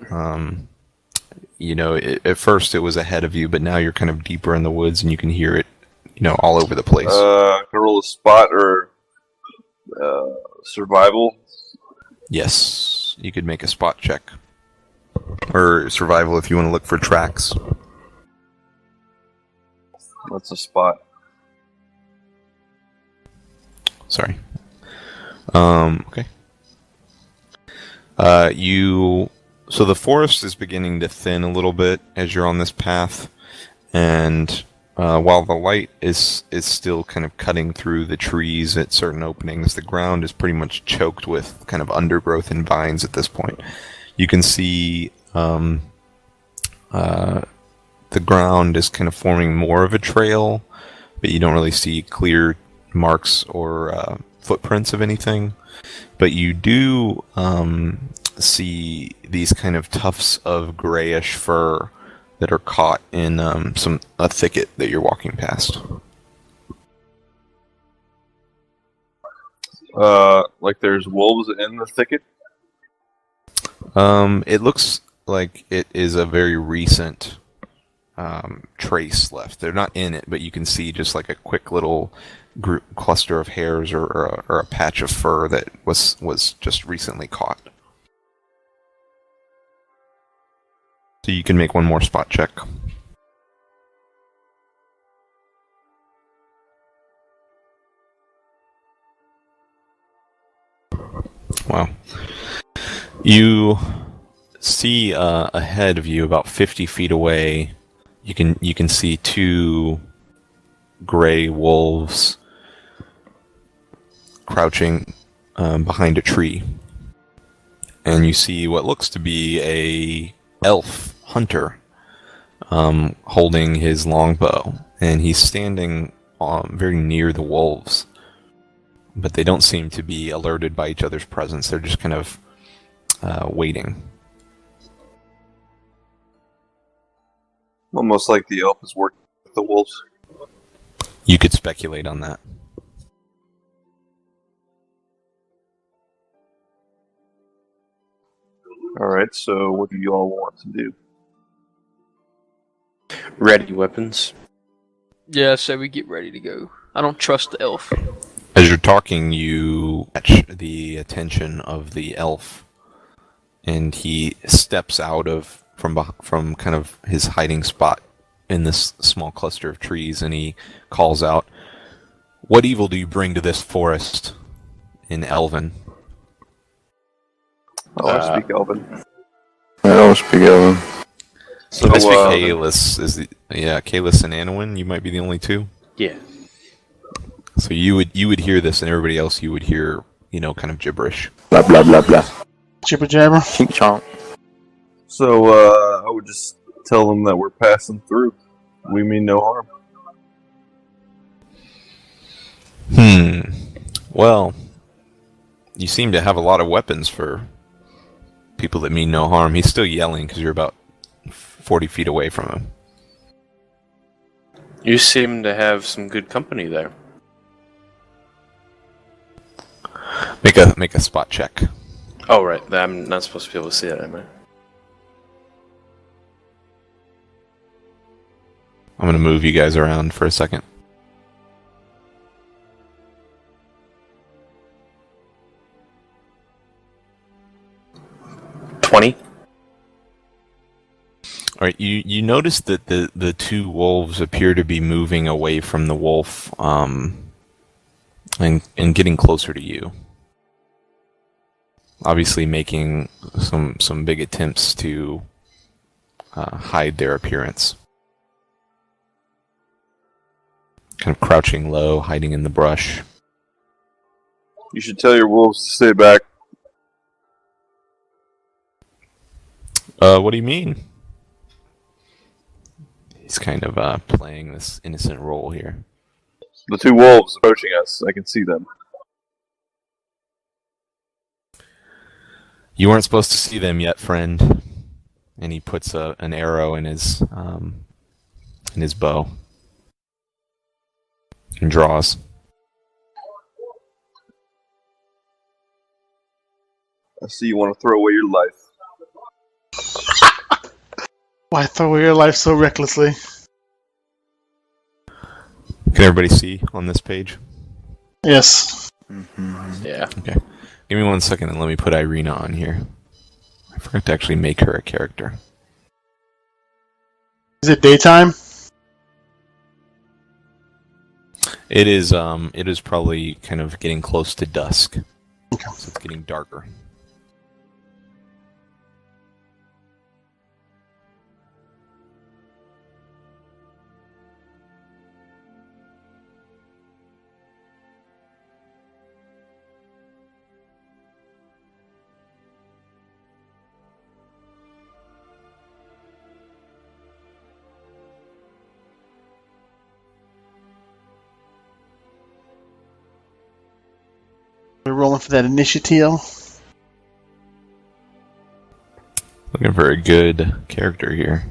At first it was ahead of you, but now you're kind of deeper in the woods and you can hear it, all over the place. Can I roll a spot or survival? Yes, you could make a spot check. Or survival if you want to look for tracks. What's a spot? Sorry. Okay. So the forest is beginning to thin a little bit as you're on this path, and while the light is still kind of cutting through the trees at certain openings, the ground is pretty much choked with kind of undergrowth and vines at this point. You can see the ground is kind of forming more of a trail, but you don't really see clear marks or footprints of anything. But you do see these kind of tufts of grayish fur that are caught in a thicket that you're walking past. Like there's wolves in the thicket? It looks like it is a very recent trace left. They're not in it, but you can see just like a quick little cluster of hairs or a patch of fur that was just recently caught. So you can make one more spot check. Wow. You see ahead of you, about 50 feet away, you can see 2 gray wolves crouching behind a tree. And you see what looks to be a elf hunter holding his longbow, and he's standing very near the wolves. but they don't seem to be alerted by each other's presence. They're just kind of waiting. Almost like the elf is working with the wolves. You could speculate on that. Alright, so what do you all want to do? Ready weapons. Yeah, so we get ready to go. I don't trust the elf. As you're talking, you catch the attention of the elf, and he steps out of from kind of his hiding spot in this small cluster of trees, and he calls out, "What evil do you bring to this forest?" in Elven. Oh, I speak Elven. I don't speak Elven. So, I speak Kalis. Kalis and Anowin. You might be the only two. Yeah. So you would hear this, and everybody else you would hear, kind of gibberish. Blah blah blah blah. Jibber jabber. Chink chomp. So, I would just tell them that we're passing through. We mean no harm. Well, you seem to have a lot of weapons for people that mean no harm. He's still yelling because you're about 40 feet away from him. You seem to have some good company there. Make a spot check. Oh, right. I'm not supposed to be able to see that, am I? I'm going to move you guys around for a second. $20. All right, you notice that the two wolves appear to be moving away from the wolf, and getting closer to you. Obviously, making some big attempts to hide their appearance. Kind of crouching low, hiding in the brush. You should tell your wolves to stay back. What do you mean? He's kind of playing this innocent role here. The two wolves approaching us. I can see them. You weren't supposed to see them yet, friend. And he puts an arrow in his bow and draws. I see you want to throw away your life. Why throw away your life so recklessly? Can everybody see on this page? Yes. Mm-hmm. Yeah. Okay. Give me 1 second and let me put Irina on here. I forgot to actually make her a character. Is it daytime? It is probably kind of getting close to dusk. Okay. So it's getting darker. We're rolling for that initiative. Looking for a good character here.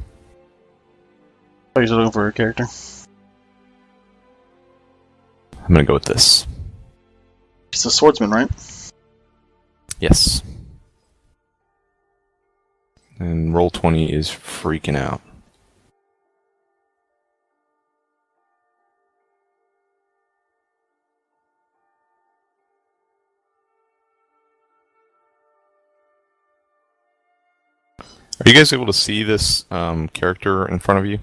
Oh, you're looking for a character. I'm gonna go with this. He's a swordsman, right? Yes. And roll 20 is freaking out. Are you guys able to see this character in front of you?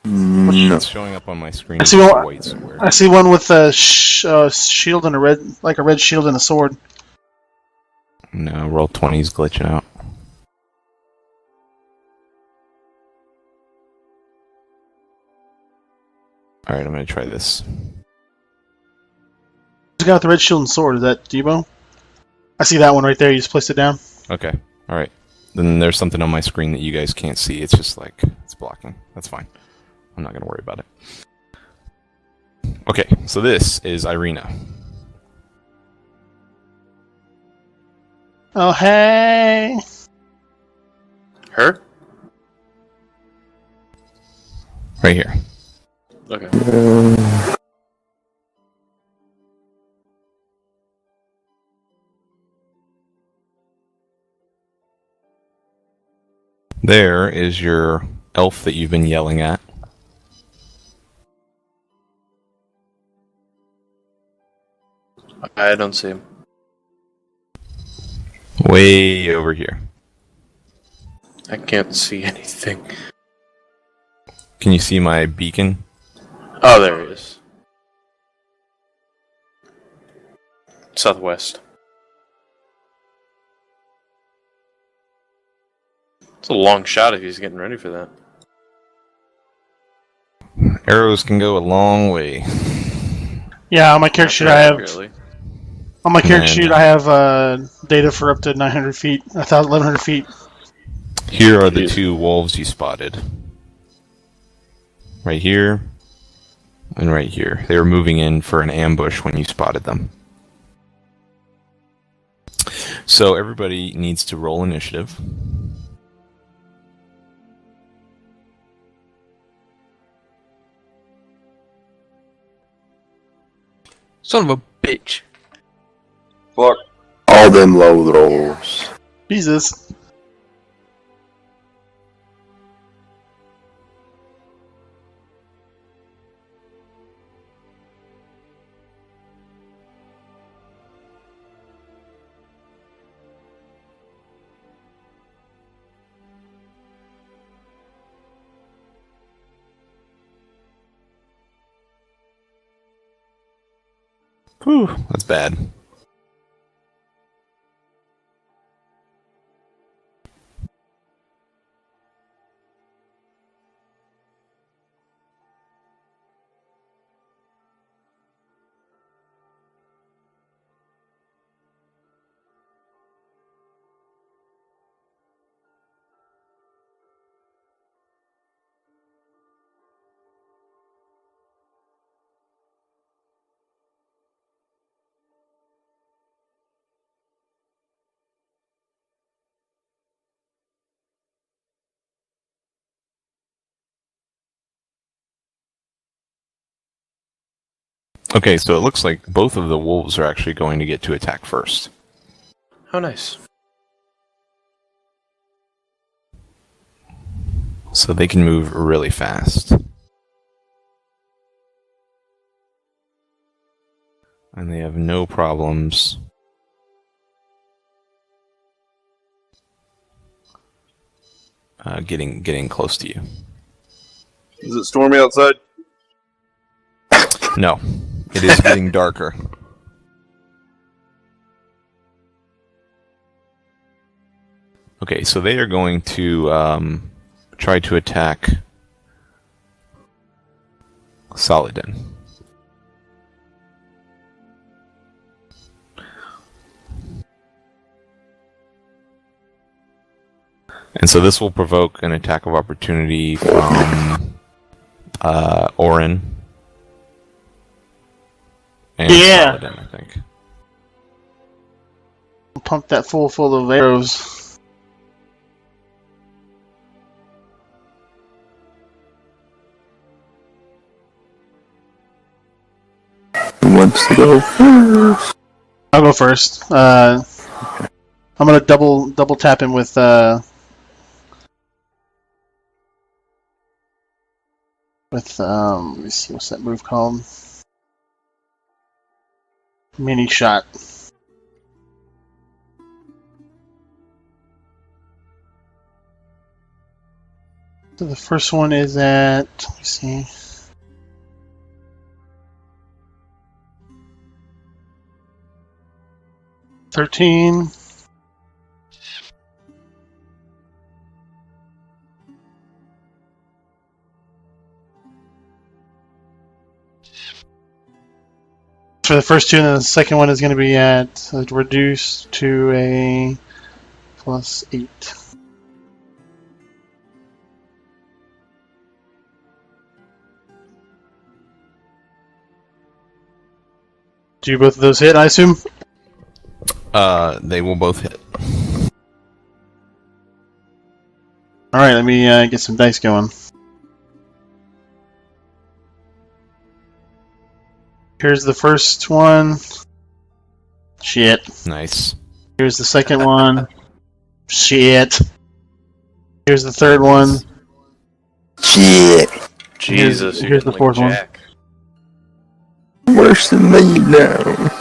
No. It's showing up on my screen. I see as a one- white square. I see one with a shield and a red shield and a sword. No, roll 20 is glitching out. Alright, I'm gonna try this. The guy with the red shield and sword, is that Debo? I see that one right there, you just placed it down. Okay, alright. Then there's something on my screen that you guys can't see. It's just like, it's blocking. That's fine. I'm not gonna worry about it. Okay, so this is Irina. Oh, hey! Her? Right here. Okay. There is your elf that you've been yelling at. I don't see him. Way over here. I can't see anything. Can you see my beacon? Oh, there he is. Southwest. It's a long shot if he's getting ready for that. Arrows can go a long way. Yeah, on my character sheet, Not I have accurately. on my character Man. sheet I have data for up to 900 feet, 1,100 feet. Here are the Jeez. 2 wolves you spotted. Right here, and right here. They were moving in for an ambush when you spotted them. So everybody needs to roll initiative. Son of a bitch. Fuck. All them low rolls. Jesus. Whew, that's bad. Okay, so it looks like both of the wolves are actually going to get to attack first. How nice. So they can move really fast. And they have no problems getting close to you. Is it stormy outside? No, it is getting darker. Okay, so they are going to try to attack Saladin. And so this will provoke an attack of opportunity from Orin and Yeah. Saladin, I think. Pump that full of arrows. Who wants to go first? I'll go first. I'm gonna double tap him with let me see, what's that move called? Mini shot. So the first one is at, let me see. $13. For the first two, and then the second one is going to be at reduced to a +8. Do both of those hit, I assume? They will both hit. Alright, let me get some dice going. Here's the first one. Shit. Nice. Here's the second one. Shit. Here's the third one. Shit. Jesus, here's the fourth one. Worse than me now.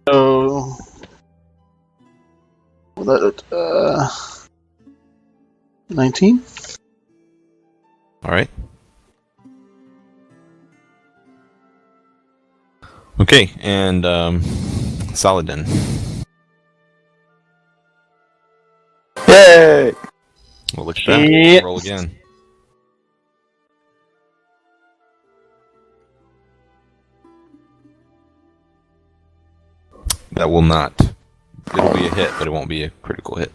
So... 19? Alright. Okay, and Saladin. Yay! Well, look at that. Shit. Roll again. That will not. It'll be a hit, but it won't be a critical hit.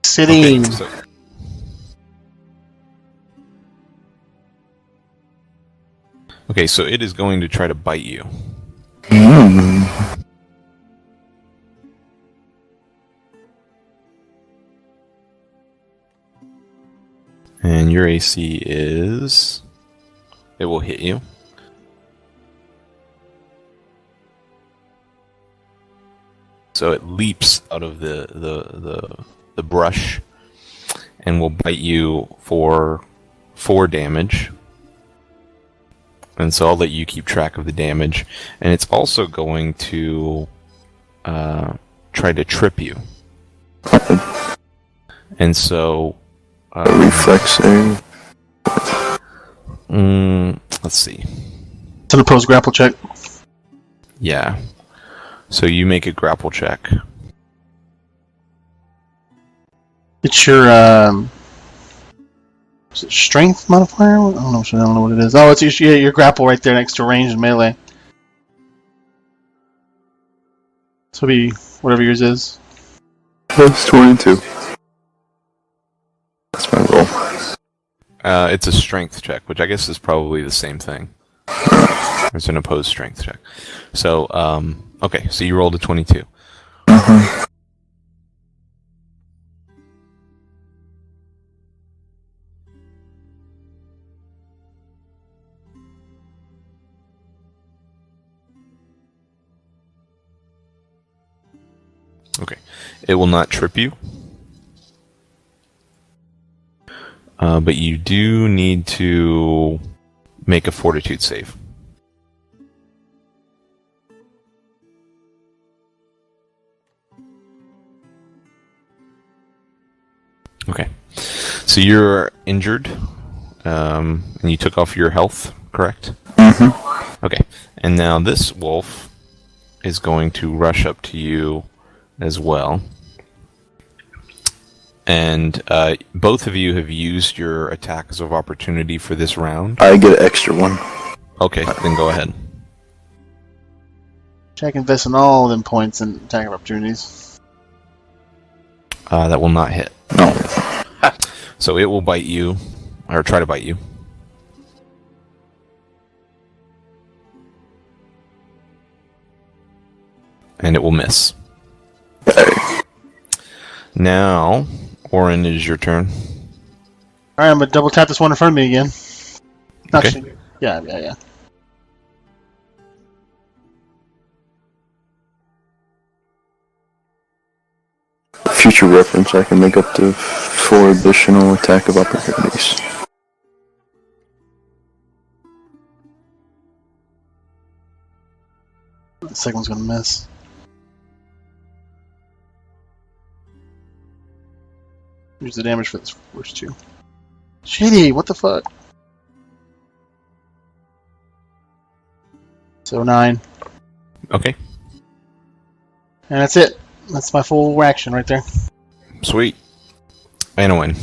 Sitting. Okay, so it is going to try to bite you. And your AC is... It will hit you. So it leaps out of the brush and will bite you for 4 damage. And so I'll let you keep track of the damage. And it's also going to try to trip you. And so... reflex save. Let's see. It's an opposed grapple check. Yeah. So you make a grapple check. It's your is it strength modifier? I don't know what it is. Oh, it's your grapple right there next to range and melee. So it'll be whatever yours is. Plus 22. That's my roll. It's a strength check, which I guess is probably the same thing. It's an opposed strength check. So, okay, so you rolled a 22. Okay, it will not trip you. But you do need to make a fortitude save. Okay. So you're injured, and you took off your health, correct? Mm-hmm. Okay. And now this wolf is going to rush up to you as well. And both of you have used your attacks of opportunity for this round. I get an extra one. Okay, then go ahead. Check invest in all of them points and attack opportunities. That will not hit. No. So it will bite you, or try to bite you. And it will miss. Now, Orin, it is your turn. Alright, I'm gonna double tap this one in front of me again. Okay. Actually, yeah. Future reference, I can make up to 4 additional attack of opportunities. The second one's gonna miss. Here's the damage for this first 2. Shitty, what the fuck? So 9. Okay, And that's it. That's my full action right there. sweet. Anowin.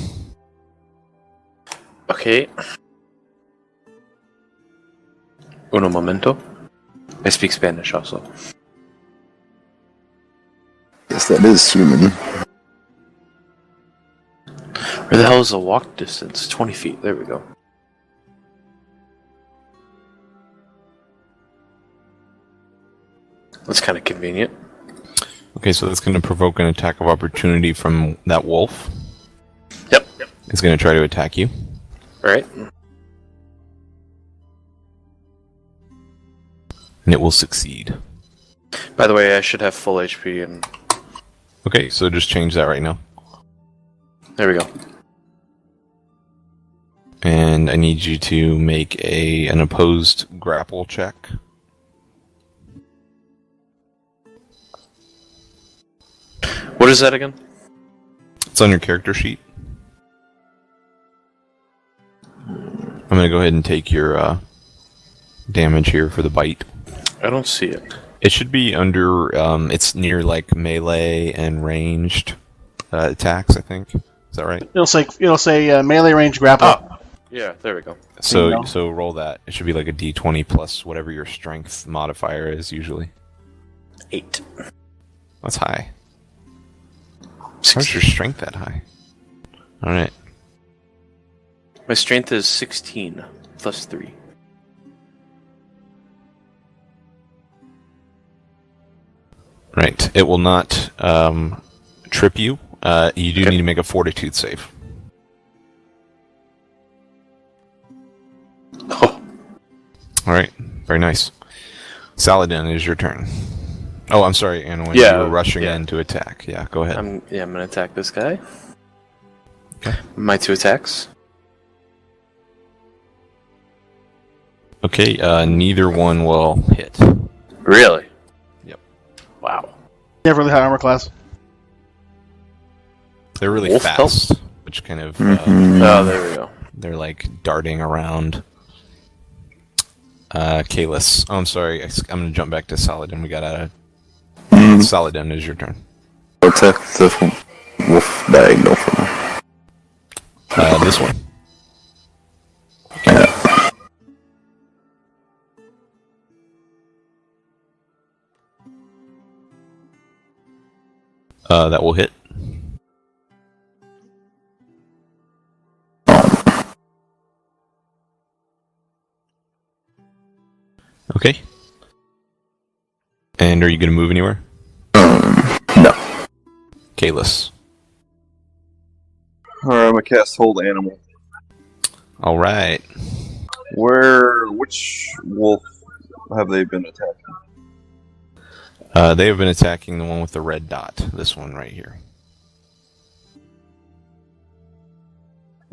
Okay. Uno momento. I speak Spanish also. Yes, that is human. Where the hell is the walk distance? 20 feet. There we go. That's kind of convenient. Okay, so that's going to provoke an attack of opportunity from that wolf. Yep. It's going to try to attack you. Alright. And it will succeed. By the way, I should have full HP and... Okay, so just change that right now. There we go. And I need you to make an opposed grapple check. What is that again? It's on your character sheet. I'm going to go ahead and take your damage here for the bite. I don't see it. It should be under, it's near like melee and ranged attacks, I think. Is that right? It'll say melee range grapple. Oh, yeah, there we go. So roll that. It should be like a d20 plus whatever your strength modifier is usually. 8. That's high. How's your strength that high? Alright. My strength is 16 plus 3. Right. It will not trip you. You do need to make a fortitude save. Oh. Alright. Very nice. Saladin, it is your turn. Oh, I'm sorry, Anna, Yeah, you were rushing yeah. in to attack. Yeah, go ahead. I'm gonna attack this guy. Okay. My 2 attacks. Okay, neither one will hit. Really? Yep. Wow. You have really high armor class. They're really Wolf fast, which kind of... Oh, there we go. They're like darting around. Kalis. Oh, I'm sorry. I'm going to jump back to Saladin. We got a... Saladin, is your turn. Attack the wolf diagonal from her. This one. Yeah. That will hit. Okay. And are you going to move anywhere? No. Kalis. Alright, I'm gonna cast Hold Animal. Alright. Which wolf have they been attacking? They have been attacking the one with the red dot. This one right here.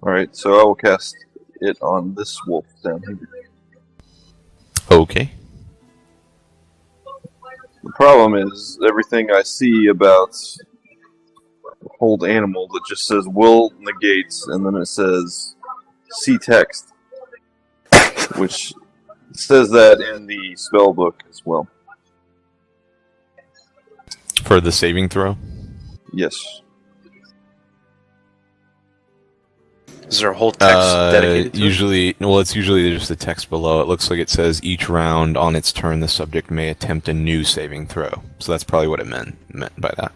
Alright, so I will cast it on this wolf down here. Okay. The problem is, everything I see about Hold Animal that just says will negates, and then it says see text, which says that in the spell book as well. For the saving throw? Yes. Is there a whole text dedicated to it? It's usually just the text below. It looks like it says each round on its turn the subject may attempt a new saving throw. So that's probably what it meant by that.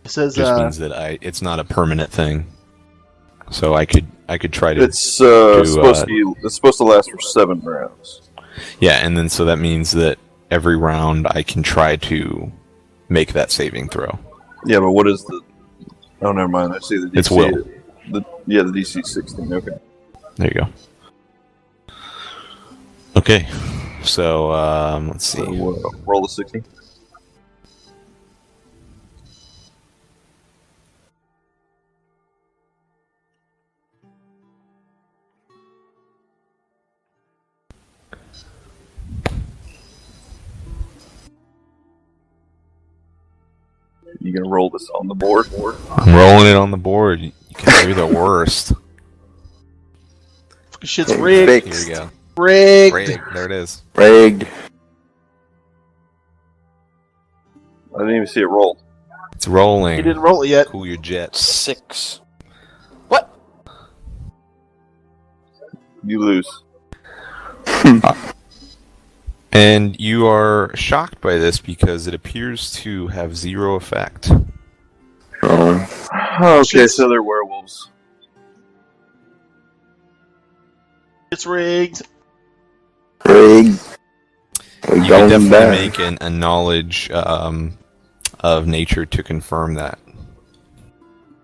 It says It just means that it's not a permanent thing. So I could try to It's supposed to last for 7 rounds. yeah, and then so that means that every round I can try to make that saving throw. Yeah, but what is the? Oh, never mind. I see the DC. It's will. The DC 16. Okay. There you go. Okay, so let's see. So, roll the 60. You gonna roll this on the board? I'm rolling it on the board. You can do the worst. Shit's rigged. Here we go. Rigged. Rigged. There it is. Rigged. I didn't even see it roll. It's rolling. He didn't roll it yet. Cool your jets. 6. What? You lose. And you are shocked by this because it appears to have zero effect. Rolling. Okay, so they're werewolves. It's rigged. Craig. You can definitely make a knowledge of nature to confirm that.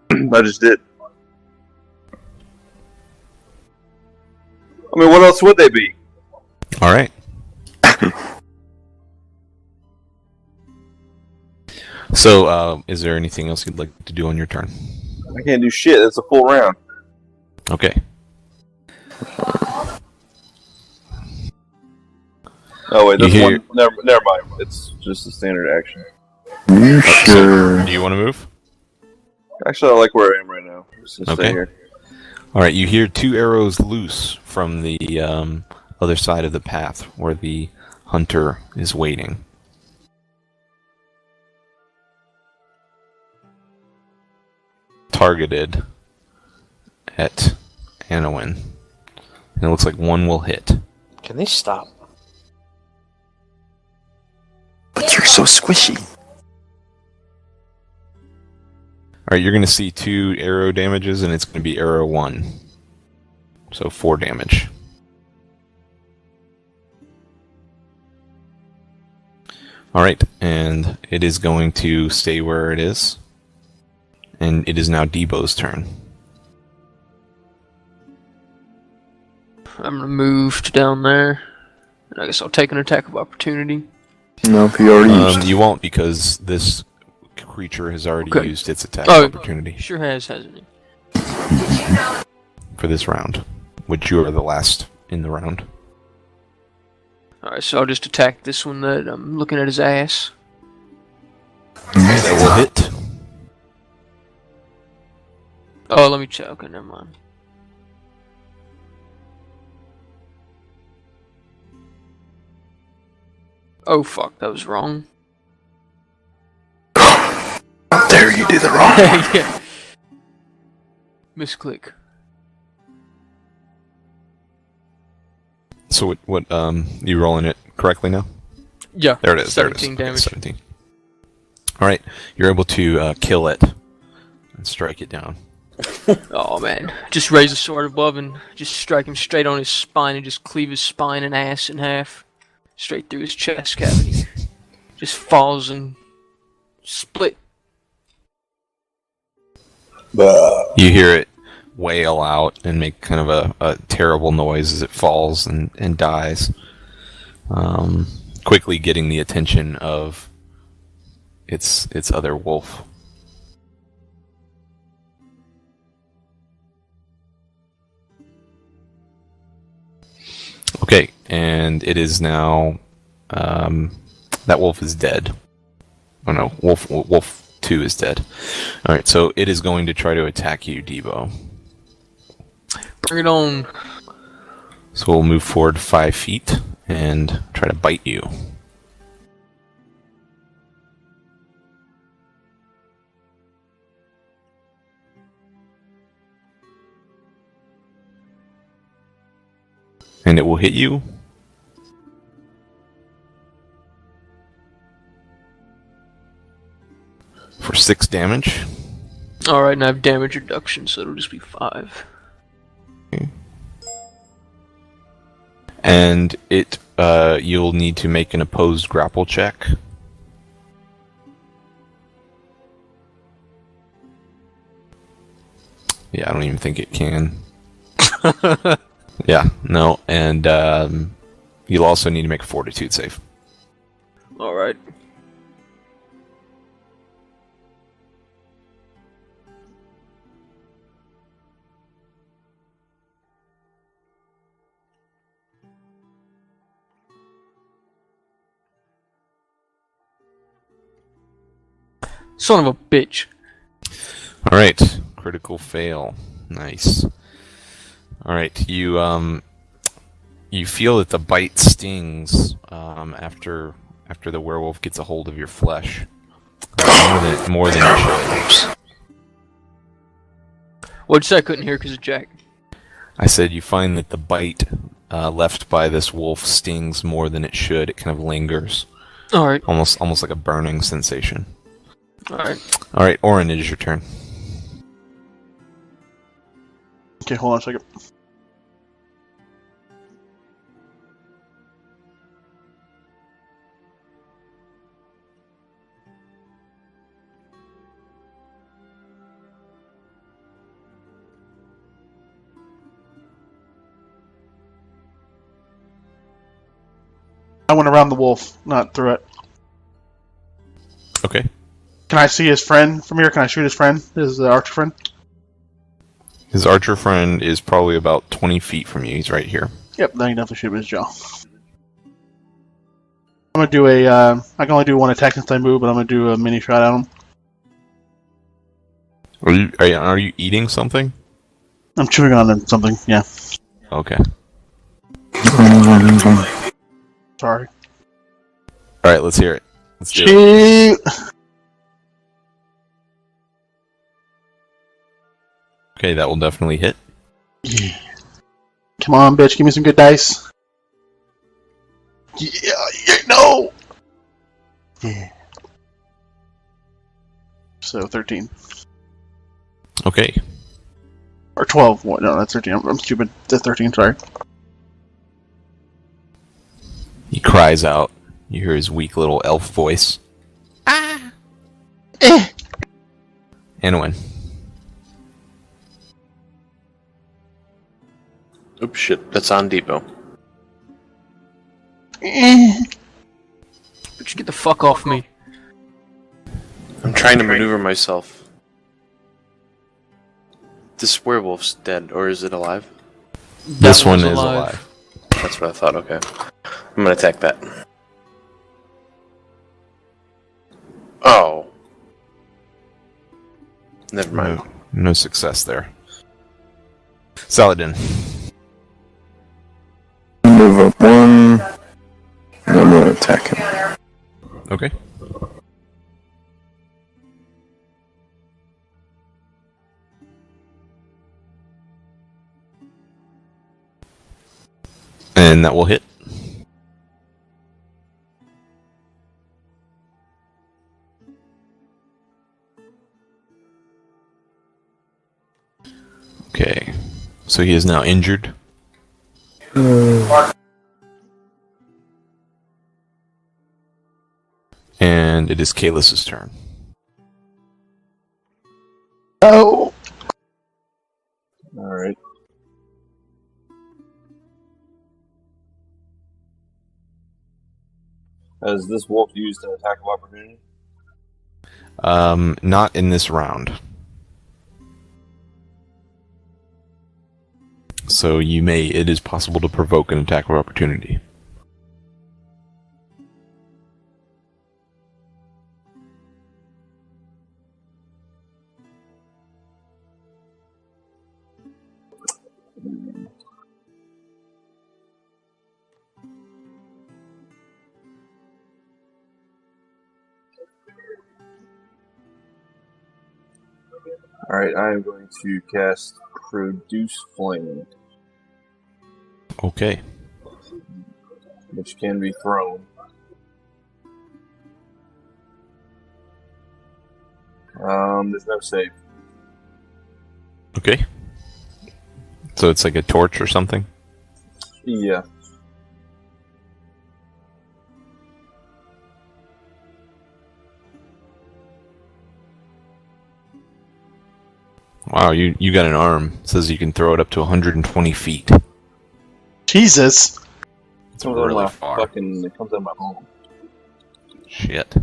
I just did. I mean, what else would they be? All right. So, is there anything else you'd like to do on your turn? I can't do shit. It's a full round. Okay. Oh wait, that's You hear- one. Never mind. It's just a standard action. You sure? Do you want to move? Actually, I like where I am right now. Just gonna Okay. stay here. All right. You hear 2 arrows loose from the other side of the path where the hunter is waiting. Targeted at Anowin. And it looks like one will hit. Can they stop? But you're so squishy. Alright, you're going to see 2 arrow damages, and it's going to be arrow 1. So 4 damage. Alright, and it is going to stay where it is. And it is now Debo's turn. I'm removed down there. And I guess I'll take an attack of opportunity. No, if you already used. You won't, because this creature has already Okay. used its attack Oh, opportunity Sure has, hasn't he? for this round, which you are the last in the round. Alright, so I'll just attack this one that I'm looking at his ass. That will hit. Oh, let me check. Okay, never mind. Oh fuck, that was wrong. How dare you do the wrong? Yeah. Misclick. So what you rolling it correctly now? Yeah. There it is. 17 there it is. damage. Okay, 17. All right, you're able to kill it and strike it down. Oh man. Just raise the sword above and just strike him straight on his spine and just cleave his spine and ass in half. Straight through his chest cavity. Just falls and split. You hear it wail out and make kind of a terrible noise as it falls and dies, quickly getting the attention of its other wolf. Okay, and it is now that wolf is dead. Oh no, wolf 2 is dead. Alright, so it is going to try to attack you, Debo. Bring it on. So we'll move forward 5 feet and try to bite you. And it will hit you. For 6 damage. Alright, and I have damage reduction, so it'll just be 5. And it you'll need to make an opposed grapple check. Yeah, I don't even think it can. Yeah, no, and you'll also need to make a fortitude save. Alright. Son of a bitch. Alright, critical fail. Nice. Alright, you feel that the bite stings after the werewolf gets a hold of your flesh. More than it should. What'd you say? I couldn't hear because of Jack. I said you find that the bite left by this wolf stings more than it should. It kind of lingers. Alright. Almost like a burning sensation. Alright. Orin, it is your turn. Okay, hold on a second. I went around the wolf, not through it. Okay. Can I see his friend from here? Can I shoot his friend? His archer friend? His archer friend is probably about 20 feet from you. He's right here. Yep, then you definitely shoot him in his jaw. I'm gonna do a. I can only do one attack since I move, but I'm gonna do a mini shot at him. Are you eating something? I'm chewing on something. Yeah. Okay. Sorry. All right, let's hear it. Let's do it. Shoot! Okay, that will definitely hit. Yeah. Come on, bitch! Give me some good dice. Yeah, no! Yeah. So 13. Okay. Or 12. What? No, that's 13. I'm stupid. That's 13, sorry. He cries out. You hear his weak little elf voice. Ah! And a win. Oops, shit. That's on Depot. But you get the fuck off me. I'm trying to maneuver myself. This werewolf's dead, or is it alive? This That one one's is alive. That's what I thought, okay. I'm gonna attack that. Oh. Never mind. No success there. Saladin. Move up one. And I'm gonna attack him. Okay. And that will hit. Okay. So he is now injured. And it is Kalis' turn. Oh! Alright. Has this wolf used an attack of opportunity? Not in this round. So it is possible to provoke an attack of opportunity. Alright, I am going to cast Produce Flame, Okay. which can be thrown. There's no save. Okay. So it's like a torch or something? Yeah. Wow, you got an arm. It says you can throw it up to 120 feet. Jesus! It's really far. It comes out of my home. Shit.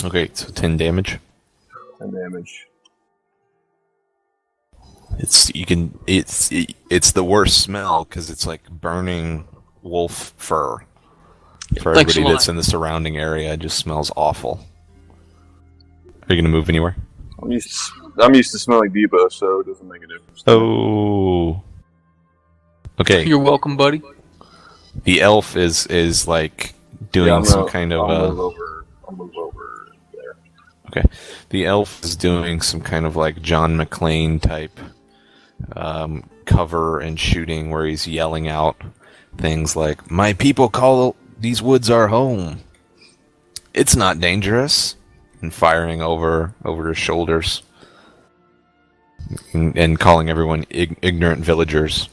Okay, so 10 damage. 10 damage. It's the worst smell because it's like burning wolf fur. For Thanks everybody a lot. that's in the surrounding area, it just smells awful. Are you gonna move anywhere? I'm used to smelling Debo, so it doesn't make a difference. Oh. Okay. You're welcome, buddy. The elf is like doing some kind of I'll move over there. Okay. The elf is doing some kind of like John McClane type cover and shooting where he's yelling out things like, "My people call these woods our home. It's not dangerous," and firing over his shoulders and calling everyone ignorant villagers.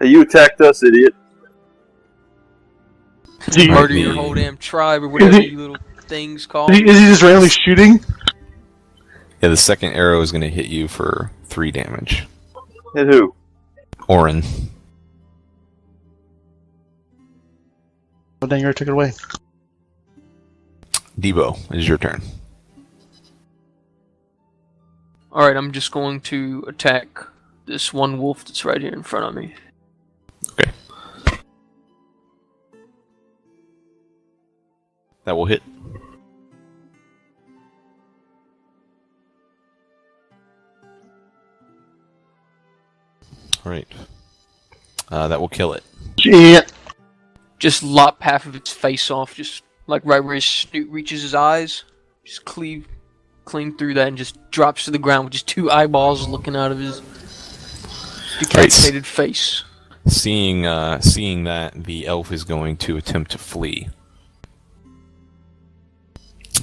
Hey, you attacked us, idiot. Murder your whole damn tribe or whatever, you little thing's called. Is he just randomly shooting? Yeah, the second arrow is going to hit you for 3 damage. Hit who? Orin. Oh, dang, you already took it away. Debo, it is your turn. Alright, I'm just going to attack this one wolf that's right here in front of me. Okay. That will hit. Alright. That will kill it. Shit. Just lop half of its face off, just like right where his snoot reaches his eyes. Just clean through that and just drops to the ground with just 2 eyeballs looking out of his decapitated face. Seeing that, the elf is going to attempt to flee.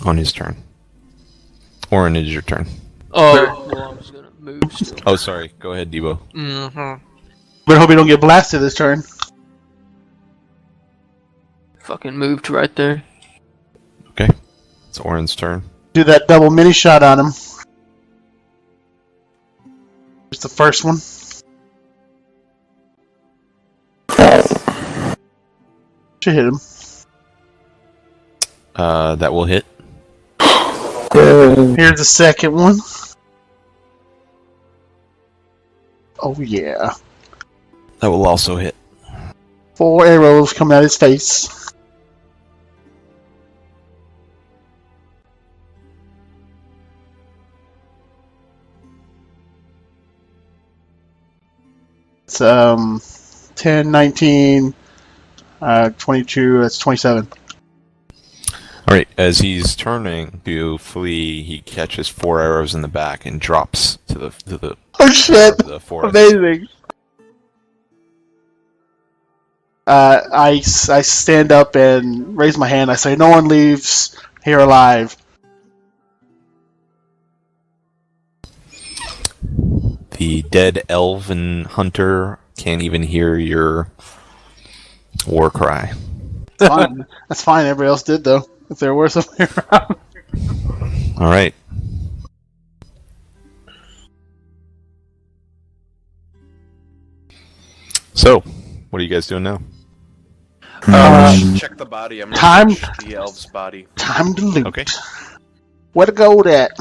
On his turn. Orin, it is your turn. Oh, well, I'm just gonna move still. Oh, sorry. Go ahead, Debo. Mm-hmm. But hope you don't get blasted this turn. Fucking moved right there. Okay. It's Orin's turn. Do that double mini shot on him. Just the first one. Should hit him. That will hit. Here's the second one. Oh yeah. That will also hit. 4 arrows coming out of his face. It's 10, 19, 22, that's 27. Alright, as he's turning to flee, he catches 4 arrows in the back and drops to the Oh shit! the forest. Amazing. I stand up and raise my hand. I say, "No one leaves here alive." The dead elven hunter can't even hear your war cry. Fine. That's fine. Everybody else did though. If there were somebody around. Alright. So, what are you guys doing now? Check the body. I'm gonna Time- search the elf's body. Time to loot. Okay. Where to go with that?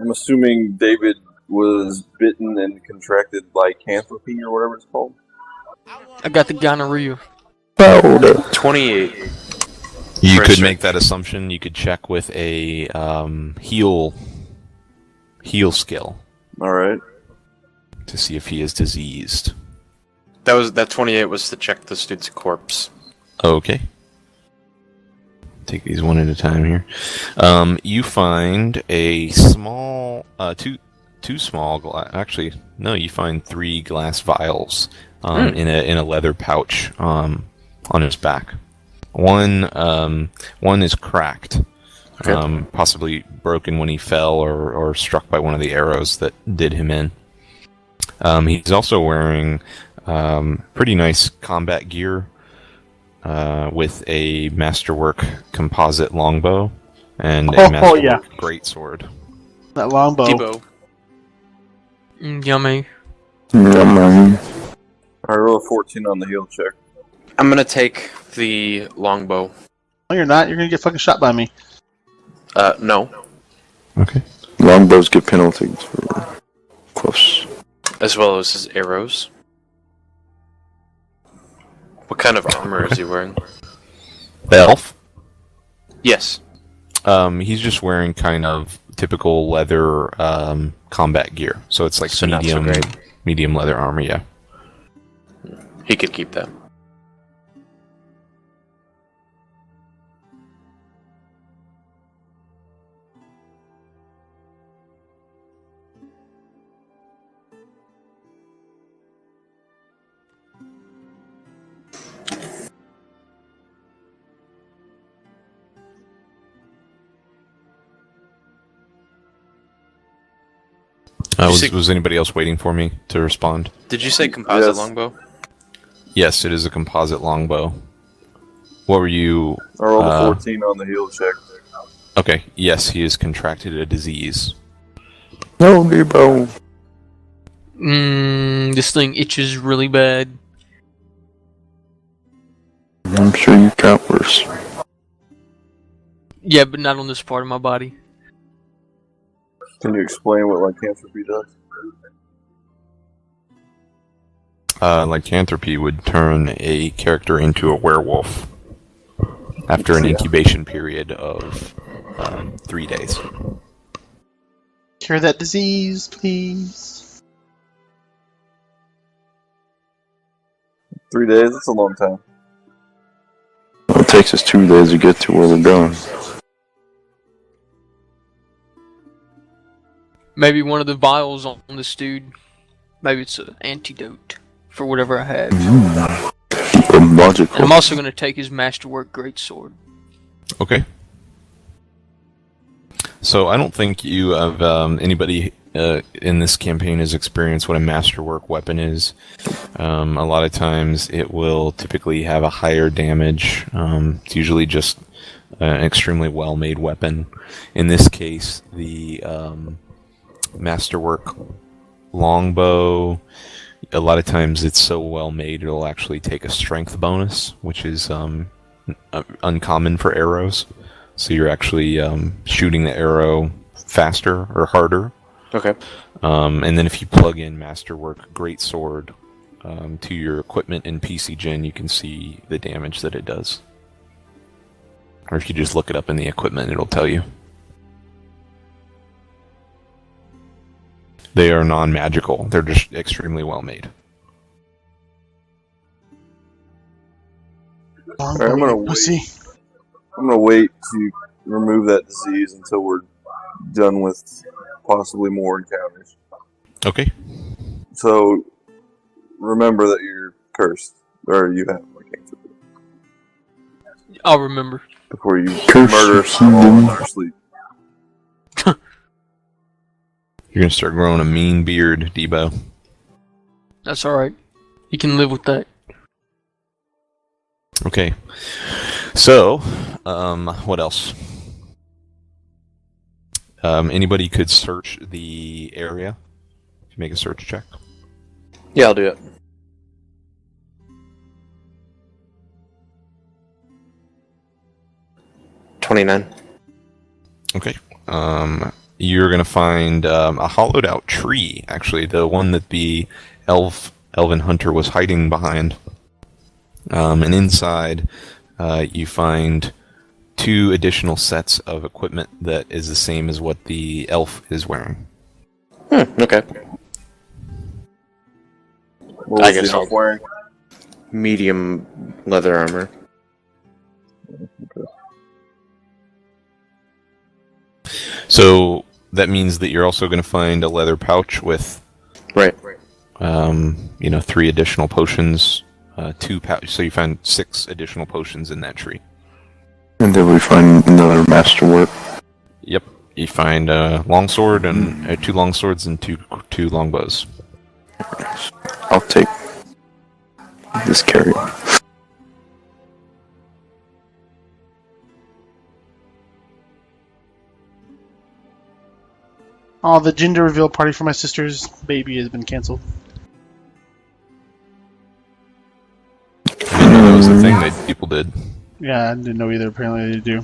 I'm assuming David was bitten and contracted lycanthropy or whatever it's called. I got the gonorrhea. 28. You For could sure. make that assumption. You could check with a heal skill All right. to see if he is diseased. That 28 was to check this dude's corpse. Okay. Take these one at a time here. You find a small, two small glass. Actually, no. You find 3 glass vials in a leather pouch on his back. One is cracked, possibly broken when he fell or struck by one of the arrows that did him in. He's also wearing pretty nice combat gear. With a masterwork composite longbow and a masterwork yeah. greatsword. That longbow. Debo. Yummy. All right, roll a 14 on the heal check. I'm gonna take the longbow. No, you're not. You're gonna get fucking shot by me. No. Okay. Longbows get penalties for close. As well as his arrows. What kind of armor is he wearing? The elf? Yes. He's just wearing kind of typical leather combat gear. So it's like So not so great. medium leather armor, yeah. He could keep that. Was anybody else waiting for me to respond? Did you say composite Yes. longbow? Yes, it is a composite longbow. What were you... I rolled a 14 on the heal check. Okay, yes, he has contracted a disease. No, Debo. This thing itches really bad. I'm sure you got worse. Yeah, but not on this part of my body. Can you explain what lycanthropy does? Lycanthropy would turn a character into a werewolf after an incubation period of 3 days. Cure that disease, please. 3 days? That's a long time. Well, it takes us 2 days to get to where we're going. Maybe one of the vials on this dude. Maybe it's an antidote for whatever I have. Logical. And I'm also going to take his masterwork greatsword. Okay. So I don't think you have anybody in this campaign has experienced what a masterwork weapon is. A lot of times it will typically have a higher damage. It's usually just an extremely well-made weapon. In this case, the masterwork longbow, a lot of times it's so well-made it'll actually take a strength bonus, which is uncommon for arrows. So you're actually shooting the arrow faster or harder. Okay. And then if you plug in Masterwork Greatsword to your equipment in PC Gen, you can see the damage that it does. Or if you just look it up in the equipment, it'll tell you. They are non-magical. They're just extremely well made. Longbow, I'm gonna you pussy. I'm gonna wait to remove that disease until we're done with possibly more encounters. Okay. So remember that you're cursed, or you have lycanthropy, I'll remember. before you Curse murder us all in our sleep. You're going to start growing a mean beard, Debo. That's alright. You can live with that. Okay. So, what else? Anybody could search the area. If you make a search check. Yeah, I'll do it. $29. Okay. You're going to find a hollowed out tree, actually, the one that the elven hunter was hiding behind. And inside, you find 2 additional sets of equipment that is the same as what the elf is wearing. Okay. What I was guess the elf I'll- wearing? Medium leather armor. So that means that you're also going to find a leather pouch with, Right. 3 additional potions. 2 so you find 6 additional potions in that tree. And then we find another masterwork. Yep. You find a longsword and 2 longswords and two longbows. I'll take this carry-on. Oh, the gender reveal party for my sister's baby has been canceled. I didn't know that was a thing that people did. Yeah, I didn't know either. Apparently they do.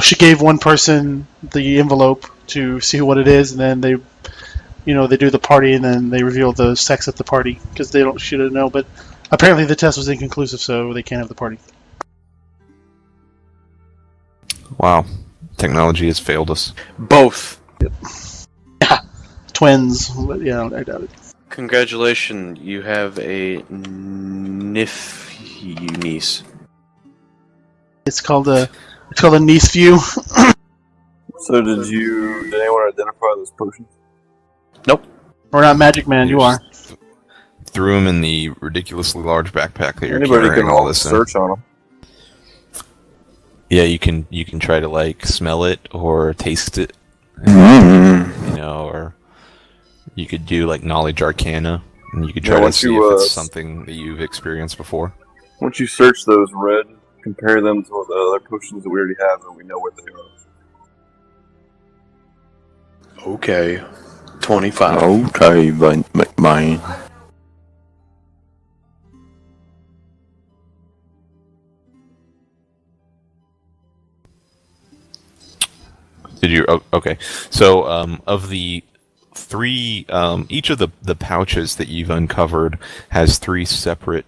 She gave one person the envelope to see what it is, and then they do the party, and then they reveal the sex at the party because she didn't know. But apparently the test was inconclusive, so they can't have the party. Wow. Technology has failed us. Both. Twins, but yeah, I doubt it. Congratulations, you have a niece. It's called a niece view. So did anyone identify those potions? We're not Magic Man. You are. Threw them in the ridiculously large backpack that you're Anybody carrying can all all this in. search on them. Yeah, you can try to smell it or taste it, Mm. or you could do knowledge arcana And you could Yeah, try to once see you, if it's something that you've experienced before. Once you search those red, compare them to the other potions that we already have, and we know what they are. Okay. 25. Okay, but mine. Did you? Oh, okay. So, of the three, each of the pouches that you've uncovered has three separate,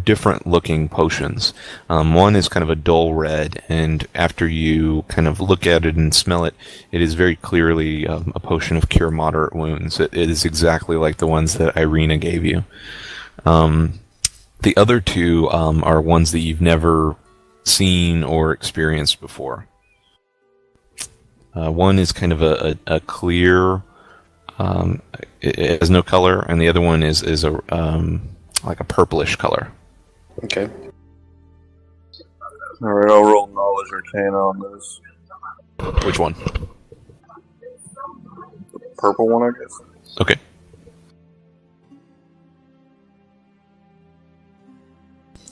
different looking potions. One is kind of a dull red, and after you kind of look at it and smell it, it is very clearly a potion of cure moderate wounds. It is exactly like the ones that Irina gave you. The other two are ones that you've never seen or experienced before. One is kind of a clear, it has no color, and the other one is a like a purplish color. Okay. Alright, I'll roll knowledge arcana on those. Which one? Purple one, I guess. Okay.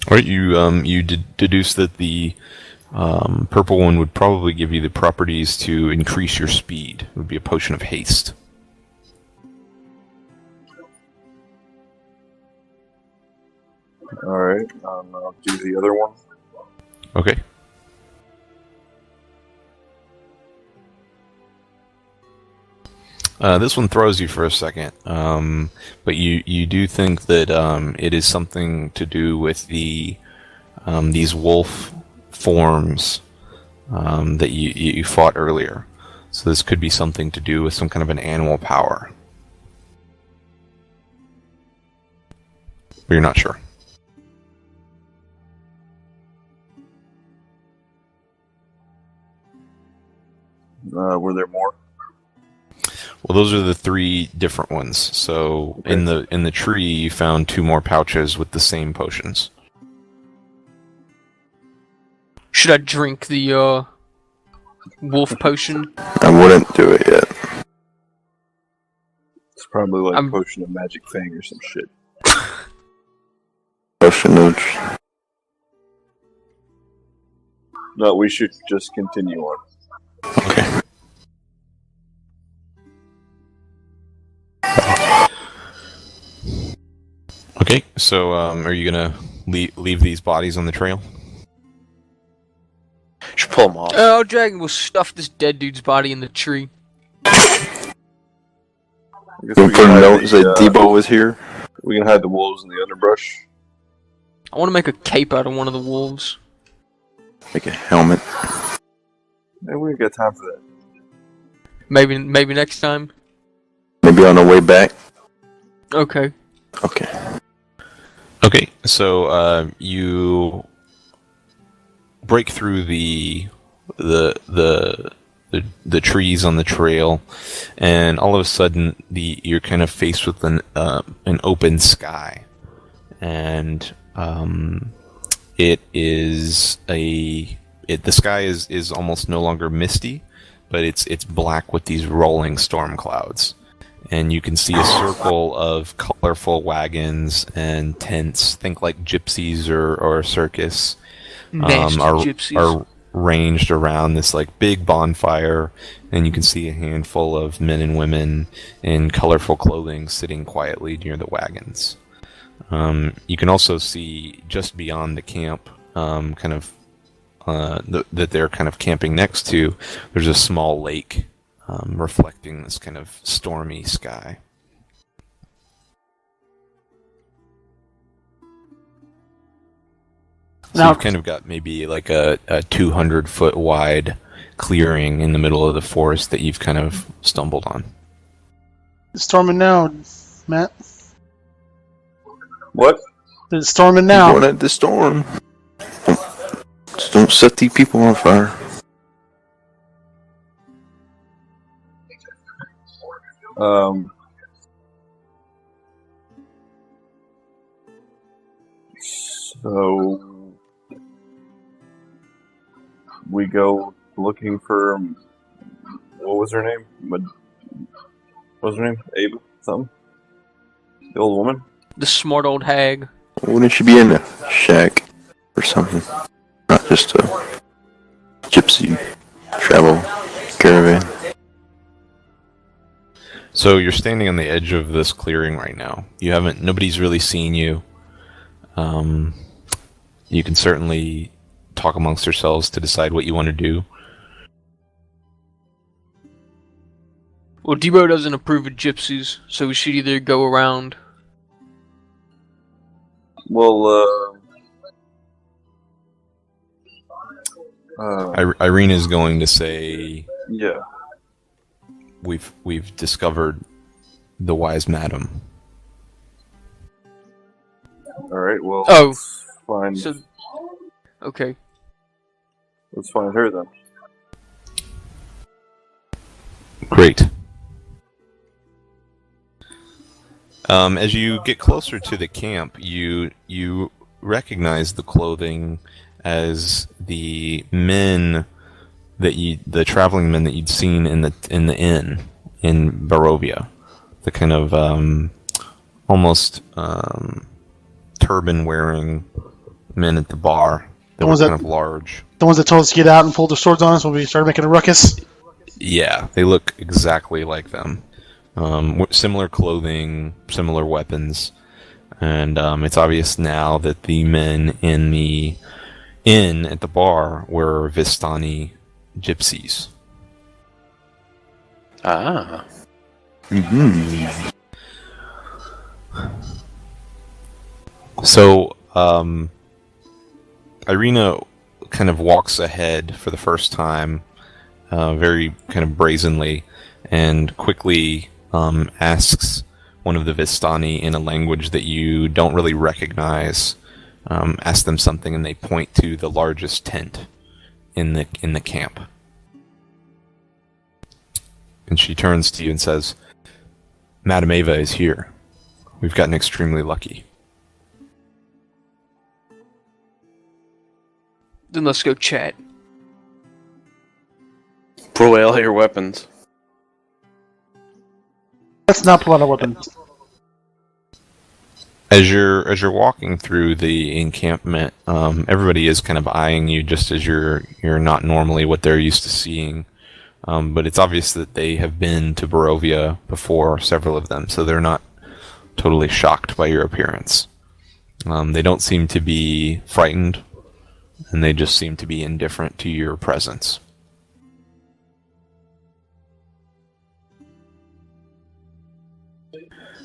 All right, you deduce that the purple one would probably give you the properties to increase your speed. It would be a potion of haste. Alright, I'll do the other one. Okay. This one throws you for a second, but you do think that it is something to do with the these wolf forms that you fought earlier. So this could be something to do with some kind of an animal power. But you're not sure. Were there more? Well, those are the three different ones. So Okay. in the tree, you found two more pouches with the same potions. Should I drink the wolf potion? I wouldn't do it yet. It's probably like I'm- a potion of magic fang or some shit. Potion of No, we should just continue on. okay. Okay, so are you gonna leave these bodies on the trail? Should pull them off. Oh, Dragon will stuff this dead dude's body in the tree. I guess You we put can a hide note the, that Debo was here. we can hide the wolves in the underbrush. I want to make a cape out of one of the wolves. Like a helmet. Hey, we ain't got time for that. Maybe next time. Maybe on the way back. Okay. Okay. Okay, so you break through the trees on the trail, and all of a sudden you're kind of faced with an open sky, and it is the sky is almost no longer misty, but it's black with these rolling storm clouds. And you can see a circle of colorful wagons and tents. Think like gypsies or a circus. Nasty Are gypsies. ranged around this like big bonfire, and you can see a handful of men and women in colorful clothing sitting quietly near the wagons. You can also see just beyond the camp, that they're kind of camping next to. There's a small lake. Reflecting this kind of stormy sky. So Now- you've kind of got maybe like a 200-foot wide clearing in the middle of the forest that you've kind of stumbled on. It's storming now, Matt. What? It's storming Now. now. Going at the storm. Just don't set these people on fire. So we go looking for what was her name? What was her name? Ava something? The old woman? The smart old hag. Wouldn't she be in a shack or something? Not just a gypsy travel caravan. So you're standing on the edge of this clearing right now. Nobody's really seen you. You can certainly talk amongst yourselves to decide what you want to do. Well, Debo doesn't approve of gypsies, so we should either go around. Well, Irene is going to say, yeah. we've discovered the wise madam. Alright, well, Oh, let's find, so okay. let's find her then. Great. As you get closer to the camp, you recognize the clothing as the traveling men that you'd seen in the inn in Barovia, the kind of almost turban wearing men at the bar. They were kind of large. The ones that told us to get out and pulled their swords on us when we started making a ruckus. Yeah, they look exactly like them. Similar clothing, similar weapons, and it's obvious now that the men in the inn at the bar were Vistani gypsies. Ah. Mm-hmm. So, Irina kind of walks ahead for the first time, very kind of brazenly, and quickly asks one of the Vistani in a language that you don't really recognize. Ask them something, and they point to the largest tent in the camp. And she turns to you and says, "Madame Ava is here. We've gotten extremely lucky." Then let's go chat. Pull away all your weapons. Let's not pull out our weapons. As you're walking through the encampment, everybody is kind of eyeing you, just as you're not normally what they're used to seeing. But it's obvious that they have been to Barovia before, several of them, so they're not totally shocked by your appearance. They don't seem to be frightened, and they just seem to be indifferent to your presence.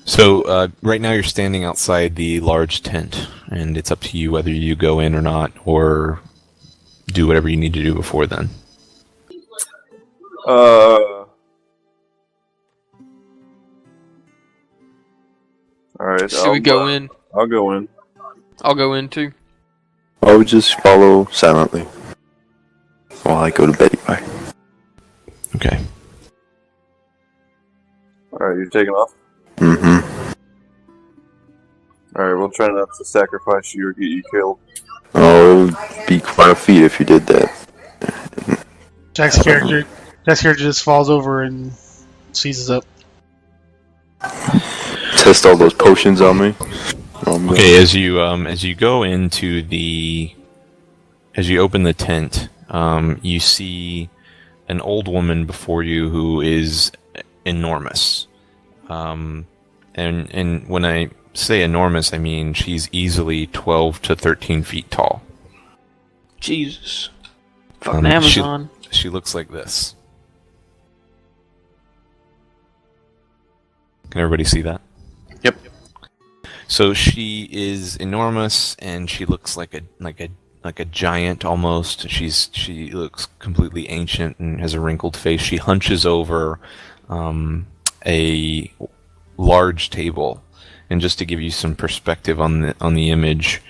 So, right now you're standing outside the large tent, and it's up to you whether you go in or not, or do whatever you need to do before then. Alright, Should we go in? I'll go in. I'll go in too. I would just follow silently while I go to bed. Bye. Okay. Alright, you're taking off? Mm-hmm. Alright, we'll try not to sacrifice you or get you killed. Oh, it would be quite a feat if you did that. Jack's character just falls over and seizes up. Test all those potions on me. Okay, as you go into as you open the tent, you see an old woman before you who is enormous. And when I say enormous, I mean she's easily 12 to 13 feet tall. Jesus. Fucking Amazon. She looks like this. Can everybody see that? Yep. So she is enormous, and she looks like a giant almost. She looks completely ancient and has a wrinkled face. She hunches over a large table, and just to give you some perspective on the image,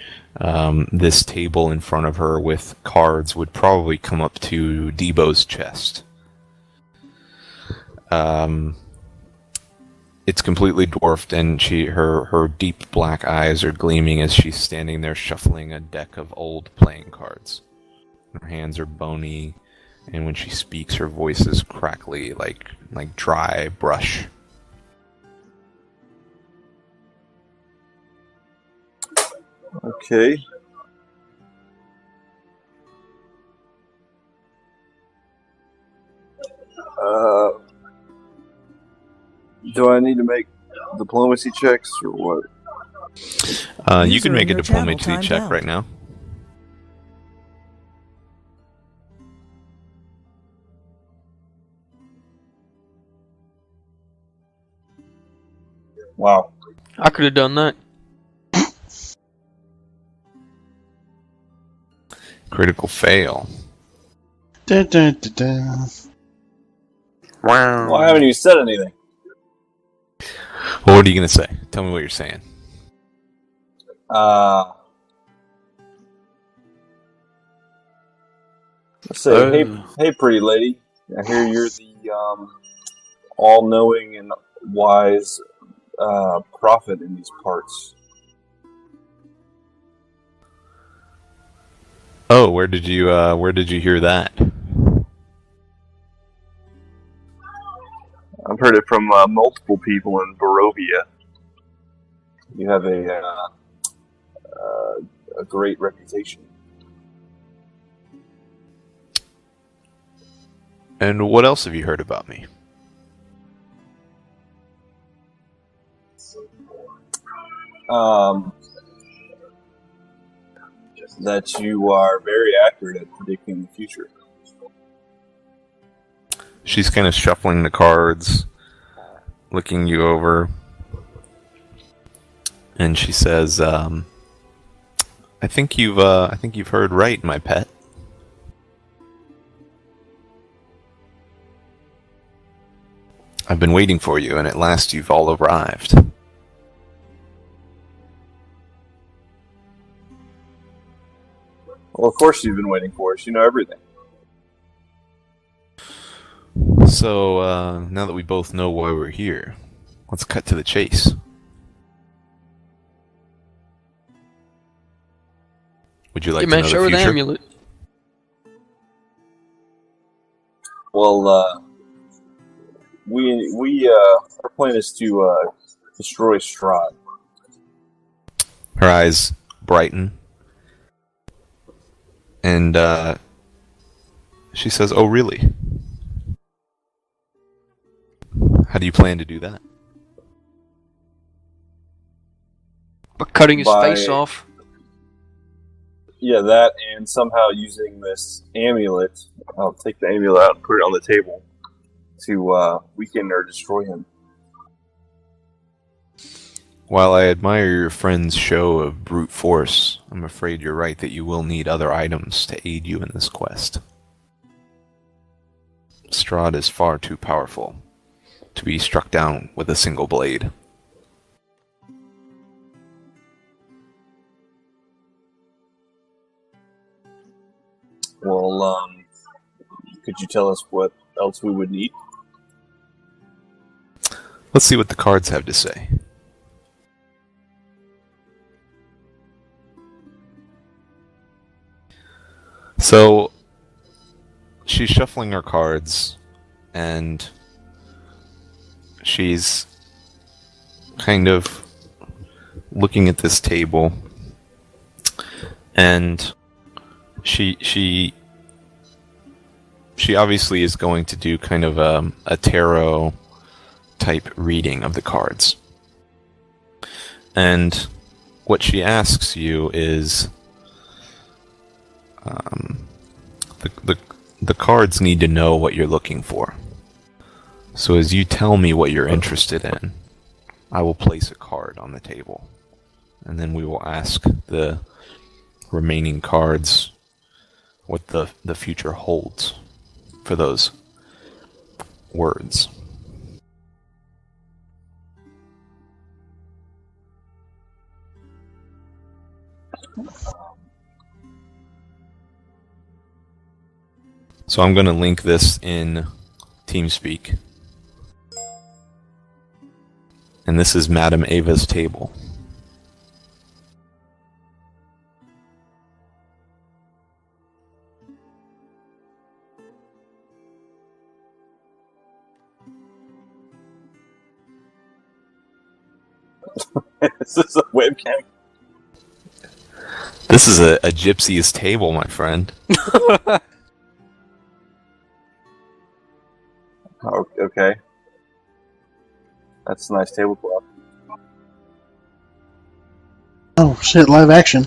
this table in front of her with cards would probably come up to Debo's chest. It's completely dwarfed, and her deep black eyes are gleaming as she's standing there shuffling a deck of old playing cards. Her hands are bony, and when she speaks, her voice is crackly, like dry brush. Okay. Do I need to make diplomacy checks or what? You User can make in a your channel diplomacy timed check out. right now. Wow. I could have done that. Critical fail. Dun, dun, dun, dun. Wow. Well, I haven't even said anything. Well, what are you going to say? Tell me what you're saying. Let's say, hey, pretty lady. I hear you're the all-knowing and wise prophet in these parts. Oh, where did you hear that? I've heard it from multiple people in Barovia. You have a great reputation. And what else have you heard about me? That you are very accurate at predicting the future. She's kind of shuffling the cards, looking you over, and she says, "I think you've heard right, my pet. I've been waiting for you, and at last you've all arrived." Well, of course you've been waiting for us. You know everything. So, now that we both know why we're here, let's cut to the chase. Would you like Hey to man, know show the her the future? amulet. Well, our plan is to destroy Strahd. Her eyes brighten, and she says, "Oh, really? How do you plan to do that?" But cutting his By- face off. Yeah, that and somehow using this amulet. I'll take the amulet out and put it on the table to weaken or destroy him. While I admire your friend's show of brute force, I'm afraid you're right that you will need other items to aid you in this quest. Strahd is far too powerful to be struck down with a single blade. Well, could you tell us what else we would need? Let's see what the cards have to say. So, she's shuffling her cards, and she's kind of looking at this table, and she obviously is going to do kind of a tarot type reading of the cards. And what she asks you is, the cards need to know what you're looking for. So as you tell me what you're interested in, I will place a card on the table, and then we will ask the remaining cards what the future holds for those words. So I'm going to link this in TeamSpeak. And this is Madame Ava's table. Is this a webcam? This is a gypsy's table, my friend. Oh, okay. That's a nice tablecloth. Oh shit! Live action.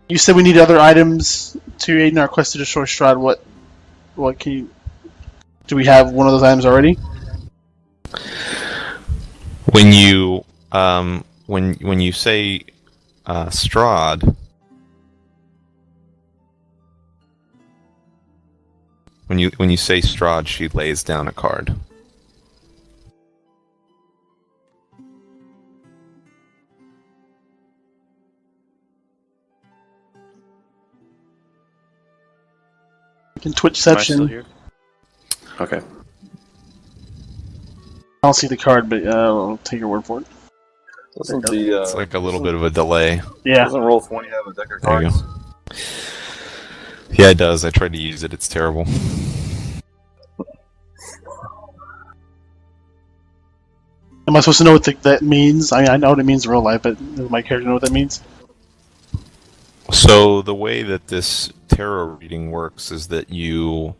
You said we need other items to aid in our quest to destroy Strahd. What can you? Do we have one of those items already? When you when you say Strahd, when you say Strahd, she lays down a card. In Am I still Twitchception, here? Okay. I don't see the card, but I'll take your word for it. Doesn't the It's like a little bit of a delay. Yeah. doesn't Roll20 have a deck of There you cards? go. Yeah, it does. I tried to use it. It's terrible. Am I supposed to know what that means? I mean, I know what it means in real life, but does my character know what that means? So the way that this tarot reading works is that you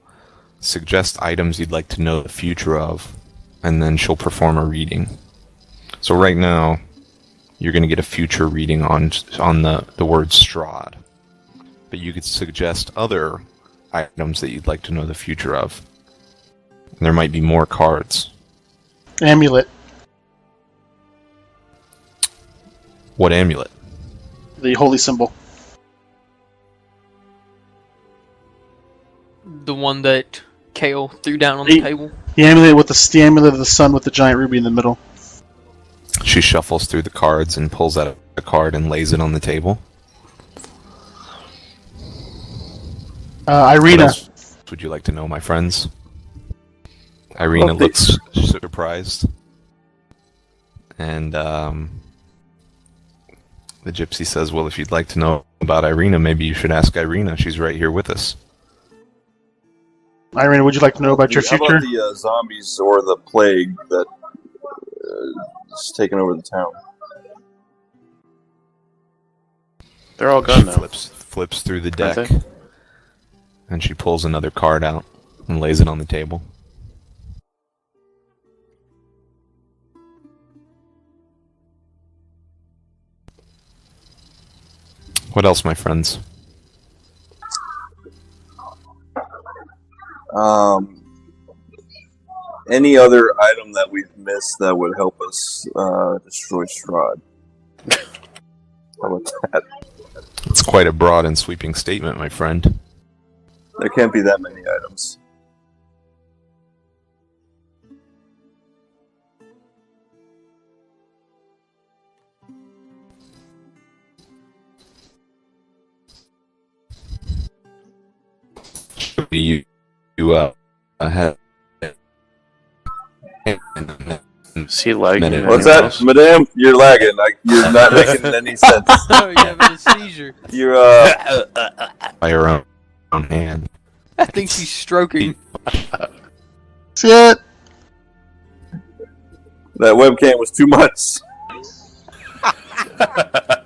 suggest items you'd like to know the future of, and then she'll perform a reading. So right now, you're going to get a future reading on the word Strahd. But you could suggest other items that you'd like to know the future of. And there might be more cards. Amulet. What amulet? The holy symbol. The one that Kale threw down on the table. The amulet with the amulet of the sun with the giant ruby in the middle. She shuffles through the cards and pulls out a card and lays it on the table. What Irina. else would you like to know, my friends? Irina looks surprised. And the gypsy says, well, if you'd like to know about Irina, maybe you should ask Irina. She's right here with us. Irina, would you like to know about your How future? about the zombies or the plague that is taking over the town? They're all She gone now. flips through the Aren't deck. they? And she pulls another card out and lays it on the table. What else, my friends? Any other item that we've missed that would help us destroy Strahd? How about that? It's quite a broad and sweeping statement, my friend. There can't be that many items. You have Is he lagging? Minute. What's anyone that, else? Madame? You're lagging. Like you're not making any sense. Oh, you're having a seizure. You're by her own hand. I think she's stroking. Shit! that webcam was too much.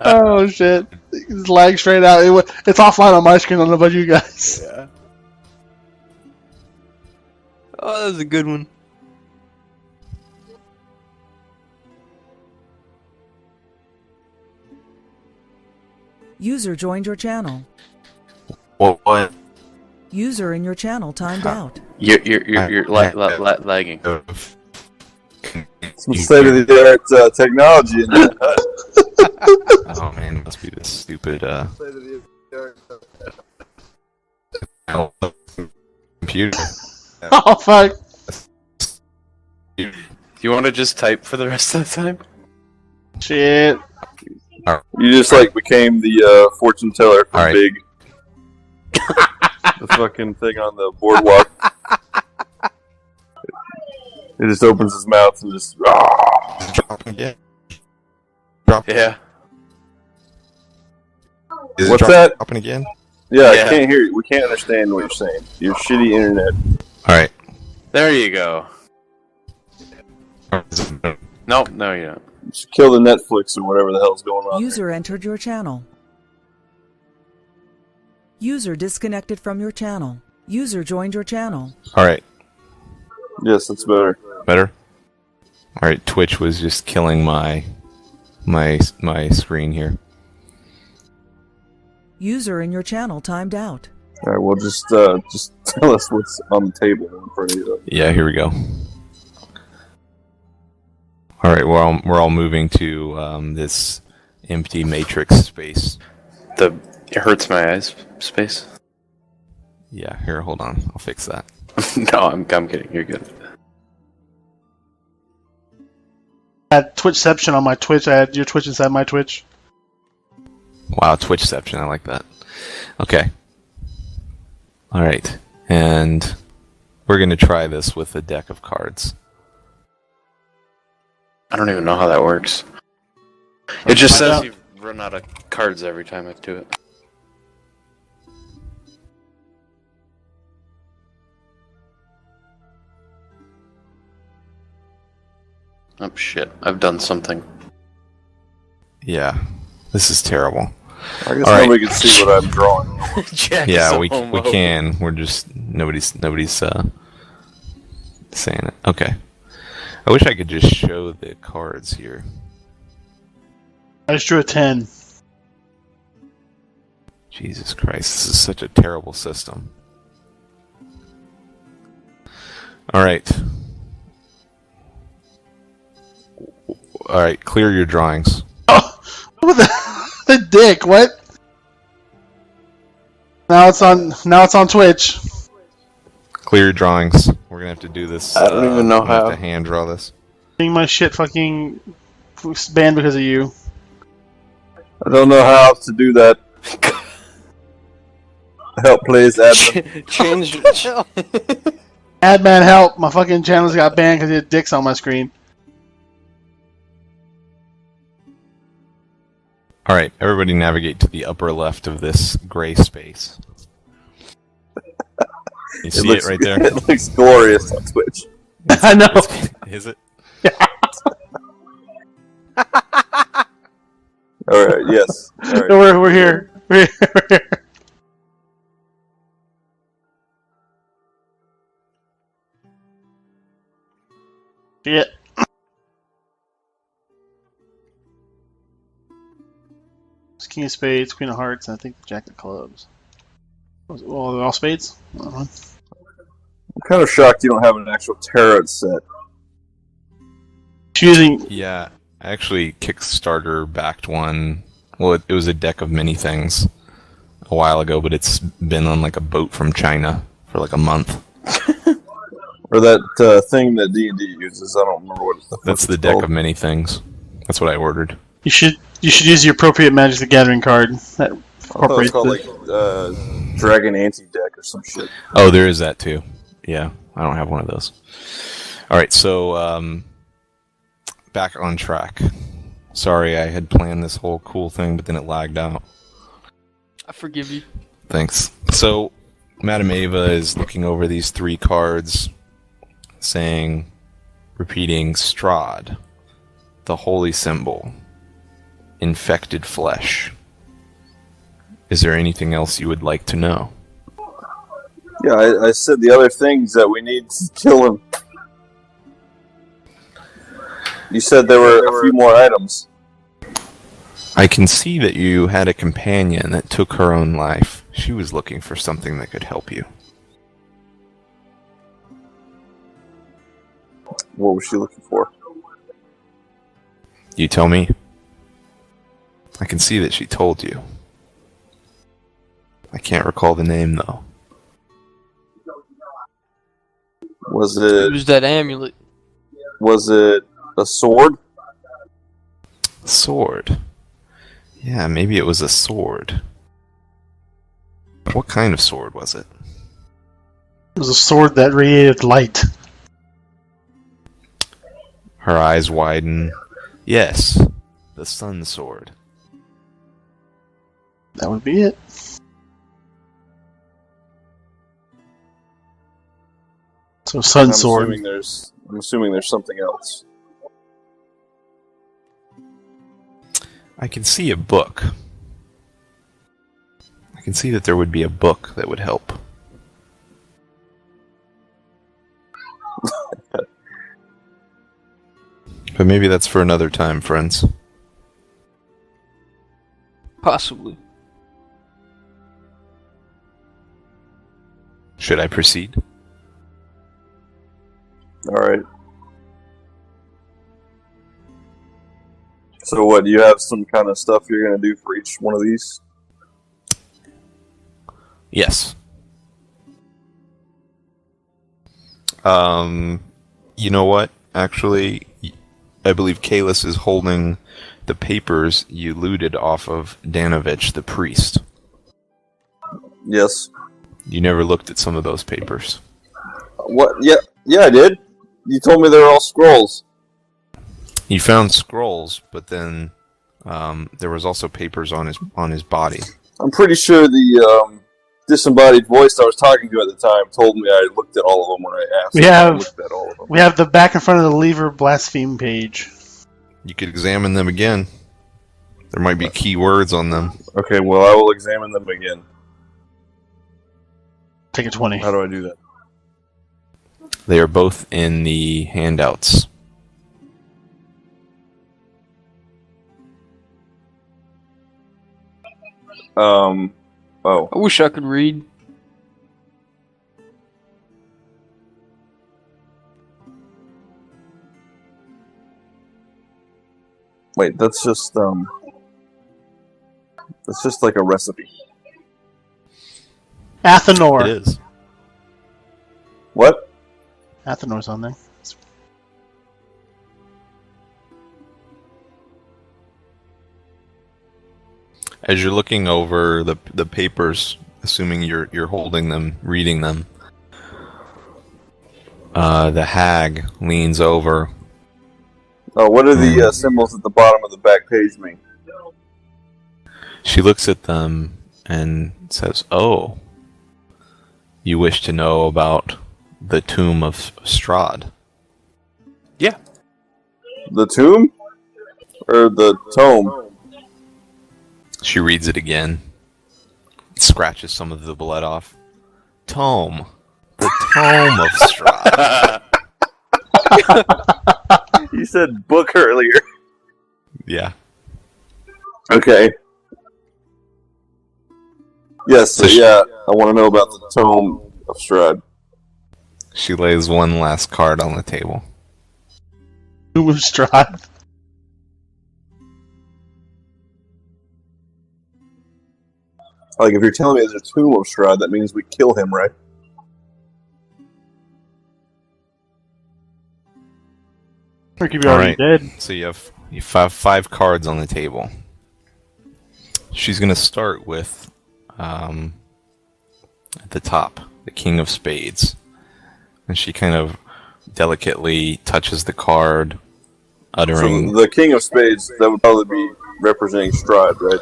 Oh shit! It's lag straight out. It's offline on my screen. I don't know about you guys. Yeah. Oh, that was a good one. User joined your channel. What? User in your channel timed out. You're lagging. Some state of the art technology in that hut. Oh man, it must be this stupid computer. Oh fuck! Do you want to just type for the rest of the time? Shit! You just like became the fortune teller from All right. Big. The fucking thing on the boardwalk. It just opens his mouth and just. Drop again. Drop. Yeah. Is it What's that? dropping again? Yeah, Yeah. I can't hear you. We can't understand what you're saying. Your shitty internet. All right. There you go. Nope, no you don't. You should kill the Netflix or whatever the hell's going on. User entered your channel. User disconnected from your channel. User joined your channel. All right, Yes, that's better. better. All right, Twitch was just killing my screen here. User in your channel timed out. All right, well, just tell us what's on the table in front of you. Yeah, here we go. All right, we're all moving to this empty matrix space. It hurts my eyes space. Yeah, here, hold on, I'll fix that. No, I'm kidding. You're good. I had Twitchception on my Twitch. I had your Twitch inside my Twitch. Wow, Twitchception, I like that. Okay. All right, and we're gonna try this with a deck of cards. I don't even know how that works. It just Find says out. you run out of cards every time I do it. Oh shit, I've done something. Yeah, this is terrible. I guess All right. nobody can see what I'm drawing. Jack Yeah, is we a homo. can. We're just nobody's saying it. Okay. I wish I could just show the cards here. I just drew a 10. Jesus Christ, this is such a terrible system. All right. All right, clear your drawings. Oh, what the dick? What? Now it's on Twitch. Clear your drawings. We're gonna have to do this. I don't even know we're gonna how. have to hand draw this. Getting my shit fucking banned because of you. I don't know how else to do that. Help, please, admin. Change. Adman, help! My fucking channels got banned because he had dicks on my screen. All right, everybody navigate to the upper left of this gray space. You see it right there? It looks glorious on Twitch. I know. Is it? All right. Yes. All right. No, we're here. We're here. Yeah. It's King of Spades, Queen of Hearts, and I think the Jack of Clubs. Well, they're all spades? Uh-huh. I'm kind of shocked you don't have an actual tarot set. Choosing. Yeah, I actually Kickstarter backed one. Well, it was a deck of many things a while ago, but it's been on like a boat from China for like a month. Or that thing that D&D uses. I don't remember what the fuck That's the it's deck called. of many things. That's what I ordered. You should use the appropriate Magic the Gathering card that I thought it was incorporates called the- like Dragon Anti-Deck or some shit. Oh, there is that too. Yeah, I don't have one of those. All right, so back on track. Sorry, I had planned this whole cool thing, but then it lagged out. I forgive you. Thanks. So, Madame Ava is looking over these three cards, repeating Strahd, the holy symbol, infected flesh. Is there anything else you would like to know? Yeah, I said the other things that we need to kill him. You said there were a few more items. I can see that you had a companion that took her own life. She was looking for something that could help you. What was she looking for? You tell me. I can see that she told you. I can't recall the name, though. Was It it was that amulet. a sword? Sword. Yeah, maybe it was a sword. What kind of sword was it? It was a sword that radiated light. Her eyes widen. Yes, the sun sword. That would be it. So Sun I'm Sword. assuming there's something else. I can see a book. I can see that there would be a book that would help. But maybe that's for another time, friends. Possibly. Should I proceed? All right. So what, do you have some kind of stuff you're going to do for each one of these? Yes. You know what? Actually, I believe Kalis is holding the papers you looted off of Danovich, the priest. Yes. You never looked at some of those papers. What? Yeah, I did. You told me they were all scrolls. You found scrolls, but then there was also papers on his body. I'm pretty sure the disembodied voice I was talking to at the time told me I looked at all of them when I asked. I looked at all of them. We have the back and front of the Lever Blaspheme page. You could examine them again. There might be key words on them. Okay, well, I will examine them again. Take a 20. How do I do that? They are both in the handouts. Oh. I wish I could read. Wait, that's just like a recipe. Athenor. It is. What? Athenor's on there. As you're looking over the papers, assuming you're holding them, reading them, the hag leans over. Oh, what do the symbols at the bottom of the back page mean? She looks at them and says, "Oh, you wish to know about the tomb of Strahd?" Yeah. The tomb? Or the tome? She reads it again, scratches some of the blood off. Tome. The Tome of Strahd. You said book earlier. Yeah. Okay. Yes, So I want to know about the tome of Strahd. She lays one last card on the table. Tomb of Strahd. Like, if you're telling me there's a tomb of Strahd, that means we kill him, right? Or could be already dead. So you have five cards on the table. She's going to start with, at the top, the King of Spades. And she kind of delicately touches the card, uttering... So the King of Spades, that would probably be representing Strahd, right?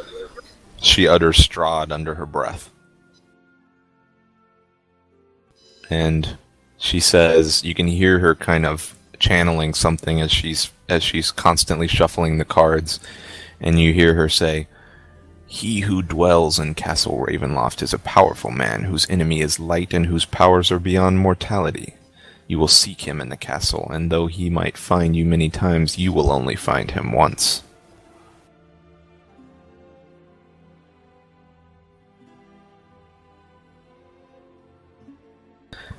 She utters Strahd under her breath. And she says, you can hear her kind of channeling something as she's constantly shuffling the cards, and you hear her say, "He who dwells in Castle Ravenloft is a powerful man whose enemy is light and whose powers are beyond mortality. You will seek him in the castle, and though he might find you many times, you will only find him once."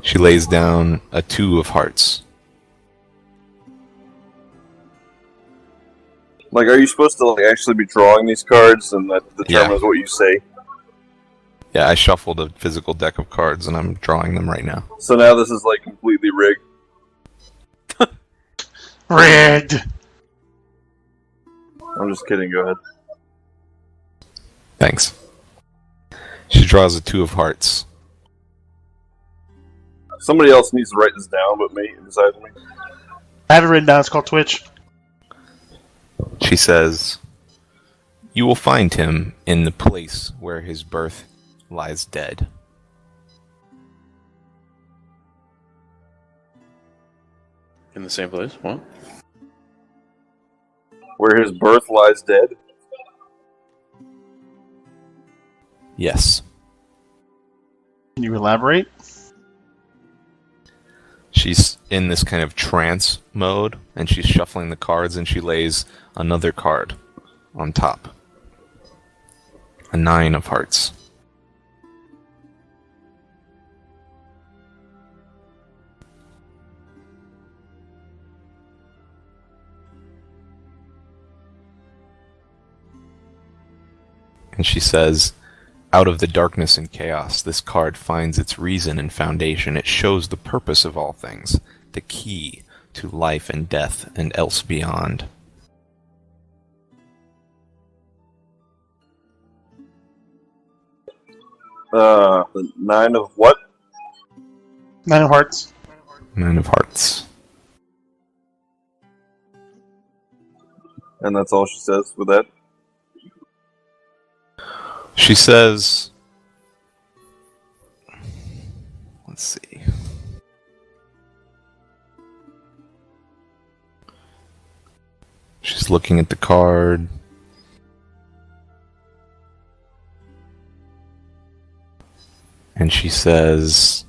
She lays down a 2 of hearts. Like, are you supposed to actually be drawing these cards, and that determines what you say? Yeah, I shuffled a physical deck of cards, and I'm drawing them right now. So now this is, like, completely rigged? Rigged! I'm just kidding, go ahead. Thanks. She draws a 2 of hearts. Somebody else needs to write this down but me, besides me. I have it written down. It's called Twitch. She says, "You will find him in the place where his birth lies dead." In the same place? What? Where his birth lies dead? Yes. Can you elaborate? She's in this kind of trance mode, and she's shuffling the cards, and she lays another card on top. A 9 of hearts. And she says, out of the darkness and chaos, this card finds its reason and foundation. It shows the purpose of all things, the key to life and death and else beyond. The 9 of what? 9 of hearts. 9 of hearts. And that's all she says with that? She says, let's see. She's looking at the card. And she says,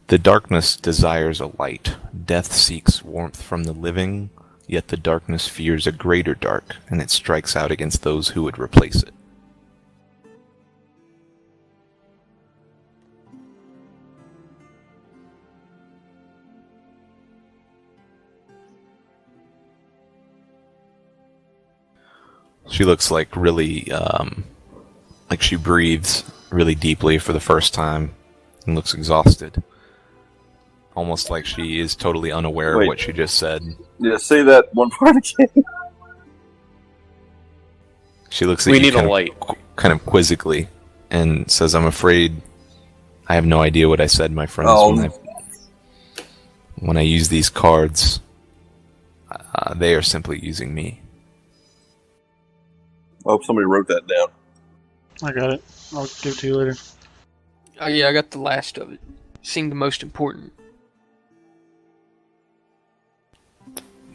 the darkness desires a light. Death seeks warmth from the living, yet the darkness fears a greater dark, and it strikes out against those who would replace it. She looks like really, like she breathes really deeply for the first time and looks exhausted. Almost like she is totally unaware Wait. of what she just said. Yeah, say that one part again. She looks at We you need a kind light. kind of quizzically and says, I'm afraid I have no idea what I said, my friends, Oh. when I use these cards. They are simply using me. I hope somebody wrote that down. I got it. I'll give it to you later. Oh yeah, I got the last of it. Seemed the most important.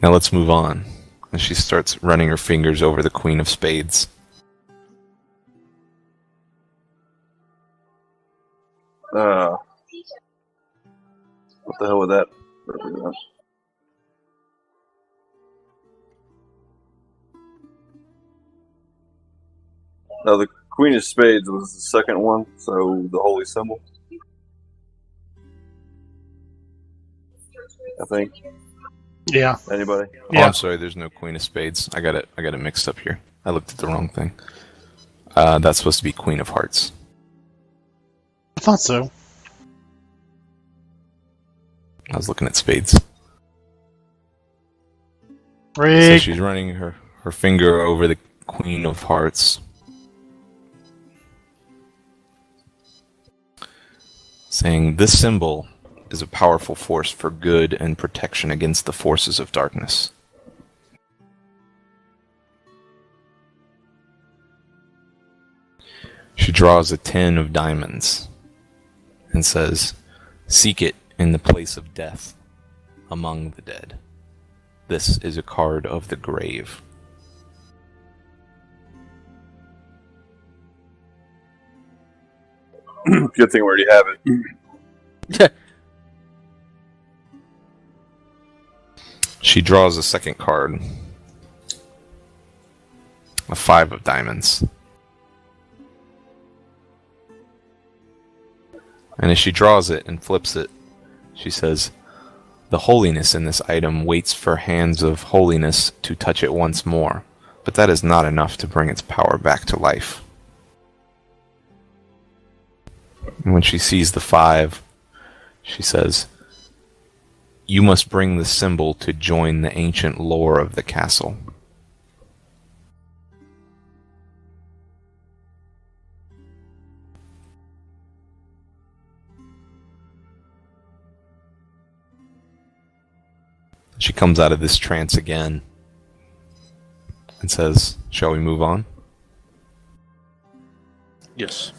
Now let's move on. And she starts running her fingers over the Queen of Spades. What the hell would that represent? No, the Queen of Spades was the second one, so the holy symbol. I think. Yeah. Anybody? Oh, Yeah. I'm sorry, there's no Queen of Spades. I got it mixed up here. I looked at the wrong thing. That's supposed to be Queen of Hearts. I thought so. I was looking at spades. So Rick. she's running her finger over the Queen of Hearts. Saying, this symbol is a powerful force for good and protection against the forces of darkness. She draws a 10 of diamonds and says, seek it in the place of death among the dead. This is a card of the grave. Good thing we already have it. She draws a second card. A 5 of diamonds. And as she draws it and flips it, she says, the holiness in this item waits for hands of holiness to touch it once more, but that is not enough to bring its power back to life. And when she sees the 5, she says, you must bring the symbol to join the ancient lore of the castle. She comes out of this trance again and says, shall we move on? Yes.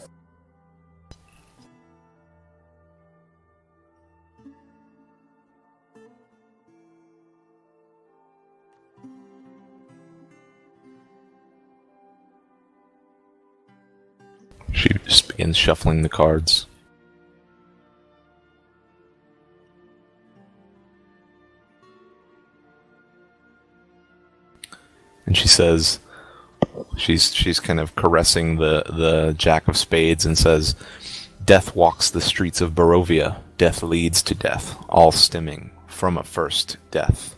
She just begins shuffling the cards. And she says, she's kind of caressing the Jack of Spades and says, "Death walks the streets of Barovia. Death leads to death, all stemming from a first death.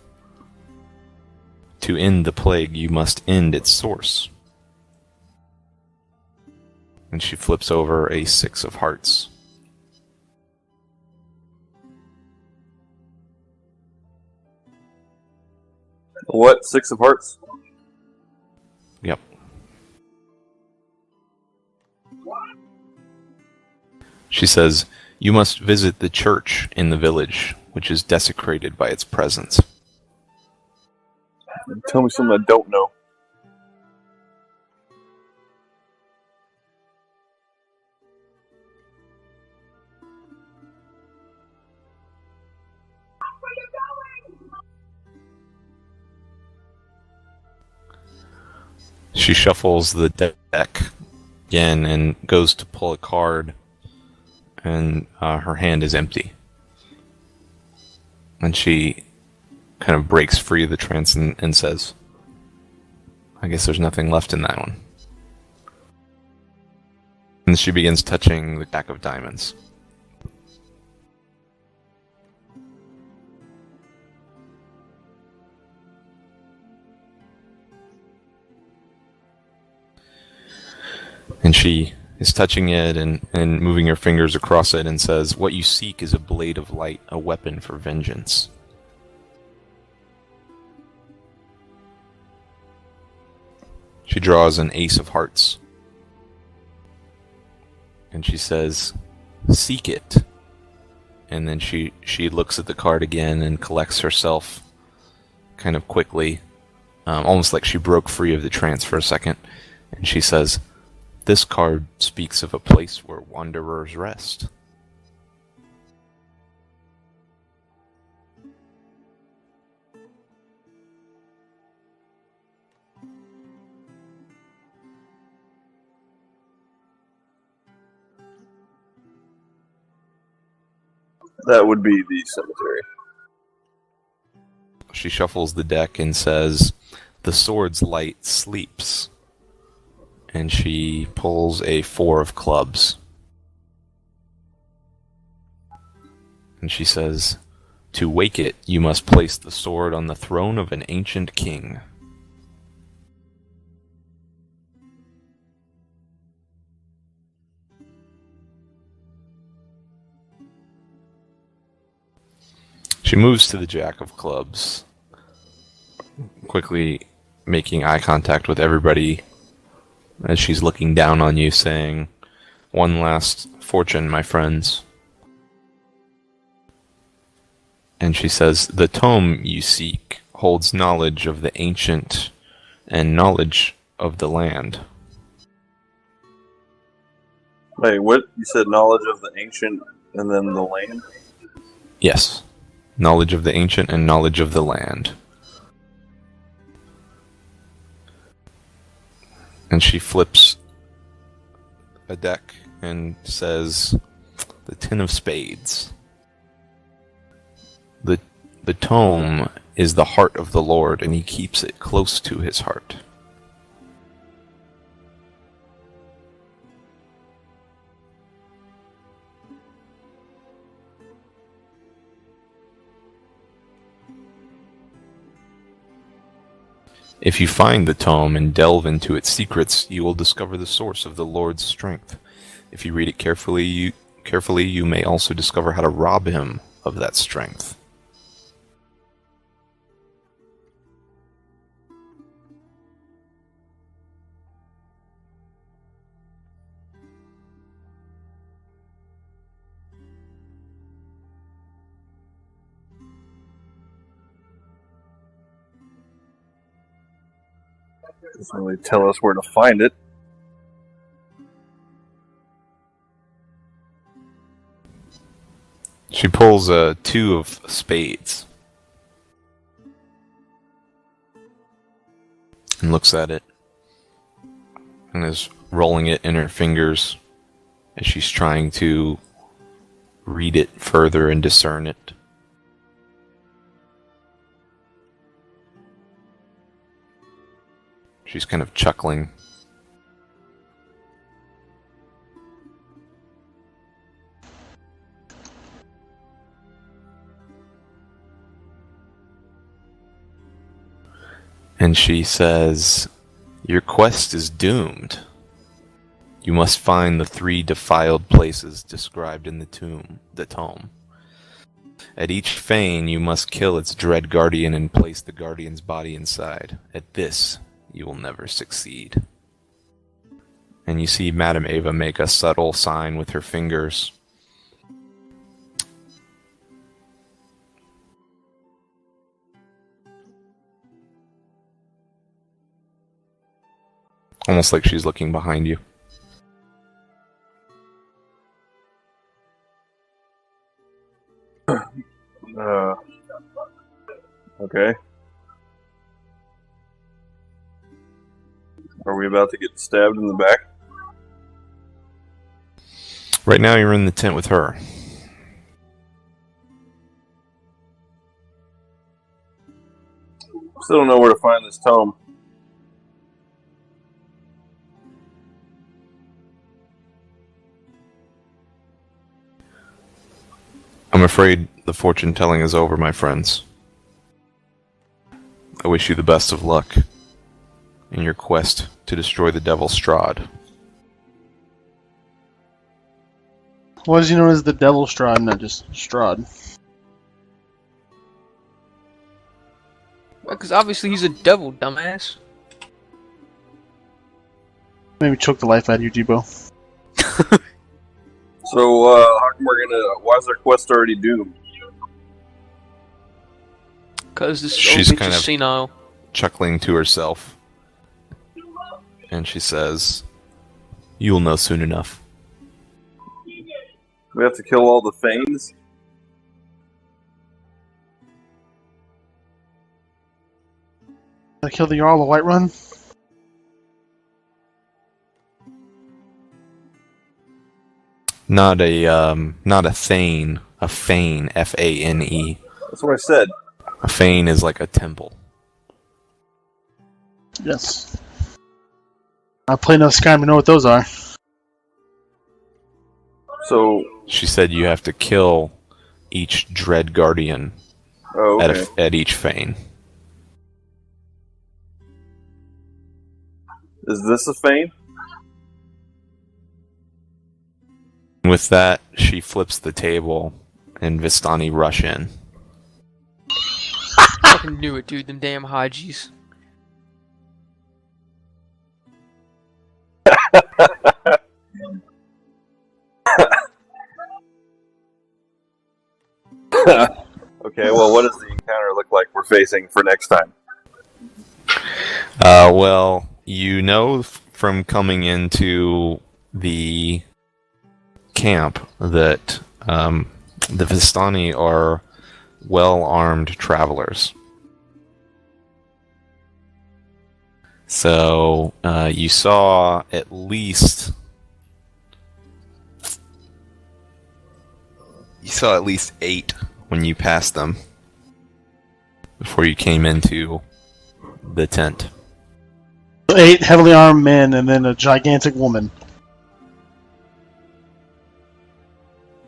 To end the plague, you must end its source." And she flips over a 6 of hearts. What? 6 of hearts? Yep. She says, "You must visit the church in the village, which is desecrated by its presence." Tell me something I don't know. She shuffles the deck again and goes to pull a card, and her hand is empty. And she kind of breaks free of the trance and says, "I guess there's nothing left in that one." And she begins touching the Jack of Diamonds. And she is touching it and moving her fingers across it and says, "What you seek is a blade of light, a weapon for vengeance." She draws an Ace of Hearts. And she says, "Seek it." And then she looks at the card again and collects herself kind of quickly, almost like she broke free of the trance for a second. And she says, "This card speaks of a place where wanderers rest." That would be the cemetery. She shuffles the deck and says, "The sword's light sleeps." And she pulls a 4 of clubs. And she says, "To wake it, you must place the sword on the throne of an ancient king." She moves to the Jack of Clubs, quickly making eye contact with everybody as she's looking down on you, saying, "One last fortune, my friends." And she says, "The tome you seek holds knowledge of the ancient and knowledge of the land." Wait, what? You said knowledge of the ancient and then the land? Yes. Knowledge of the ancient and knowledge of the land. And she flips a deck and says, "The 10 of Spades. The tome is the heart of the Lord, and he keeps it close to his heart." If you find the tome and delve into its secrets, you will discover the source of the Lord's strength. If you read it carefully, you may also discover how to rob him of that strength. Doesn't really tell us where to find it. She pulls a 2 of Spades and looks at it and is rolling it in her fingers as she's trying to read it further and discern it. She's kind of chuckling. And she says, "Your quest is doomed. You must find the 3 defiled places described in the tome. At each fane, you must kill its dread guardian and place the guardian's body inside. At this, you will never succeed." And you see Madame Ava make a subtle sign with her fingers. Almost like she's looking behind you. Okay. Are we about to get stabbed in the back? Right now you're in the tent with her. Still don't know where to find this tome. I'm afraid the fortune telling is over, my friends. I wish you the best of luck in your quest to destroy the Devil's Strahd. Why is he known as the Devil Strahd, not just Strahd? Because obviously he's a devil, dumbass. Maybe choke the life out of you, Debo. So, how come why is our quest already doomed? Because this She's old bitch kind is of- senile. Chuckling to herself. And she says, "You'll know soon enough." We have to kill all the Fanes? I killed the Jarl of Whiterun? Not a thane, a fane, F-A-N-E. That's what I said. A fane is like a temple. Yes. I play enough Skyrim to know what those are. So, She said you have to kill each dread guardian okay. at each fane. Is this a Fane? With that, she flips the table, and Vistani rush in. Fucking knew it, dude. Them damn Hajis. Okay, well, what does the encounter look like we're facing for next time? Well, you know from coming into the camp that the Vistani are well-armed travelers. So you saw at least 8 when you passed them before you came into the tent. 8 heavily armed men and then a gigantic woman.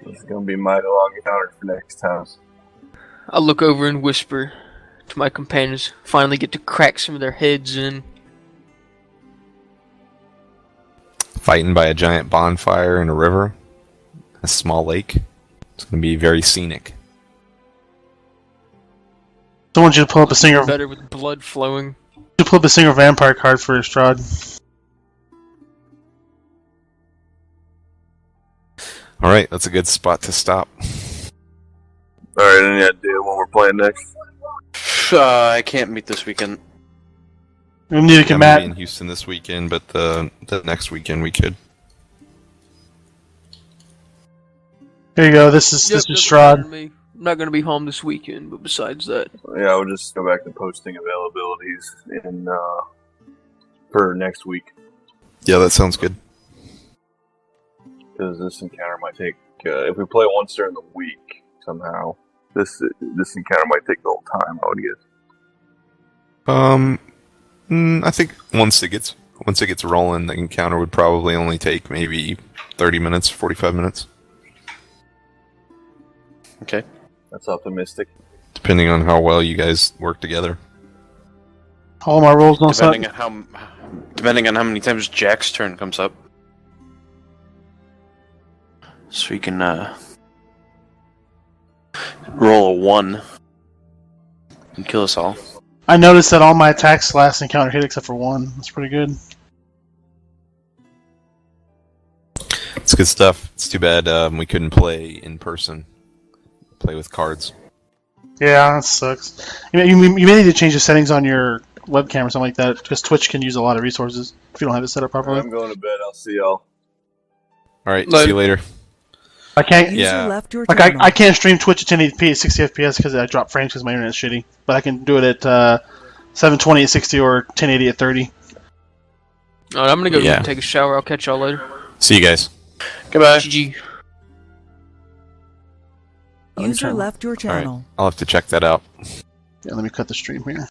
This is going to be mighty long encounter for next time. I'll look over and whisper to my companions. Finally get to crack some of their heads in. Fighting by a giant bonfire in a river, a small lake. It's going to be very scenic. I want you to pull up a singer. Better with blood flowing. You pull up a singer vampire card for Strahd. All right, that's a good spot to stop. Alright, any idea when we're playing next? I can't meet this weekend. We need to I'm get going to be Matt. in Houston this weekend, but the next weekend we could. Here you go. This is Doesn't Strahd. matter to me. I'm not gonna be home this weekend, but besides that, Yeah, we'll just go back to posting availabilities in for next week. Yeah, that sounds good. because this encounter might take. If we play it once during the week somehow, this encounter might take the whole time. I would guess. I think once it gets rolling, the encounter would probably only take maybe 30 minutes, 45 minutes, Okay. That's optimistic. depending on how well you guys work together. All my rolls don't suck. Depending on how many times Jack's turn comes up. So he can roll a 1 and kill us all. I noticed that all my attacks last encounter hit except for one. That's pretty good. It's good stuff. It's too bad we couldn't play in person. Play with cards. Yeah, that sucks. You may need to change the settings on your webcam or something like that, because Twitch can use a lot of resources if you don't have it set up properly. I'm going to bed. I'll see y'all. All right, Later. see you later. I can't. User Yeah. left your Like channel. I can't stream Twitch at 1080p at 60 FPS because I drop frames because my internet's shitty. But I can do it at 720 at 60 or 1080 at 30. Alright, I'm gonna go Yeah. take a shower. I'll catch y'all later. See you guys. Goodbye. GG. User left your channel. I'll have to check that out. Yeah, let me cut the stream here.